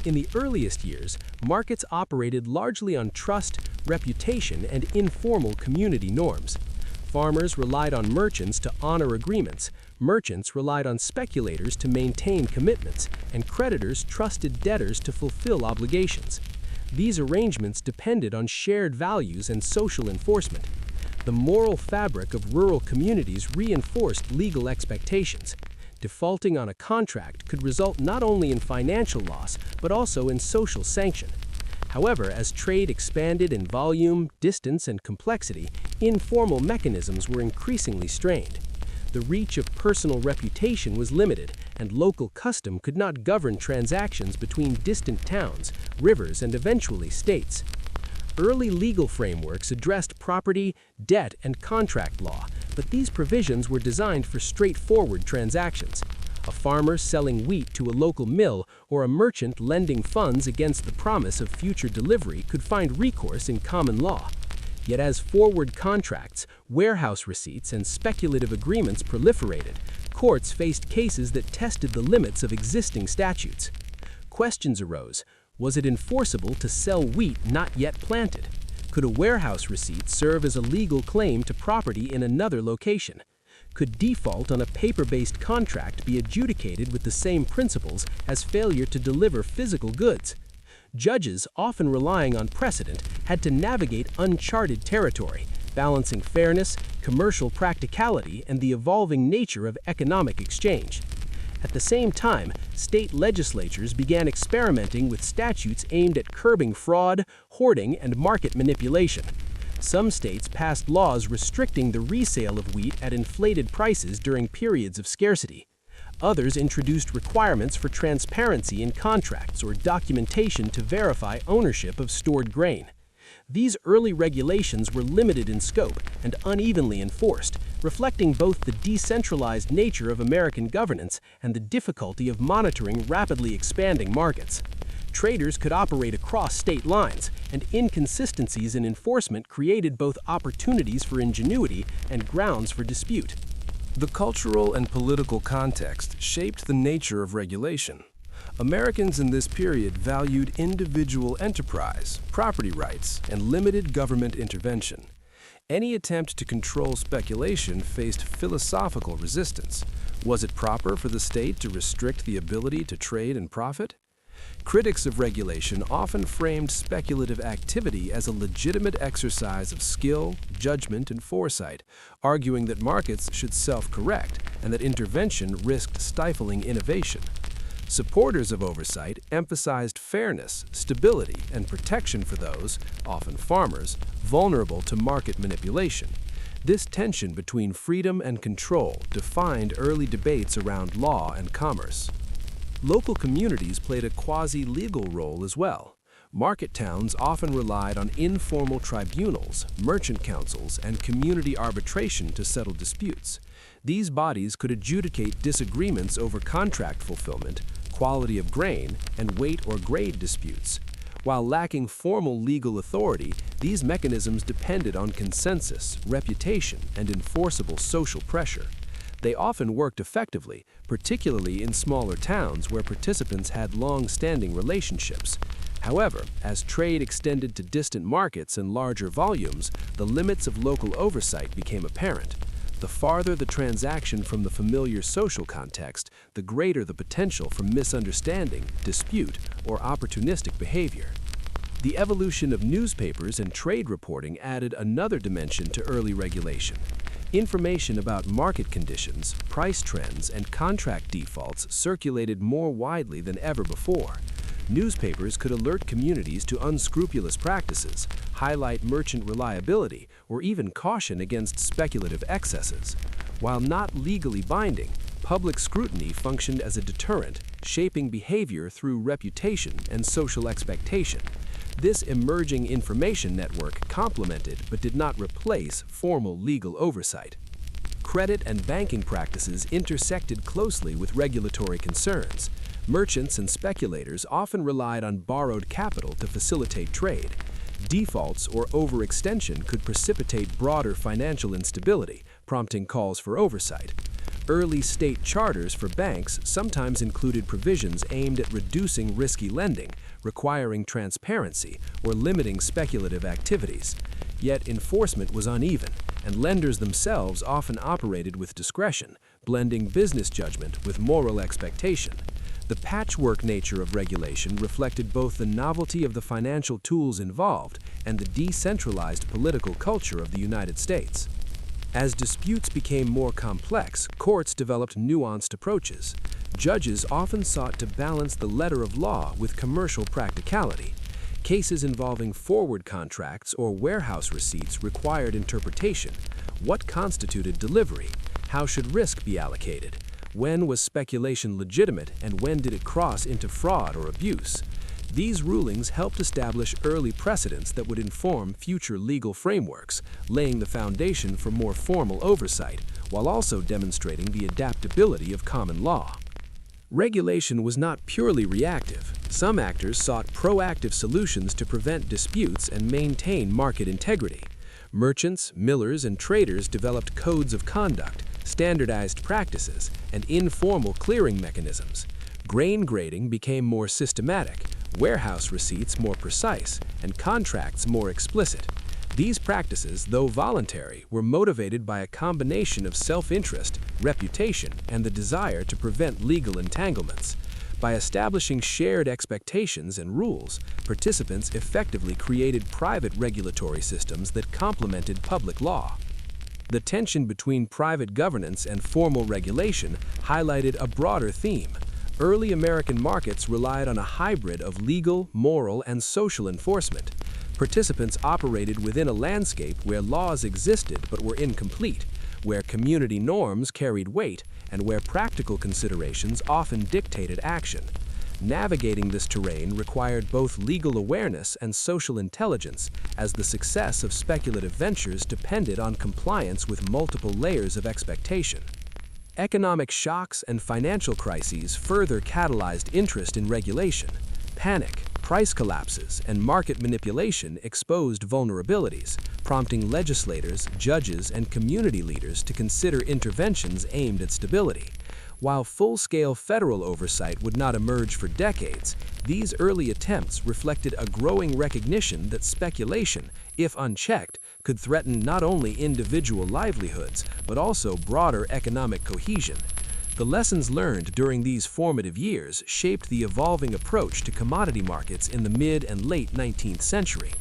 In the earliest years, markets operated largely on trust, reputation, and informal community norms. Farmers relied on merchants to honor agreements, merchants relied on speculators to maintain commitments, and creditors trusted debtors to fulfill obligations. These arrangements depended on shared values and social enforcement. The moral fabric of rural communities reinforced legal expectations. Defaulting on a contract could result not only in financial loss, but also in social sanction. However, as trade expanded in volume, distance, and complexity, informal mechanisms were increasingly strained. The reach of personal reputation was limited, and local custom could not govern transactions between distant towns, rivers, and eventually states. Early legal frameworks addressed property, debt, and contract law, but these provisions were designed for straightforward transactions. A farmer selling wheat to a local mill or a merchant lending funds against the promise of future delivery could find recourse in common law. Yet as forward contracts, warehouse receipts, and speculative agreements proliferated, courts faced cases that tested the limits of existing statutes. Questions arose. Was it enforceable to sell wheat not yet planted? Could a warehouse receipt serve as a legal claim to property in another location? Could default on a paper-based contract be adjudicated with the same principles as failure to deliver physical goods? Judges, often relying on precedent, had to navigate uncharted territory, balancing fairness, commercial practicality, and the evolving nature of economic exchange. At the same time, state legislatures began experimenting with statutes aimed at curbing fraud, hoarding, and market manipulation. Some states passed laws restricting the resale of wheat at inflated prices during periods of scarcity. Others introduced requirements for transparency in contracts or documentation to verify ownership of stored grain. These early regulations were limited in scope and unevenly enforced, reflecting both the decentralized nature of American governance and the difficulty of monitoring rapidly expanding markets. Traders could operate across state lines, and inconsistencies in enforcement created both opportunities for ingenuity and grounds for dispute. The cultural and political context shaped the nature of regulation. Americans in this period valued individual enterprise, property rights, and limited government intervention. Any attempt to control speculation faced philosophical resistance. Was it proper for the state to restrict the ability to trade and profit? Critics of regulation often framed speculative activity as a legitimate exercise of skill, judgment, and foresight, arguing that markets should self-correct and that intervention risked stifling innovation. Supporters of oversight emphasized fairness, stability, and protection for those, often farmers, vulnerable to market manipulation. This tension between freedom and control defined early debates around law and commerce. Local communities played a quasi-legal role as well. Market towns often relied on informal tribunals, merchant councils, and community arbitration to settle disputes. These bodies could adjudicate disagreements over contract fulfillment, quality of grain, and weight or grade disputes. While lacking formal legal authority, these mechanisms depended on consensus, reputation, and enforceable social pressure. They often worked effectively, particularly in smaller towns where participants had long-standing relationships. However, as trade extended to distant markets and larger volumes, the limits of local oversight became apparent. The farther the transaction from the familiar social context, the greater the potential for misunderstanding, dispute, or opportunistic behavior. The evolution of newspapers and trade reporting added another dimension to early regulation. Information about market conditions, price trends, and contract defaults circulated more widely than ever before. Newspapers could alert communities to unscrupulous practices, highlight merchant reliability, or even caution against speculative excesses. While not legally binding, public scrutiny functioned as a deterrent, shaping behavior through reputation and social expectation. This emerging information network complemented but did not replace formal legal oversight. Credit and banking practices intersected closely with regulatory concerns. Merchants and speculators often relied on borrowed capital to facilitate trade. Defaults or overextension could precipitate broader financial instability, prompting calls for oversight. Early state charters for banks sometimes included provisions aimed at reducing risky lending, requiring transparency, or limiting speculative activities. Yet enforcement was uneven, and lenders themselves often operated with discretion, blending business judgment with moral expectation. The patchwork nature of regulation reflected both the novelty of the financial tools involved and the decentralized political culture of the United States. As disputes became more complex, courts developed nuanced approaches. Judges often sought to balance the letter of law with commercial practicality. Cases involving forward contracts or warehouse receipts required interpretation. What constituted delivery? How should risk be allocated? When was speculation legitimate and when did it cross into fraud or abuse? These rulings helped establish early precedents that would inform future legal frameworks, laying the foundation for more formal oversight, while also demonstrating the adaptability of common law. Regulation was not purely reactive. Some actors sought proactive solutions to prevent disputes and maintain market integrity. Merchants, millers, and traders developed codes of conduct, standardized practices, and informal clearing mechanisms. Grain grading became more systematic, warehouse receipts more precise, and contracts more explicit. These practices, though voluntary, were motivated by a combination of self-interest, reputation, and the desire to prevent legal entanglements. By establishing shared expectations and rules, participants effectively created private regulatory systems that complemented public law. The tension between private governance and formal regulation highlighted a broader theme. Early American markets relied on a hybrid of legal, moral, and social enforcement. Participants operated within a landscape where laws existed but were incomplete, where community norms carried weight, and where practical considerations often dictated action. Navigating this terrain required both legal awareness and social intelligence, as the success of speculative ventures depended on compliance with multiple layers of expectation. Economic shocks and financial crises further catalyzed interest in regulation. Panic, price collapses, and market manipulation exposed vulnerabilities, prompting legislators, judges, and community leaders to consider interventions aimed at stability. While full-scale federal oversight would not emerge for decades, these early attempts reflected a growing recognition that speculation, if unchecked, could threaten not only individual livelihoods, but also broader economic cohesion. The lessons learned during these formative years shaped the evolving approach to commodity markets in the mid and late 19th century.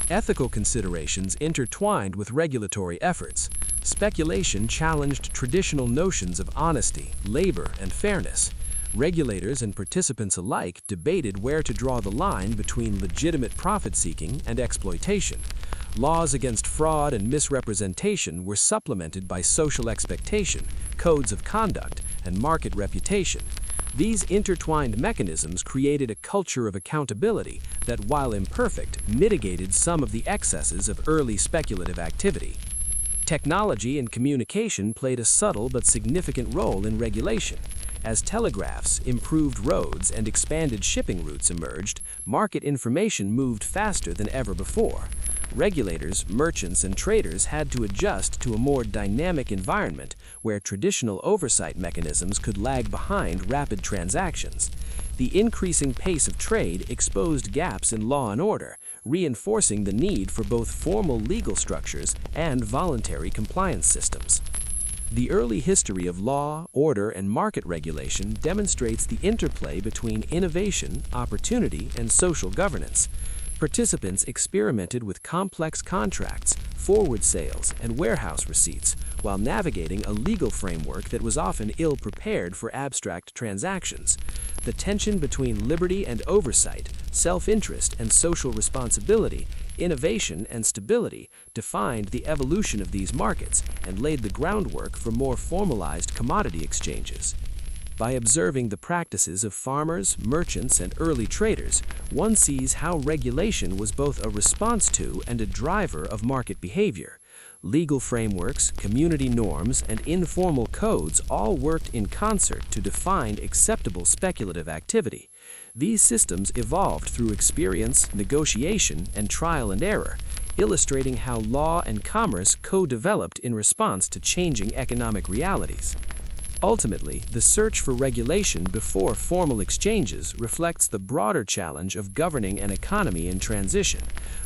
Ethical considerations intertwined with regulatory efforts. Speculation challenged traditional notions of honesty, labor, and fairness. Regulators and participants alike debated where to draw the line between legitimate profit-seeking and exploitation. Laws against fraud and misrepresentation were supplemented by social expectation, codes of conduct, and market reputation. These intertwined mechanisms created a culture of accountability that, while imperfect, mitigated some of the excesses of early speculative activity. Technology and communication played a subtle but significant role in regulation. As telegraphs, improved roads, and expanded shipping routes emerged, market information moved faster than ever before. Regulators, merchants, and traders had to adjust to a more dynamic environment where traditional oversight mechanisms could lag behind rapid transactions. The increasing pace of trade exposed gaps in law and order, reinforcing the need for both formal legal structures and voluntary compliance systems. The early history of law, order, and market regulation demonstrates the interplay between innovation, opportunity, and social governance. Participants experimented with complex contracts, forward sales, and warehouse receipts, while navigating a legal framework that was often ill-prepared for abstract transactions. The tension between liberty and oversight, self-interest and social responsibility, innovation and stability defined the evolution of these markets and laid the groundwork for more formalized commodity exchanges. By observing the practices of farmers, merchants, and early traders, one sees how regulation was both a response to and a driver of market behavior. Legal frameworks, community norms, and informal codes all worked in concert to define acceptable speculative activity. These systems evolved through experience, negotiation, and trial and error, illustrating how law and commerce co-developed in response to changing economic realities. Ultimately, the search for regulation before formal exchanges reflects the broader challenge of governing an economy in transition.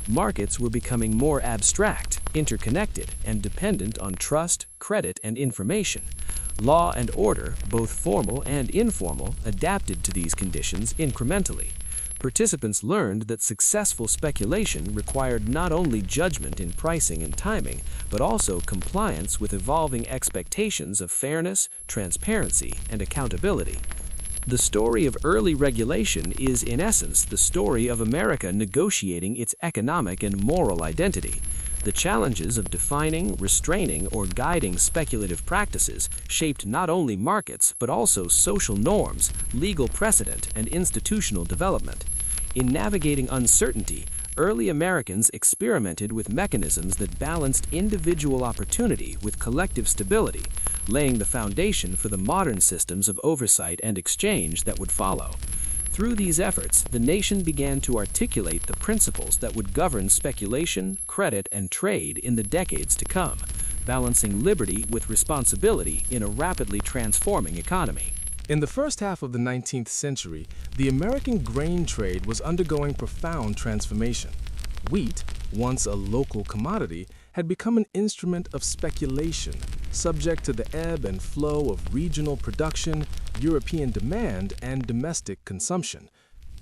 Markets were becoming more abstract, interconnected, and dependent on trust, credit, and information. Law and order, both formal and informal, adapted to these conditions incrementally. Participants learned that successful speculation required not only judgment in pricing and timing, but also compliance with evolving expectations of fairness, transparency, and accountability. The story of early regulation is, in essence, the story of America negotiating its economic and moral identity. The challenges of defining, restraining, or guiding speculative practices shaped not only markets, but also social norms, legal precedent, and institutional development. In navigating uncertainty, early Americans experimented with mechanisms that balanced individual opportunity with collective stability, laying the foundation for the modern systems of oversight and exchange that would follow. Through these efforts, the nation began to articulate the principles that would govern speculation, credit, and trade in the decades to come, balancing liberty with responsibility in a rapidly transforming economy. In the first half of the 19th century, the American grain trade was undergoing profound transformation. Wheat, once a local commodity, had become an instrument of speculation, subject to the ebb and flow of regional production, European demand, and domestic consumption.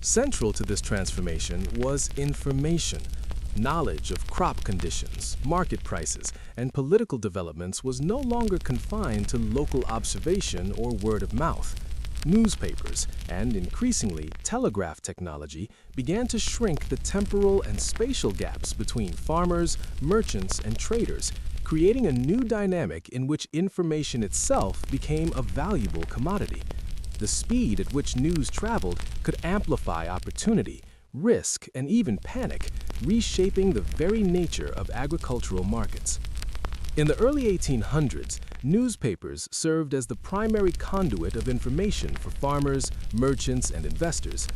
Central to this transformation was information. Knowledge of crop conditions, market prices, and political developments was no longer confined to local observation or word of mouth. Newspapers and, increasingly, telegraph technology began to shrink the temporal and spatial gaps between farmers, merchants, and traders, creating a new dynamic in which information itself became a valuable commodity. The speed at which news traveled could amplify opportunity, risk, and even panic, reshaping the very nature of agricultural markets. In the early 1800s, newspapers served as the primary conduit of information for farmers, merchants, and investors.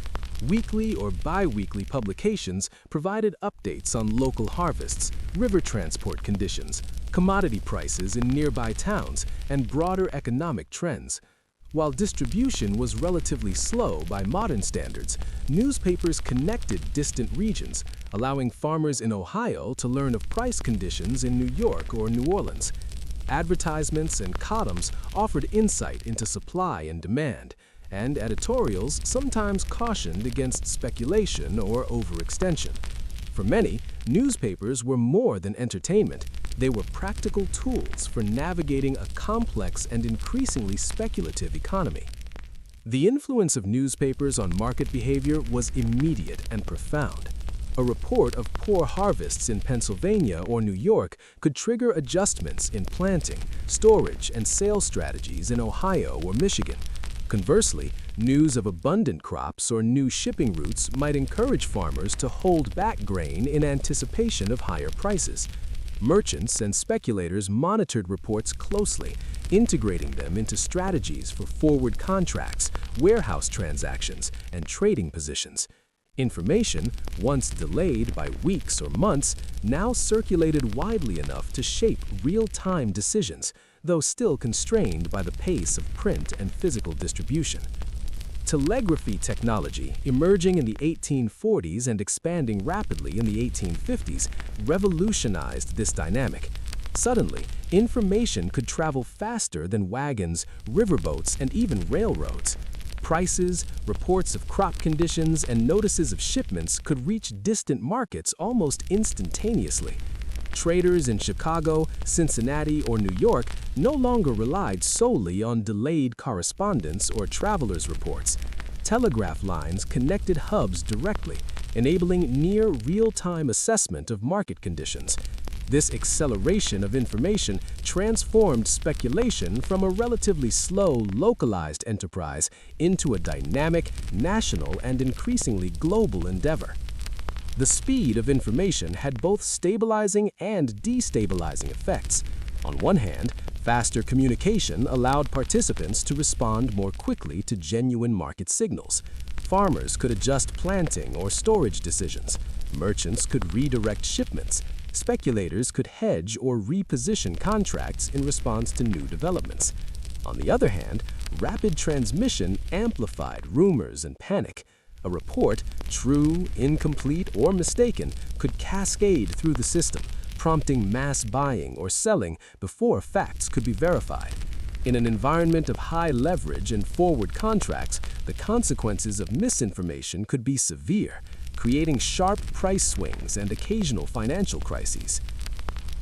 Weekly or bi-weekly publications provided updates on local harvests, river transport conditions, commodity prices in nearby towns, and broader economic trends. While distribution was relatively slow by modern standards, newspapers connected distant regions, allowing farmers in Ohio to learn of price conditions in New York or New Orleans. Advertisements and columns offered insight into supply and demand, and editorials sometimes cautioned against speculation or overextension. For many, newspapers were more than entertainment. They were practical tools for navigating a complex and increasingly speculative economy. The influence of newspapers on market behavior was immediate and profound. A report of poor harvests in Pennsylvania or New York could trigger adjustments in planting, storage, and sales strategies in Ohio or Michigan. Conversely, news of abundant crops or new shipping routes might encourage farmers to hold back grain in anticipation of higher prices. Merchants and speculators monitored reports closely, integrating them into strategies for forward contracts, warehouse transactions, and trading positions. Information, once delayed by weeks or months, now circulated widely enough to shape real-time decisions, though still constrained by the pace of print and physical distribution. Telegraphy technology, emerging in the 1840s and expanding rapidly in the 1850s, revolutionized this dynamic. Suddenly, information could travel faster than wagons, riverboats, and even railroads. Prices, reports of crop conditions, and notices of shipments could reach distant markets almost instantaneously. Traders in Chicago, Cincinnati, or New York no longer relied solely on delayed correspondence or travelers' reports. Telegraph lines connected hubs directly, enabling near real-time assessment of market conditions. This acceleration of information transformed speculation from a relatively slow, localized enterprise into a dynamic, national, and increasingly global endeavor. The speed of information had both stabilizing and destabilizing effects. On one hand, faster communication allowed participants to respond more quickly to genuine market signals. Farmers could adjust planting or storage decisions. Merchants could redirect shipments. Speculators could hedge or reposition contracts in response to new developments. On the other hand, rapid transmission amplified rumors and panic. A report, true, incomplete, or mistaken, could cascade through the system, prompting mass buying or selling before facts could be verified. In an environment of high leverage and forward contracts, the consequences of misinformation could be severe, creating sharp price swings and occasional financial crises.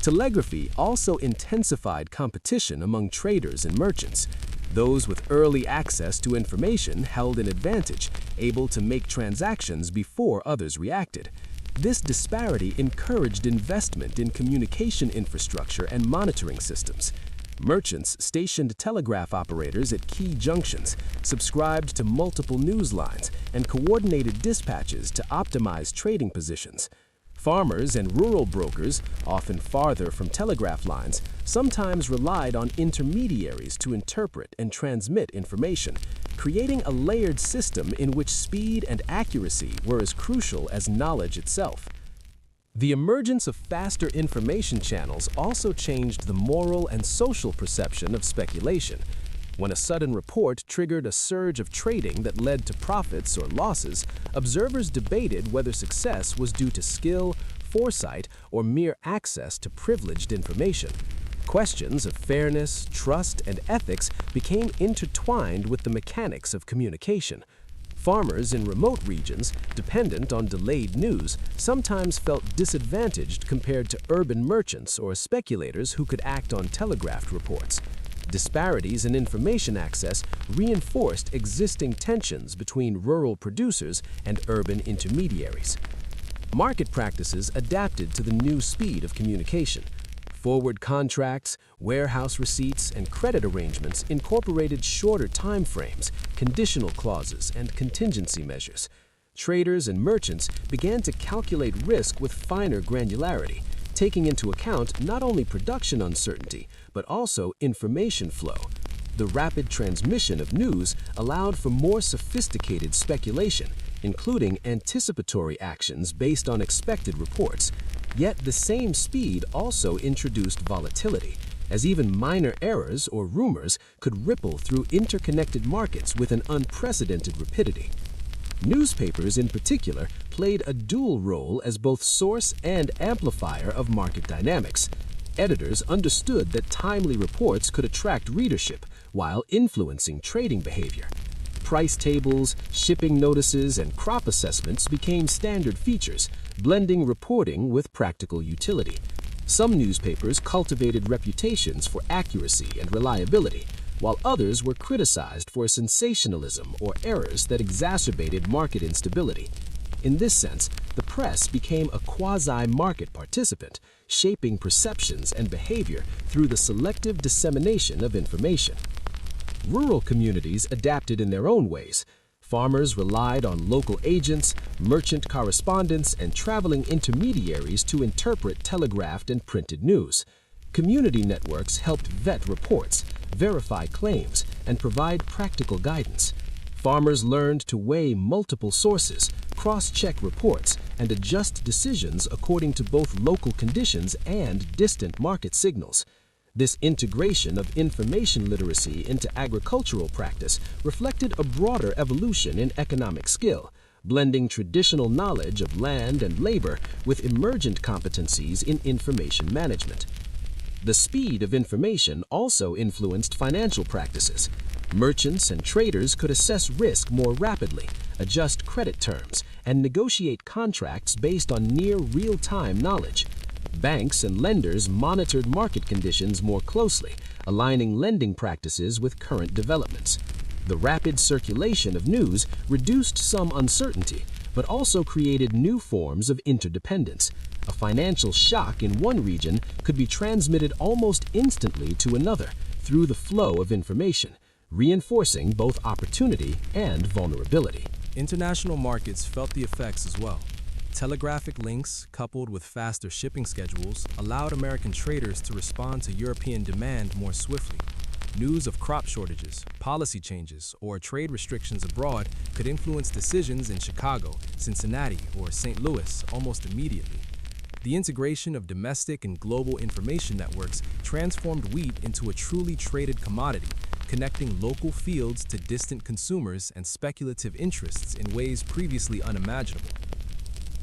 Telegraphy also intensified competition among traders and merchants. Those with early access to information held an advantage, able to make transactions before others reacted. This disparity encouraged investment in communication infrastructure and monitoring systems. Merchants stationed telegraph operators at key junctions, subscribed to multiple news lines, and coordinated dispatches to optimize trading positions. Farmers and rural brokers, often farther from telegraph lines, sometimes relied on intermediaries to interpret and transmit information, creating a layered system in which speed and accuracy were as crucial as knowledge itself. The emergence of faster information channels also changed the moral and social perception of speculation. When a sudden report triggered a surge of trading that led to profits or losses, observers debated whether success was due to skill, foresight, or mere access to privileged information. Questions of fairness, trust, and ethics became intertwined with the mechanics of communication. Farmers in remote regions, dependent on delayed news, sometimes felt disadvantaged compared to urban merchants or speculators who could act on telegraphed reports. Disparities in information access reinforced existing tensions between rural producers and urban intermediaries. Market practices adapted to the new speed of communication. Forward contracts, warehouse receipts, and credit arrangements incorporated shorter time frames, conditional clauses, and contingency measures. Traders and merchants began to calculate risk with finer granularity, taking into account not only production uncertainty, but also information flow. The rapid transmission of news allowed for more sophisticated speculation, including anticipatory actions based on expected reports. Yet the same speed also introduced volatility, as even minor errors or rumors could ripple through interconnected markets with an unprecedented rapidity. Newspapers, in particular, played a dual role as both source and amplifier of market dynamics. Editors understood that timely reports could attract readership while influencing trading behavior. Price tables, shipping notices, and crop assessments became standard features, blending reporting with practical utility. Some newspapers cultivated reputations for accuracy and reliability, while others were criticized for sensationalism or errors that exacerbated market instability. In this sense, the press became a quasi-market participant, shaping perceptions and behavior through the selective dissemination of information. Rural communities adapted in their own ways. Farmers relied on local agents, merchant correspondents, and traveling intermediaries to interpret telegraphed and printed news. Community networks helped vet reports, verify claims, and provide practical guidance. Farmers learned to weigh multiple sources, cross-check reports, and adjust decisions according to both local conditions and distant market signals. This integration of information literacy into agricultural practice reflected a broader evolution in economic skill, blending traditional knowledge of land and labor with emergent competencies in information management. The speed of information also influenced financial practices. Merchants and traders could assess risk more rapidly, adjust credit terms, and negotiate contracts based on near real-time knowledge. Banks and lenders monitored market conditions more closely, aligning lending practices with current developments. The rapid circulation of news reduced some uncertainty, but also created new forms of interdependence. A financial shock in one region could be transmitted almost instantly to another through the flow of information, reinforcing both opportunity and vulnerability. International markets felt the effects as well. Telegraphic links, coupled with faster shipping schedules, allowed American traders to respond to European demand more swiftly. News of crop shortages, policy changes, or trade restrictions abroad could influence decisions in Chicago, Cincinnati, or St. Louis almost immediately. The integration of domestic and global information networks transformed wheat into a truly traded commodity, connecting local fields to distant consumers and speculative interests in ways previously unimaginable.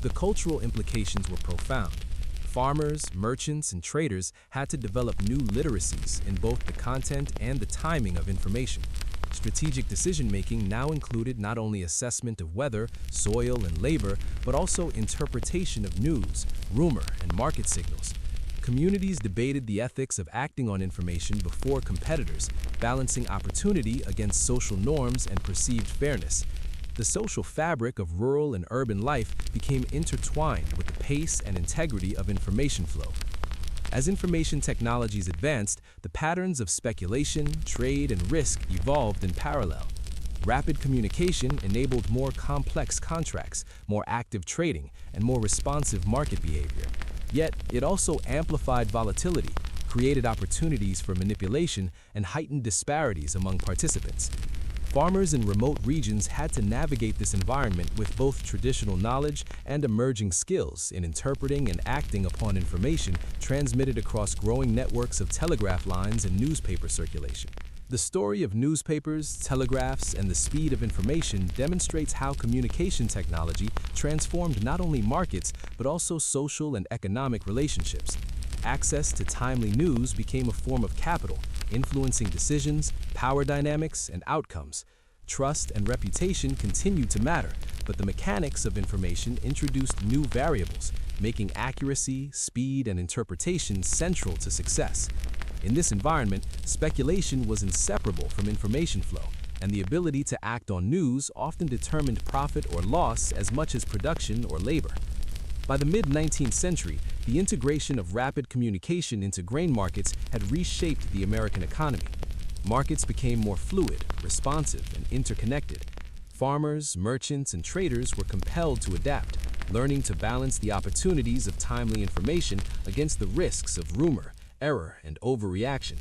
The cultural implications were profound. Farmers, merchants, and traders had to develop new literacies in both the content and the timing of information. Strategic decision-making now included not only assessment of weather, soil, and labor, but also interpretation of news, rumor, and market signals. Communities debated the ethics of acting on information before competitors, balancing opportunity against social norms and perceived fairness. The social fabric of rural and urban life became intertwined with the pace and integrity of information flow. As information technologies advanced, the patterns of speculation, trade, and risk evolved in parallel. Rapid communication enabled more complex contracts, more active trading, and more responsive market behavior. Yet, it also amplified volatility, created opportunities for manipulation, and heightened disparities among participants. Farmers in remote regions had to navigate this environment with both traditional knowledge and emerging skills in interpreting and acting upon information transmitted across growing networks of telegraph lines and newspaper circulation. The story of newspapers, telegraphs, and the speed of information demonstrates how communication technology transformed not only markets but also social and economic relationships. Access to timely news became a form of capital, influencing decisions, power dynamics, and outcomes. Trust and reputation continued to matter, but the mechanics of information introduced new variables, making accuracy, speed, and interpretation central to success. In this environment, speculation was inseparable from information flow, and the ability to act on news often determined profit or loss as much as production or labor. By the mid-19th century, the integration of rapid communication into grain markets had reshaped the American economy. Markets became more fluid, responsive, and interconnected. Farmers, merchants, and traders were compelled to adapt, learning to balance the opportunities of timely information against the risks of rumor, error, and overreaction.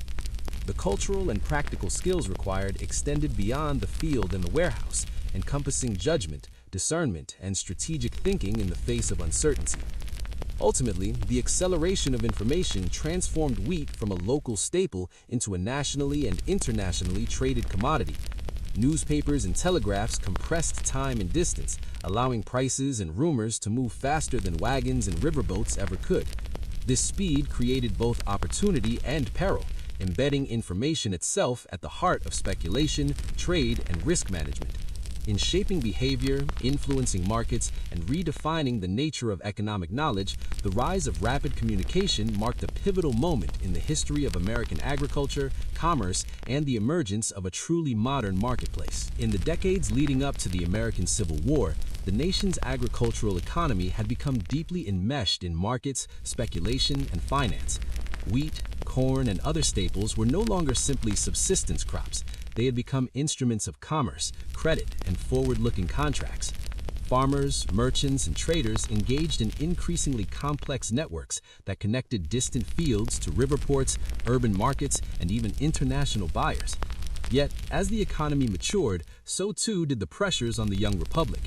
The cultural and practical skills required extended beyond the field and the warehouse, encompassing judgment, discernment, and strategic thinking in the face of uncertainty. Ultimately, the acceleration of information transformed wheat from a local staple into a nationally and internationally traded commodity. Newspapers and telegraphs compressed time and distance, allowing prices and rumors to move faster than wagons and riverboats ever could. This speed created both opportunity and peril, embedding information itself at the heart of speculation, trade, and risk management. In shaping behavior, influencing markets, and redefining the nature of economic knowledge, the rise of rapid communication marked a pivotal moment in the history of American agriculture, commerce, and the emergence of a truly modern marketplace. In the decades leading up to the American Civil War, the nation's agricultural economy had become deeply enmeshed in markets, speculation, and finance. Wheat, corn, and other staples were no longer simply subsistence crops. They had become instruments of commerce, credit, and forward-looking contracts. Farmers, merchants, and traders engaged in increasingly complex networks that connected distant fields to river ports, urban markets, and even international buyers. Yet, as the economy matured, so too did the pressures on the young republic.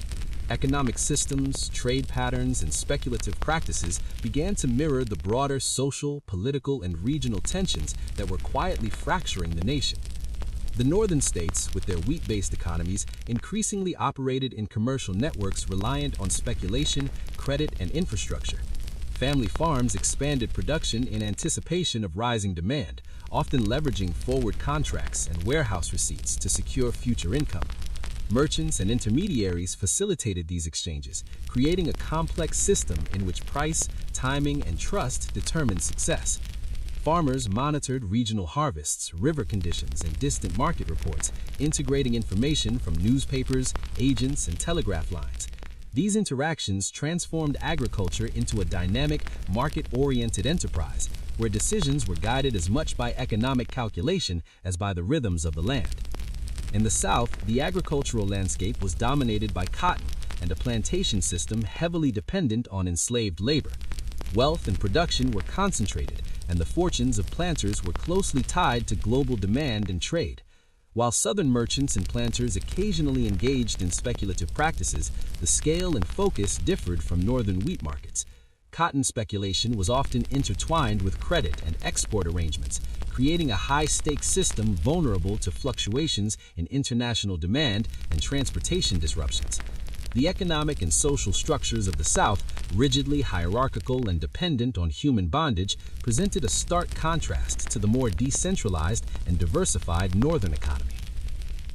Economic systems, trade patterns, and speculative practices began to mirror the broader social, political, and regional tensions that were quietly fracturing the nation. The northern states, with their wheat-based economies, increasingly operated in commercial networks reliant on speculation, credit, and infrastructure. Family farms expanded production in anticipation of rising demand, often leveraging forward contracts and warehouse receipts to secure future income. Merchants and intermediaries facilitated these exchanges, creating a complex system in which price, timing, and trust determined success. Farmers monitored regional harvests, river conditions, and distant market reports, integrating information from newspapers, agents, and telegraph lines. These interactions transformed agriculture into a dynamic, market-oriented enterprise, where decisions were guided as much by economic calculation as by the rhythms of the land. In the South, the agricultural landscape was dominated by cotton and a plantation system heavily dependent on enslaved labor. Wealth and production were concentrated, and the fortunes of planters were closely tied to global demand and trade. While Southern merchants and planters occasionally engaged in speculative practices, the scale and focus differed from northern wheat markets. Cotton speculation was often intertwined with credit and export arrangements, creating a high-stakes system vulnerable to fluctuations in international demand and transportation disruptions. The economic and social structures of the South, rigidly hierarchical and dependent on human bondage, presented a stark contrast to the more decentralized and diversified northern economy.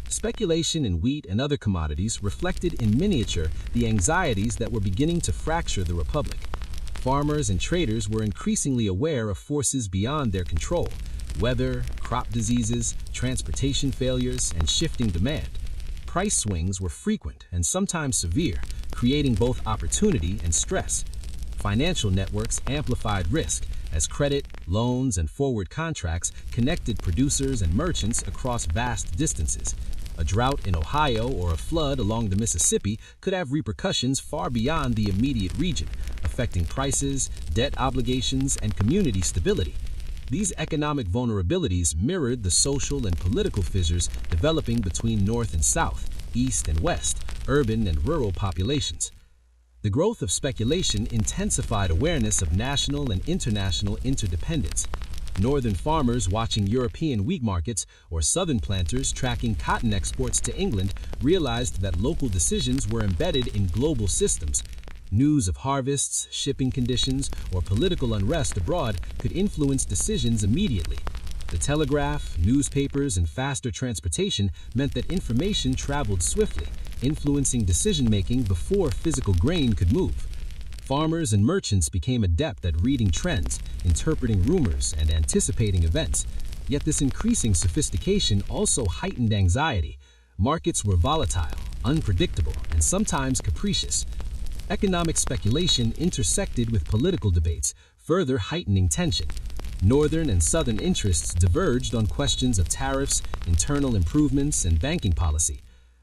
Speculation in wheat and other commodities reflected in miniature the anxieties that were beginning to fracture the republic. Farmers and traders were increasingly aware of forces beyond their control: weather, crop diseases, transportation failures, and shifting demand. Price swings were frequent and sometimes severe, creating both opportunity and stress. Financial networks amplified risk, as credit, loans, and forward contracts connected producers and merchants across vast distances. A drought in Ohio or a flood along the Mississippi could have repercussions far beyond the immediate region, affecting prices, debt obligations, and community stability. These economic vulnerabilities mirrored the social and political fissures developing between North and South, East and West, urban and rural populations. The growth of speculation intensified awareness of national and international interdependence. Northern farmers watching European wheat markets or southern planters tracking cotton exports to England realized that local decisions were embedded in global systems. News of harvests, shipping conditions, or political unrest abroad could influence decisions immediately. The telegraph, newspapers, and faster transportation meant that information traveled swiftly, influencing decision-making before physical grain could move. Farmers and merchants became adept at reading trends, interpreting rumors, and anticipating events. Yet this increasing sophistication also heightened anxiety. Markets were volatile, unpredictable, and sometimes capricious. Economic speculation intersected with political debates, further heightening tension. Northern and Southern interests diverged on questions of tariffs, internal improvements, and banking policy.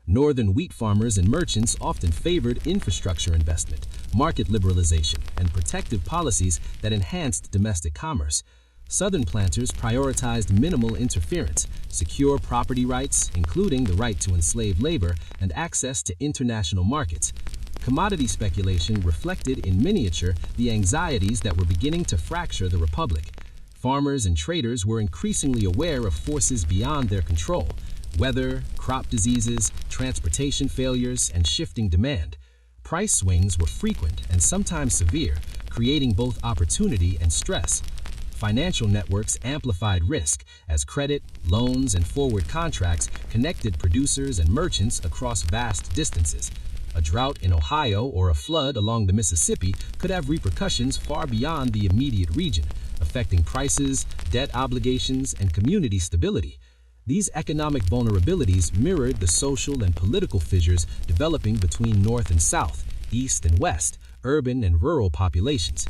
Northern wheat farmers and merchants often favored infrastructure investment, market liberalization, and protective policies that enhanced domestic commerce. Southern planters prioritized minimal interference, secure property rights, including the right to enslave labor, and access to international markets. Commodity speculation reflected in miniature the anxieties that were beginning to fracture the republic. Farmers and traders were increasingly aware of forces beyond their control: weather, crop diseases, transportation failures, and shifting demand. Price swings were frequent and sometimes severe, creating both opportunity and stress. Financial networks amplified risk as credit, loans, and forward contracts connected producers and merchants across vast distances. A drought in Ohio or a flood along the Mississippi could have repercussions far beyond the immediate region, affecting prices, debt obligations, and community stability. These economic vulnerabilities mirrored the social and political fissures developing between North and South, East and West, urban and rural populations.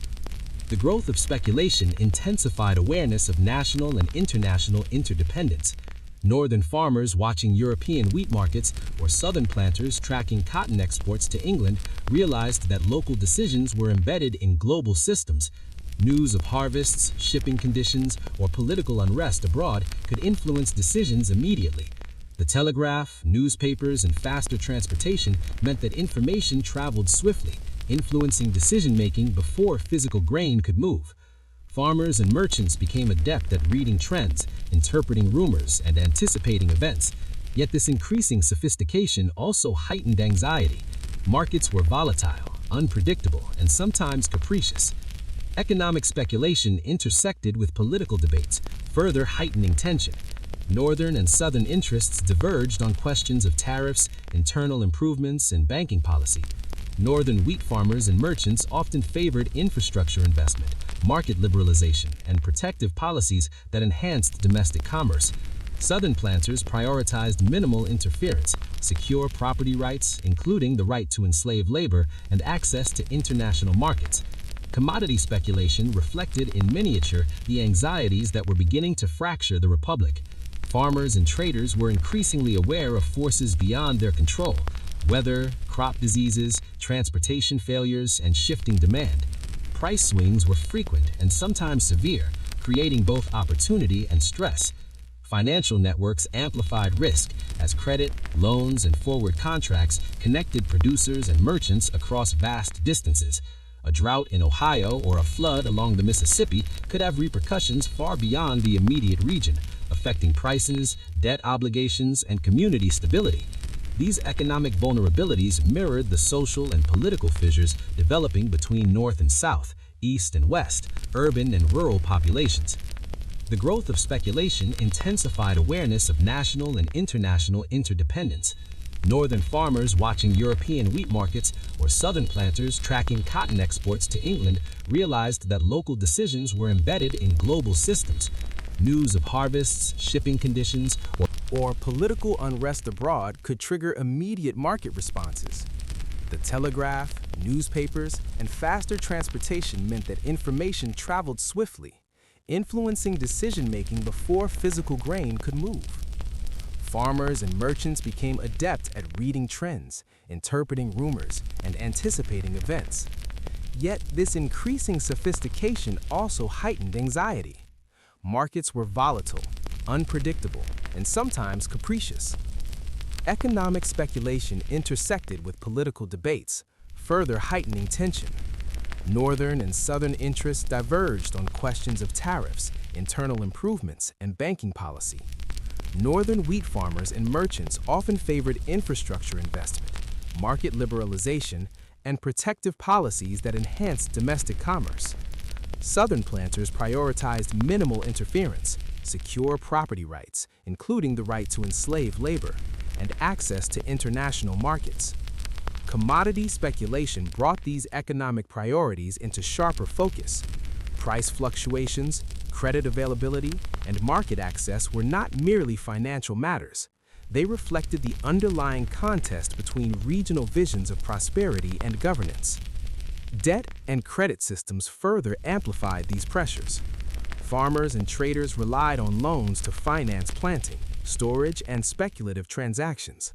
The growth of speculation intensified awareness of national and international interdependence. Northern farmers watching European wheat markets or Southern planters tracking cotton exports to England realized that local decisions were embedded in global systems. News of harvests, shipping conditions, or political unrest abroad could influence decisions immediately. The telegraph, newspapers, and faster transportation meant that information traveled swiftly, influencing decision-making before physical grain could move. Farmers and merchants became adept at reading trends, interpreting rumors, and anticipating events. Yet this increasing sophistication also heightened anxiety. Markets were volatile, unpredictable, and sometimes capricious. Economic speculation intersected with political debates, further heightening tension. Northern and Southern interests diverged on questions of tariffs, internal improvements, and banking policy. Northern wheat farmers and merchants often favored infrastructure investment, market liberalization, and protective policies that enhanced domestic commerce. Southern planters prioritized minimal interference, secure property rights, including the right to enslave labor, and access to international markets. Commodity speculation reflected in miniature the anxieties that were beginning to fracture the republic. Farmers and traders were increasingly aware of forces beyond their control: weather, crop diseases, transportation failures, and shifting demand. Price swings were frequent and sometimes severe, creating both opportunity and stress. Financial networks amplified risk as credit, loans, and forward contracts connected producers and merchants across vast distances. A drought in Ohio or a flood along the Mississippi could have repercussions far beyond the immediate region, affecting prices, debt obligations, and community stability. These economic vulnerabilities mirrored the social and political fissures developing between North and South, East and West, urban and rural populations. The growth of speculation intensified awareness of national and international interdependence. Northern farmers watching European wheat markets or Southern planters tracking cotton exports to England realized that local decisions were embedded in global systems. News of harvests, shipping conditions, or political unrest abroad could trigger immediate market responses. The telegraph, Newspapers and faster transportation meant that information traveled swiftly, influencing decision-making before physical grain could move. Farmers and merchants became adept at reading trends, interpreting rumors, and anticipating events. Yet this increasing sophistication also heightened anxiety. Markets were volatile, unpredictable, and sometimes capricious. Economic speculation intersected with political debates, further heightening tension. Northern and Southern interests diverged on questions of tariffs, internal improvements, and banking policy. Northern wheat farmers and merchants often favored infrastructure investment, market liberalization, and protective policies that enhanced domestic commerce. Southern planters prioritized minimal interference, secure property rights, including the right to enslave labor, and access to international markets. Commodity speculation brought these economic priorities into sharper focus. Price fluctuations, credit availability, and market access were not merely financial matters. They reflected the underlying contest between regional visions of prosperity and governance. Debt and credit systems further amplified these pressures. Farmers and traders relied on loans to finance planting, storage, and speculative transactions.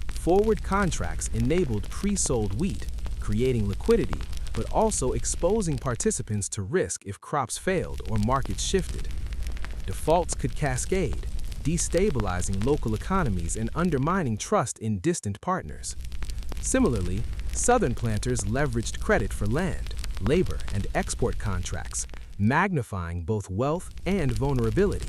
Forward contracts enabled pre-sold wheat, creating liquidity, but also exposing participants to risk if crops failed or markets shifted. Defaults could cascade, destabilizing local economies and undermining trust in distant partners. Similarly, Southern planters leveraged credit for land, labor, and export contracts, magnifying both wealth and vulnerability.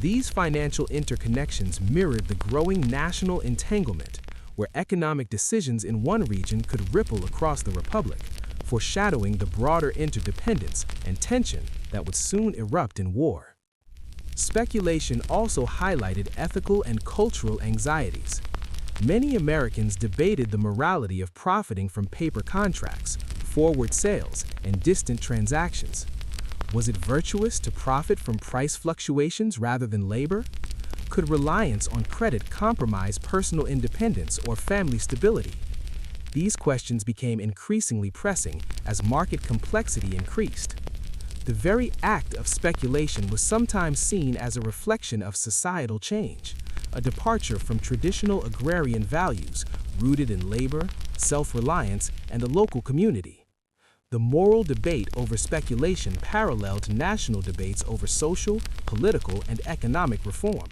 These financial interconnections mirrored the growing national entanglement, where economic decisions in one region could ripple across the republic, foreshadowing the broader interdependence and tension that would soon erupt in war. Speculation also highlighted ethical and cultural anxieties. Many Americans debated the morality of profiting from paper contracts, forward sales, and distant transactions. Was it virtuous to profit from price fluctuations rather than labor? Could reliance on credit compromise personal independence or family stability? These questions became increasingly pressing as market complexity increased. The very act of speculation was sometimes seen as a reflection of societal change, a departure from traditional agrarian values rooted in labor, self-reliance, and a local community. The moral debate over speculation paralleled national debates over social, political, and economic reform,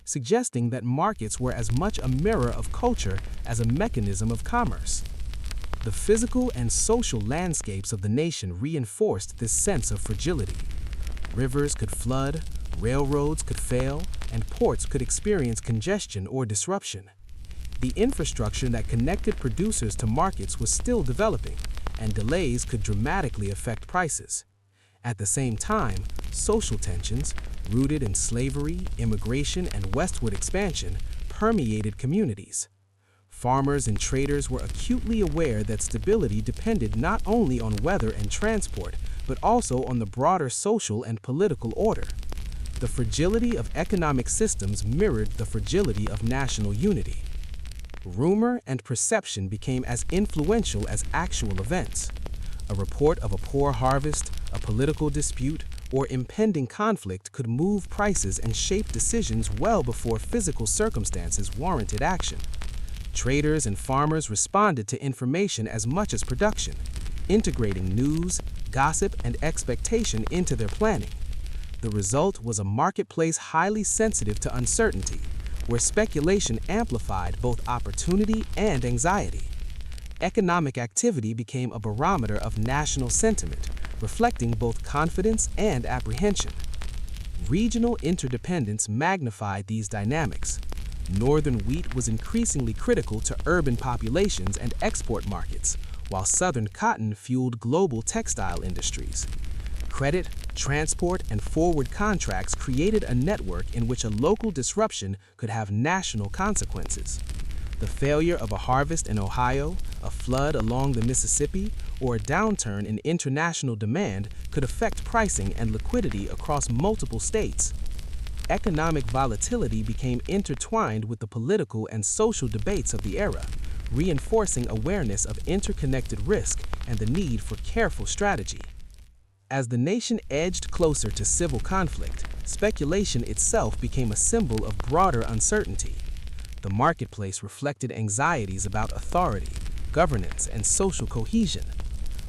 suggesting that markets were as much a mirror of culture as a mechanism of commerce. The physical and social landscapes of the nation reinforced this sense of fragility. Rivers could flood, railroads could fail, and ports could experience congestion or disruption. The infrastructure that connected producers to markets was still developing, and delays could dramatically affect prices. At the same time, social tensions, rooted in slavery, immigration, and westward expansion, permeated communities. Farmers and traders were acutely aware that stability depended not only on weather and transport, but also on the broader social and political order. The fragility of economic systems mirrored the fragility of national unity. Rumor and perception became as influential as actual events. A report of a poor harvest, a political dispute, or impending conflict could move prices and shape decisions well before physical circumstances warranted action. Traders and farmers responded to information as much as production, integrating news, gossip, and expectation into their planning. The result was a marketplace highly sensitive to uncertainty, where speculation amplified both opportunity and anxiety. Economic activity became a barometer of national sentiment, reflecting both confidence and apprehension. Regional interdependence magnified these dynamics. Northern wheat was increasingly critical to urban populations and export markets, while Southern cotton fueled global textile industries. Credit, transport, and forward contracts created a network in which a local disruption could have national consequences. The failure of a harvest in Ohio, a flood along the Mississippi, or a downturn in international demand could affect pricing and liquidity across multiple states. Economic volatility became intertwined with the political and social debates of the era, reinforcing awareness of interconnected risk and the need for careful strategy. As the nation edged closer to civil conflict, speculation itself became a symbol of broader uncertainty. The marketplace reflected anxieties about authority, governance, and social cohesion.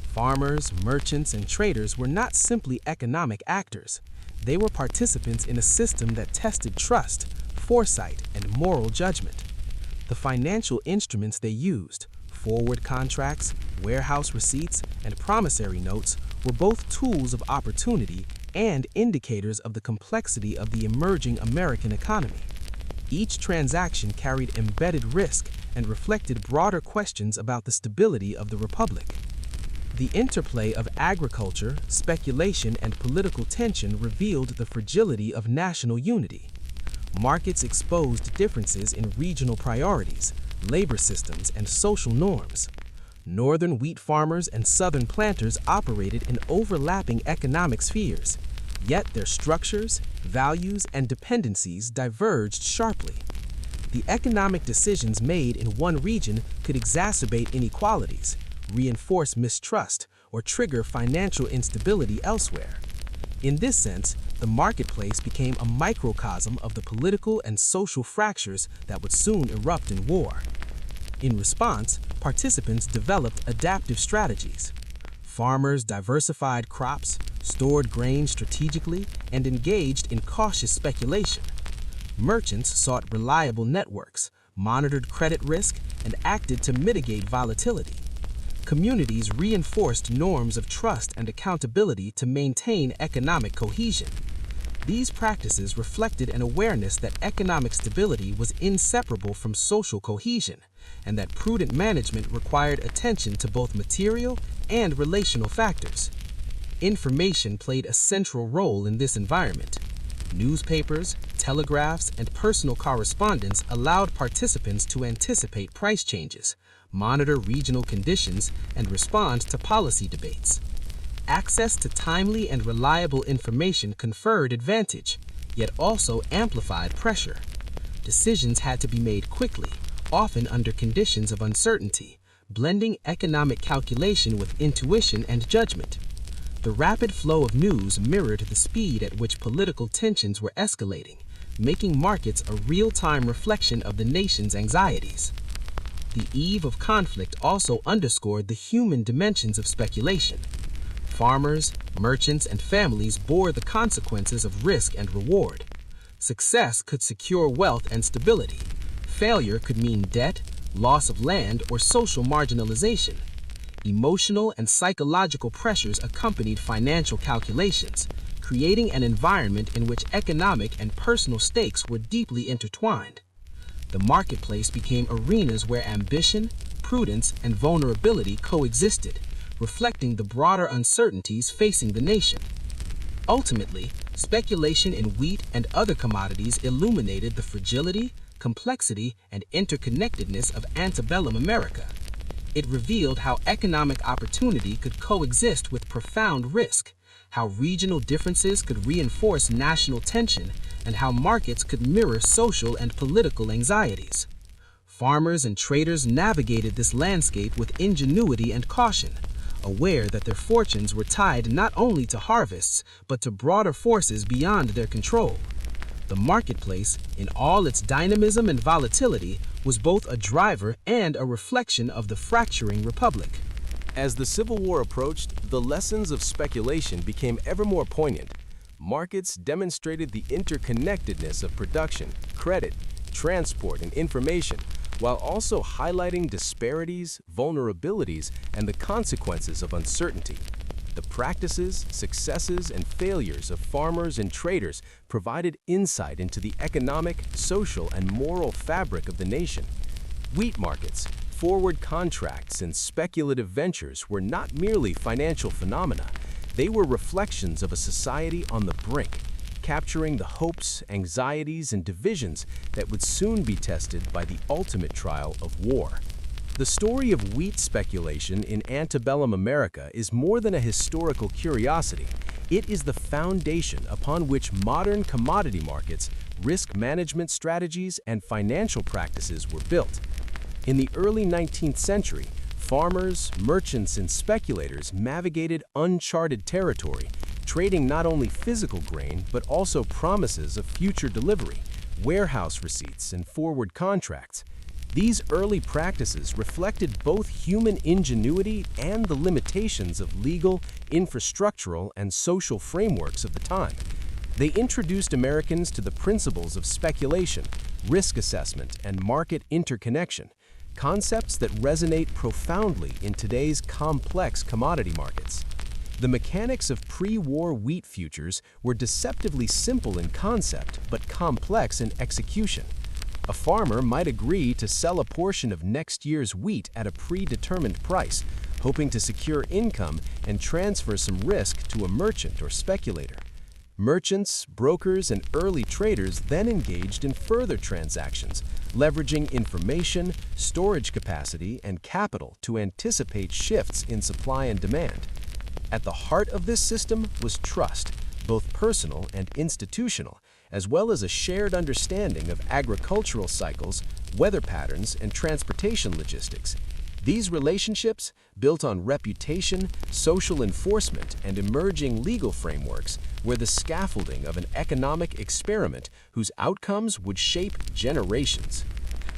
Farmers, merchants, and traders were not simply economic actors. They were participants in a system that tested trust, foresight, and moral judgment. The financial instruments they used, forward contracts, warehouse receipts, and promissory notes, were both tools of opportunity and indicators of the complexity of the emerging American economy. Each transaction carried embedded risk and reflected broader questions about the stability of the republic. The interplay of agriculture, speculation, and political tension revealed the fragility of national unity. Markets exposed differences in regional priorities, labor systems, and social norms. Northern wheat farmers and southern planters operated in overlapping economic spheres, yet their structures, values, and dependencies diverged sharply. The economic decisions made in one region could exacerbate inequalities, reinforce mistrust, or trigger financial instability elsewhere. In this sense, the marketplace became a microcosm of the political and social fractures that would soon erupt in war. In response, participants developed adaptive strategies. Farmers diversified crops, stored grain strategically, and engaged in cautious speculation. Merchants sought reliable networks, monitored credit risk, and acted to mitigate volatility. Communities reinforced norms of trust and accountability to maintain economic cohesion. These practices reflected an awareness that economic stability was inseparable from social cohesion, and that prudent management required attention to both material and relational factors. Information played a central role in this environment. Newspapers, telegraphs, and personal correspondence allowed participants to anticipate price changes, monitor regional conditions, and respond to policy debates. Access to timely and reliable information conferred advantage, yet also amplified pressure. Decisions had to be made quickly, often under conditions of uncertainty, blending economic calculation with intuition and judgment. The rapid flow of news mirrored the speed at which political tensions were escalating, making markets a real-time reflection of the nation's anxieties. The eve of conflict also underscored the human dimensions of speculation. Farmers, merchants, and families bore the consequences of risk and reward. Success could secure wealth and stability. Failure could mean debt, loss of land, or social marginalization. Emotional and psychological pressures accompanied financial calculations, creating an environment in which economic and personal stakes were deeply intertwined. The marketplace became arenas where ambition, prudence, and vulnerability coexisted, reflecting the broader uncertainties facing the nation. Ultimately, speculation in wheat and other commodities illuminated the fragility, complexity, and interconnectedness of antebellum America. It revealed how economic opportunity could coexist with profound risk, how regional differences could reinforce national tension, and how markets could mirror social and political anxieties. Farmers and traders navigated this landscape with ingenuity and caution, aware that their fortunes were tied not only to harvests, but to broader forces beyond their control. The marketplace, in all its dynamism and volatility, was both a driver and a reflection of the fracturing republic. As the Civil War approached, the lessons of speculation became ever more poignant. Markets demonstrated the interconnectedness of production, credit, transport, and information, while also highlighting disparities, vulnerabilities, and the consequences of uncertainty. The practices, successes, and failures of farmers and traders provided insight into the economic, social, and moral fabric of the nation. Wheat markets, forward contracts, and speculative ventures were not merely financial phenomena. They were reflections of a society on the brink, capturing the hopes, anxieties, and divisions that would soon be tested by the ultimate trial of war. The story of wheat speculation in antebellum America is more than a historical curiosity. It is the foundation upon which modern commodity markets, risk management strategies, and financial practices were built. In the early 19th century, farmers, merchants, and speculators navigated uncharted territory, trading not only physical grain but also promises of future delivery, warehouse receipts, and forward contracts. These early practices reflected both human ingenuity and the limitations of legal, infrastructural, and social frameworks of the time. They introduced Americans to the principles of speculation, risk assessment, and market interconnection, concepts that resonate profoundly in today's complex commodity markets. The mechanics of pre-war wheat futures were deceptively simple in concept but complex in execution. A farmer might agree to sell a portion of next year's wheat at a predetermined price, hoping to secure income and transfer some risk to a merchant or speculator. Merchants, brokers, and early traders then engaged in further transactions, leveraging information, storage capacity, and capital to anticipate shifts in supply and demand. At the heart of this system was trust, both personal and institutional, as well as a shared understanding of agricultural cycles, weather patterns, and transportation logistics. These relationships, built on reputation, social enforcement, and emerging legal frameworks, were the scaffolding of an economic experiment whose outcomes would shape generations.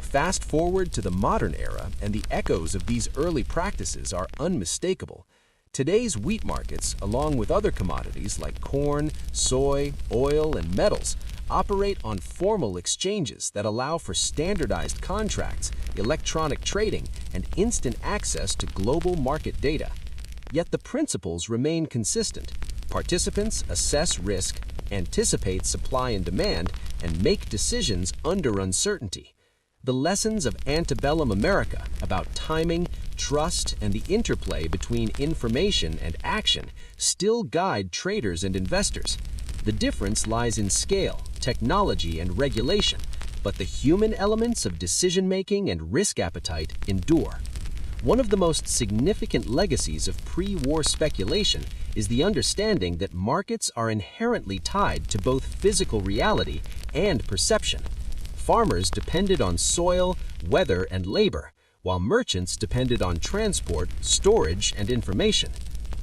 Fast forward to the modern era, and the echoes of these early practices are unmistakable. Today's wheat markets, along with other commodities like corn, soy, oil, and metals, operate on formal exchanges that allow for standardized contracts, electronic trading, and instant access to global market data. Yet the principles remain consistent. Participants assess risk, anticipate supply and demand, and make decisions under uncertainty. The lessons of antebellum America about timing, trust, and the interplay between information and action still guide traders and investors. The difference lies in scale, technology, and regulation, but the human elements of decision-making and risk appetite endure. One of the most significant legacies of pre-war speculation is the understanding that markets are inherently tied to both physical reality and perception. Farmers depended on soil, weather, and labor, while merchants depended on transport, storage, and information.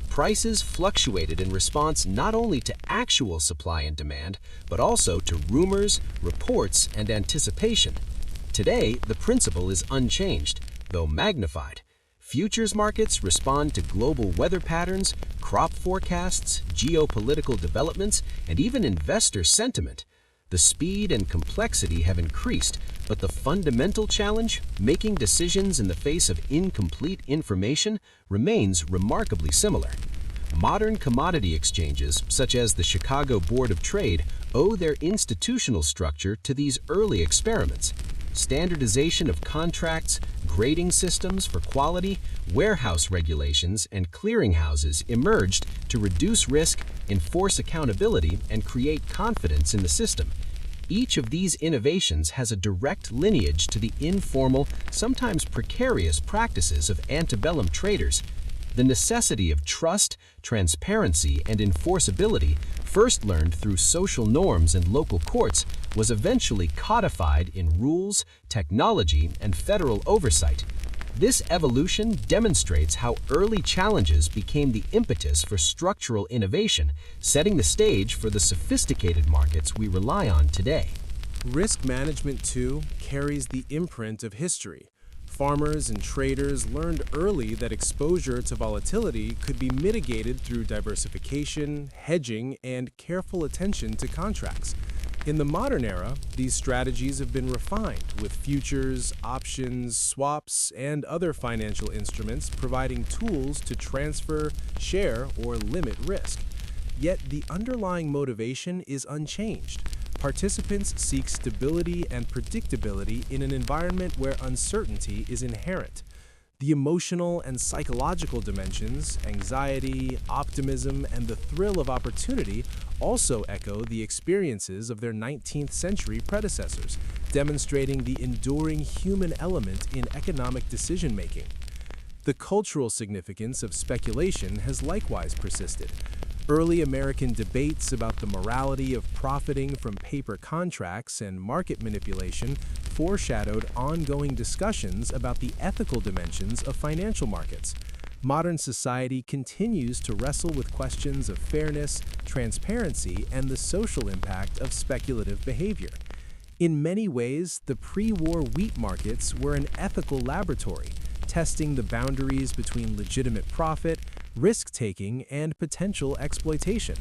Prices fluctuated in response not only to actual supply and demand, but also to rumors, reports, and anticipation. Today, the principle is unchanged, though magnified. Futures markets respond to global weather patterns, crop forecasts, geopolitical developments, and even investor sentiment. The speed and complexity have increased, but the fundamental challenge, making decisions in the face of incomplete information, remains remarkably similar. Modern commodity exchanges, such as the Chicago Board of Trade, owe their institutional structure to these early experiments. Standardization of contracts, grading systems for quality, warehouse regulations, and clearinghouses emerged to reduce risk, enforce accountability, and create confidence in the system. Each of these innovations has a direct lineage to the informal, sometimes precarious practices of antebellum traders. The necessity of trust, transparency, and enforceability, first learned through social norms and local courts, was eventually codified in rules, technology, and federal oversight. This evolution demonstrates how early challenges became the impetus for structural innovation, setting the stage for the sophisticated markets we rely on today. Risk management, too, carries the imprint of history. Farmers and traders learned early that exposure to volatility could be mitigated through diversification, hedging, and careful attention to contracts. In the modern era, these strategies have been refined, with futures, options, swaps, and other financial instruments providing tools to transfer, share, or limit risk. Yet the underlying motivation is unchanged. Participants seek stability and predictability in an environment where uncertainty is inherent. The emotional and psychological dimensions, anxiety, optimism, and the thrill of opportunity also echo the experiences of their 19th century predecessors, demonstrating the enduring human element in economic decision-making. The cultural significance of speculation has likewise persisted. Early American debates about the morality of profiting from paper contracts and market manipulation foreshadowed ongoing discussions about the ethical dimensions of financial markets. Modern society continues to wrestle with questions of fairness, transparency, and the social impact of speculative behavior. In many ways, the pre-war wheat markets were an ethical laboratory, testing the boundaries between legitimate profit, risk-taking, and potential exploitation.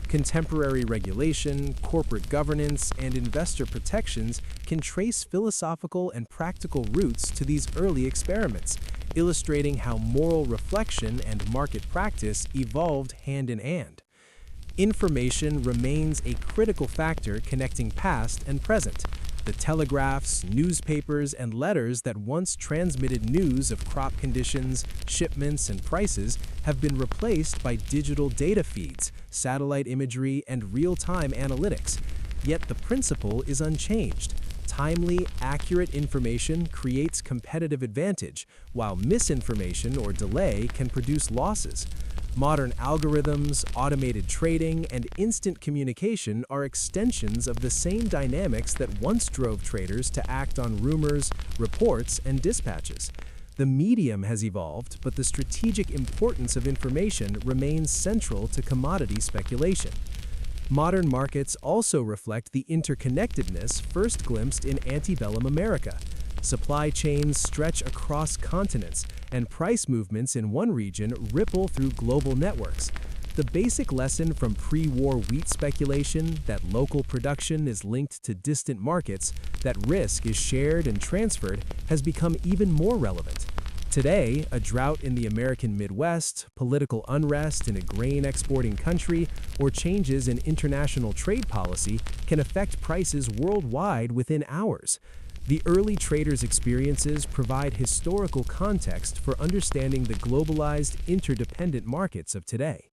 Contemporary regulation, corporate governance, and investor protections can trace philosophical and practical roots to these early experiments, illustrating how moral reflection and market practice evolved hand in hand. Information remains a critical factor connecting past and present. The telegraphs, newspapers, and letters that once transmitted news of crop conditions, shipments, and prices have been replaced by digital data feeds, satellite imagery, and real-time analytics. Yet the principle is unchanged. Timely, accurate information creates competitive advantage, while misinformation or delay can produce losses. Modern algorithms, automated trading, and instant communication are extensions of the same dynamics that once drove traders to act on rumors, reports, and dispatches. The medium has evolved, but the strategic importance of information remains central to commodity speculation. Modern markets also reflect the interconnectedness first glimpsed in antebellum America. Supply chains stretch across continents, and price movements in one region ripple through global networks. The basic lesson from pre-war wheat speculation, that local production is linked to distant markets, that risk is shared and transferred, has become even more relevant. Today, a drought in the American Midwest, political unrest in a grain-exporting country, or changes in international trade policy can affect prices worldwide within hours. The early traders' experiences provide historical context for understanding the globalized, interdependent markets of today.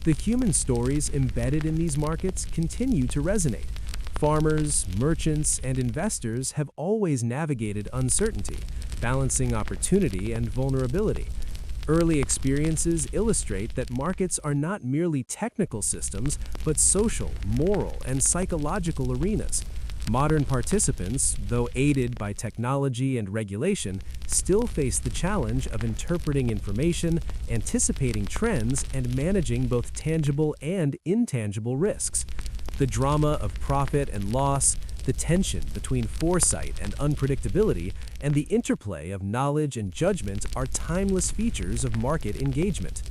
The human stories embedded in these markets continue to resonate. Farmers, merchants, and investors have always navigated uncertainty, balancing opportunity and vulnerability. Early experiences illustrate that markets are not merely technical systems, but social, moral, and psychological arenas. Modern participants, though aided by technology and regulation, still face the challenge of interpreting information, anticipating trends, and managing both tangible and intangible risks. The drama of profit and loss, the tension between foresight and unpredictability, and the interplay of knowledge and judgment are timeless features of market engagement.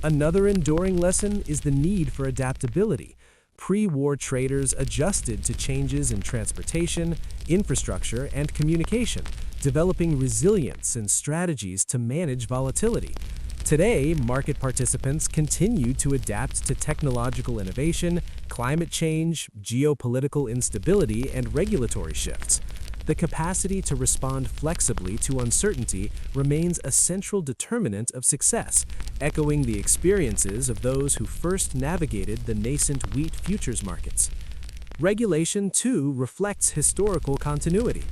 Another enduring lesson is the need for adaptability. Pre-war traders adjusted to changes in transportation, infrastructure, and communication, developing resilience and strategies to manage volatility. Today, market participants continue to adapt to technological innovation, climate change, geopolitical instability, and regulatory shifts. The capacity to respond flexibly to uncertainty remains a central determinant of success, echoing the experiences of those who first navigated the nascent wheat futures markets. Regulation, too, reflects historical continuity.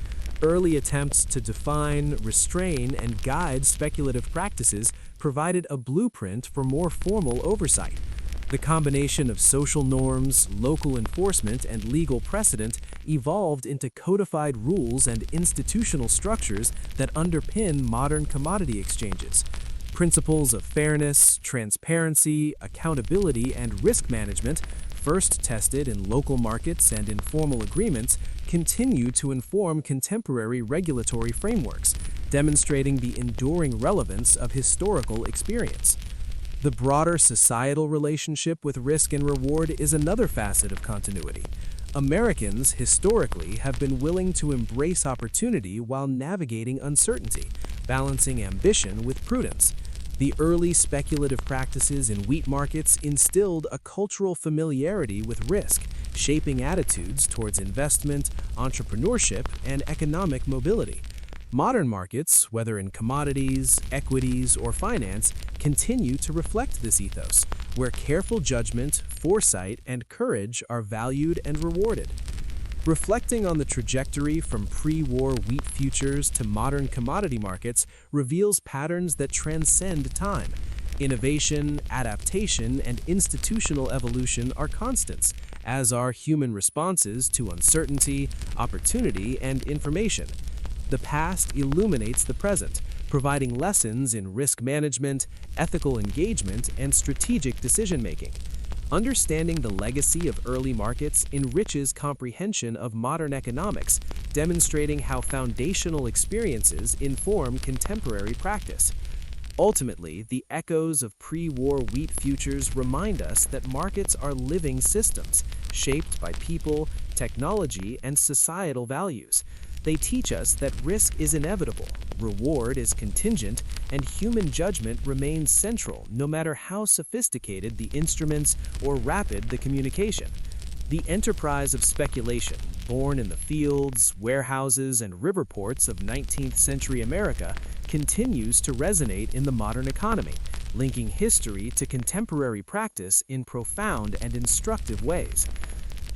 Early attempts to define, restrain, and guide speculative practices provided a blueprint for more formal oversight. The combination of social norms, local enforcement, and legal precedent evolved into codified rules and institutional structures that underpin modern commodity exchanges. Principles of fairness, transparency, accountability, and risk management, first tested in local markets and informal agreements, continue to inform contemporary regulatory frameworks, demonstrating the enduring relevance of historical experience. The broader societal relationship with risk and reward is another facet of continuity. Americans, historically, have been willing to embrace opportunity while navigating uncertainty, balancing ambition with prudence. The early speculative practices in wheat markets instilled a cultural familiarity with risk, shaping attitudes towards investment, entrepreneurship, and economic mobility. Modern markets, whether in commodities, equities, or finance, continue to reflect this ethos, where careful judgment, foresight, and courage are valued and rewarded. Reflecting on the trajectory from pre-war wheat futures to modern commodity markets reveals patterns that transcend time. Innovation, adaptation, and institutional evolution are constants, as are human responses to uncertainty, opportunity, and information. The past illuminates the present, providing lessons in risk management, ethical engagement, and strategic decision-making. Understanding the legacy of early markets enriches comprehension of modern economics, demonstrating how foundational experiences inform contemporary practice. Ultimately, the echoes of pre-war wheat futures remind us that markets are living systems, shaped by people, technology, and societal values. They teach us that risk is inevitable, reward is contingent, and human judgment remains central no matter how sophisticated the instruments or rapid the communication. The enterprise of speculation, born in the fields, warehouses, and river ports of 19th century America, continues to resonate in the modern economy, linking history to contemporary practice in profound and instructive ways.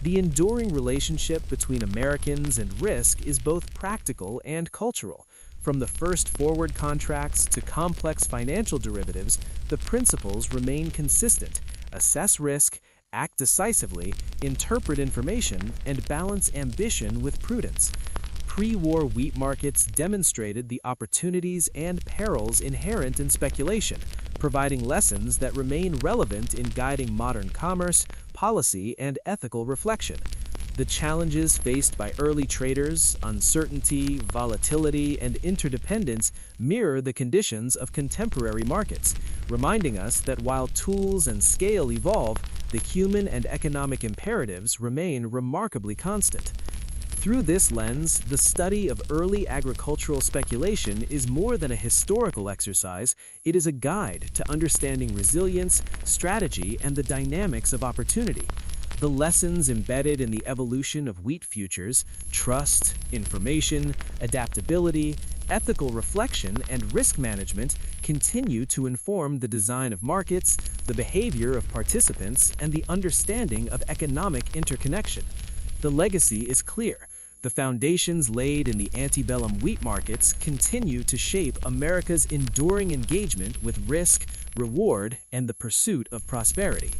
The enduring relationship between Americans and risk is both practical and cultural. From the first forward contracts to complex financial derivatives, the principles remain consistent: assess risk, act decisively, interpret information, and balance ambition with prudence. Pre-war wheat markets demonstrated the opportunities and perils inherent in speculation, providing lessons that remain relevant in guiding modern commerce, policy, and ethical reflection. The challenges faced by early traders, uncertainty, volatility, and interdependence mirror the conditions of contemporary markets, reminding us that while tools and scale evolve, the human and economic imperatives remain remarkably constant. Through this lens, the study of early agricultural speculation is more than a historical exercise, it is a guide to understanding resilience, strategy, and the dynamics of opportunity. The lessons embedded in the evolution of wheat futures, trust, information, adaptability, ethical reflection, and risk management continue to inform the design of markets, the behavior of participants, and the understanding of economic interconnection. The legacy is clear. The foundations laid in the antebellum wheat markets continue to shape America's enduring engagement with risk, reward, and the pursuit of prosperity.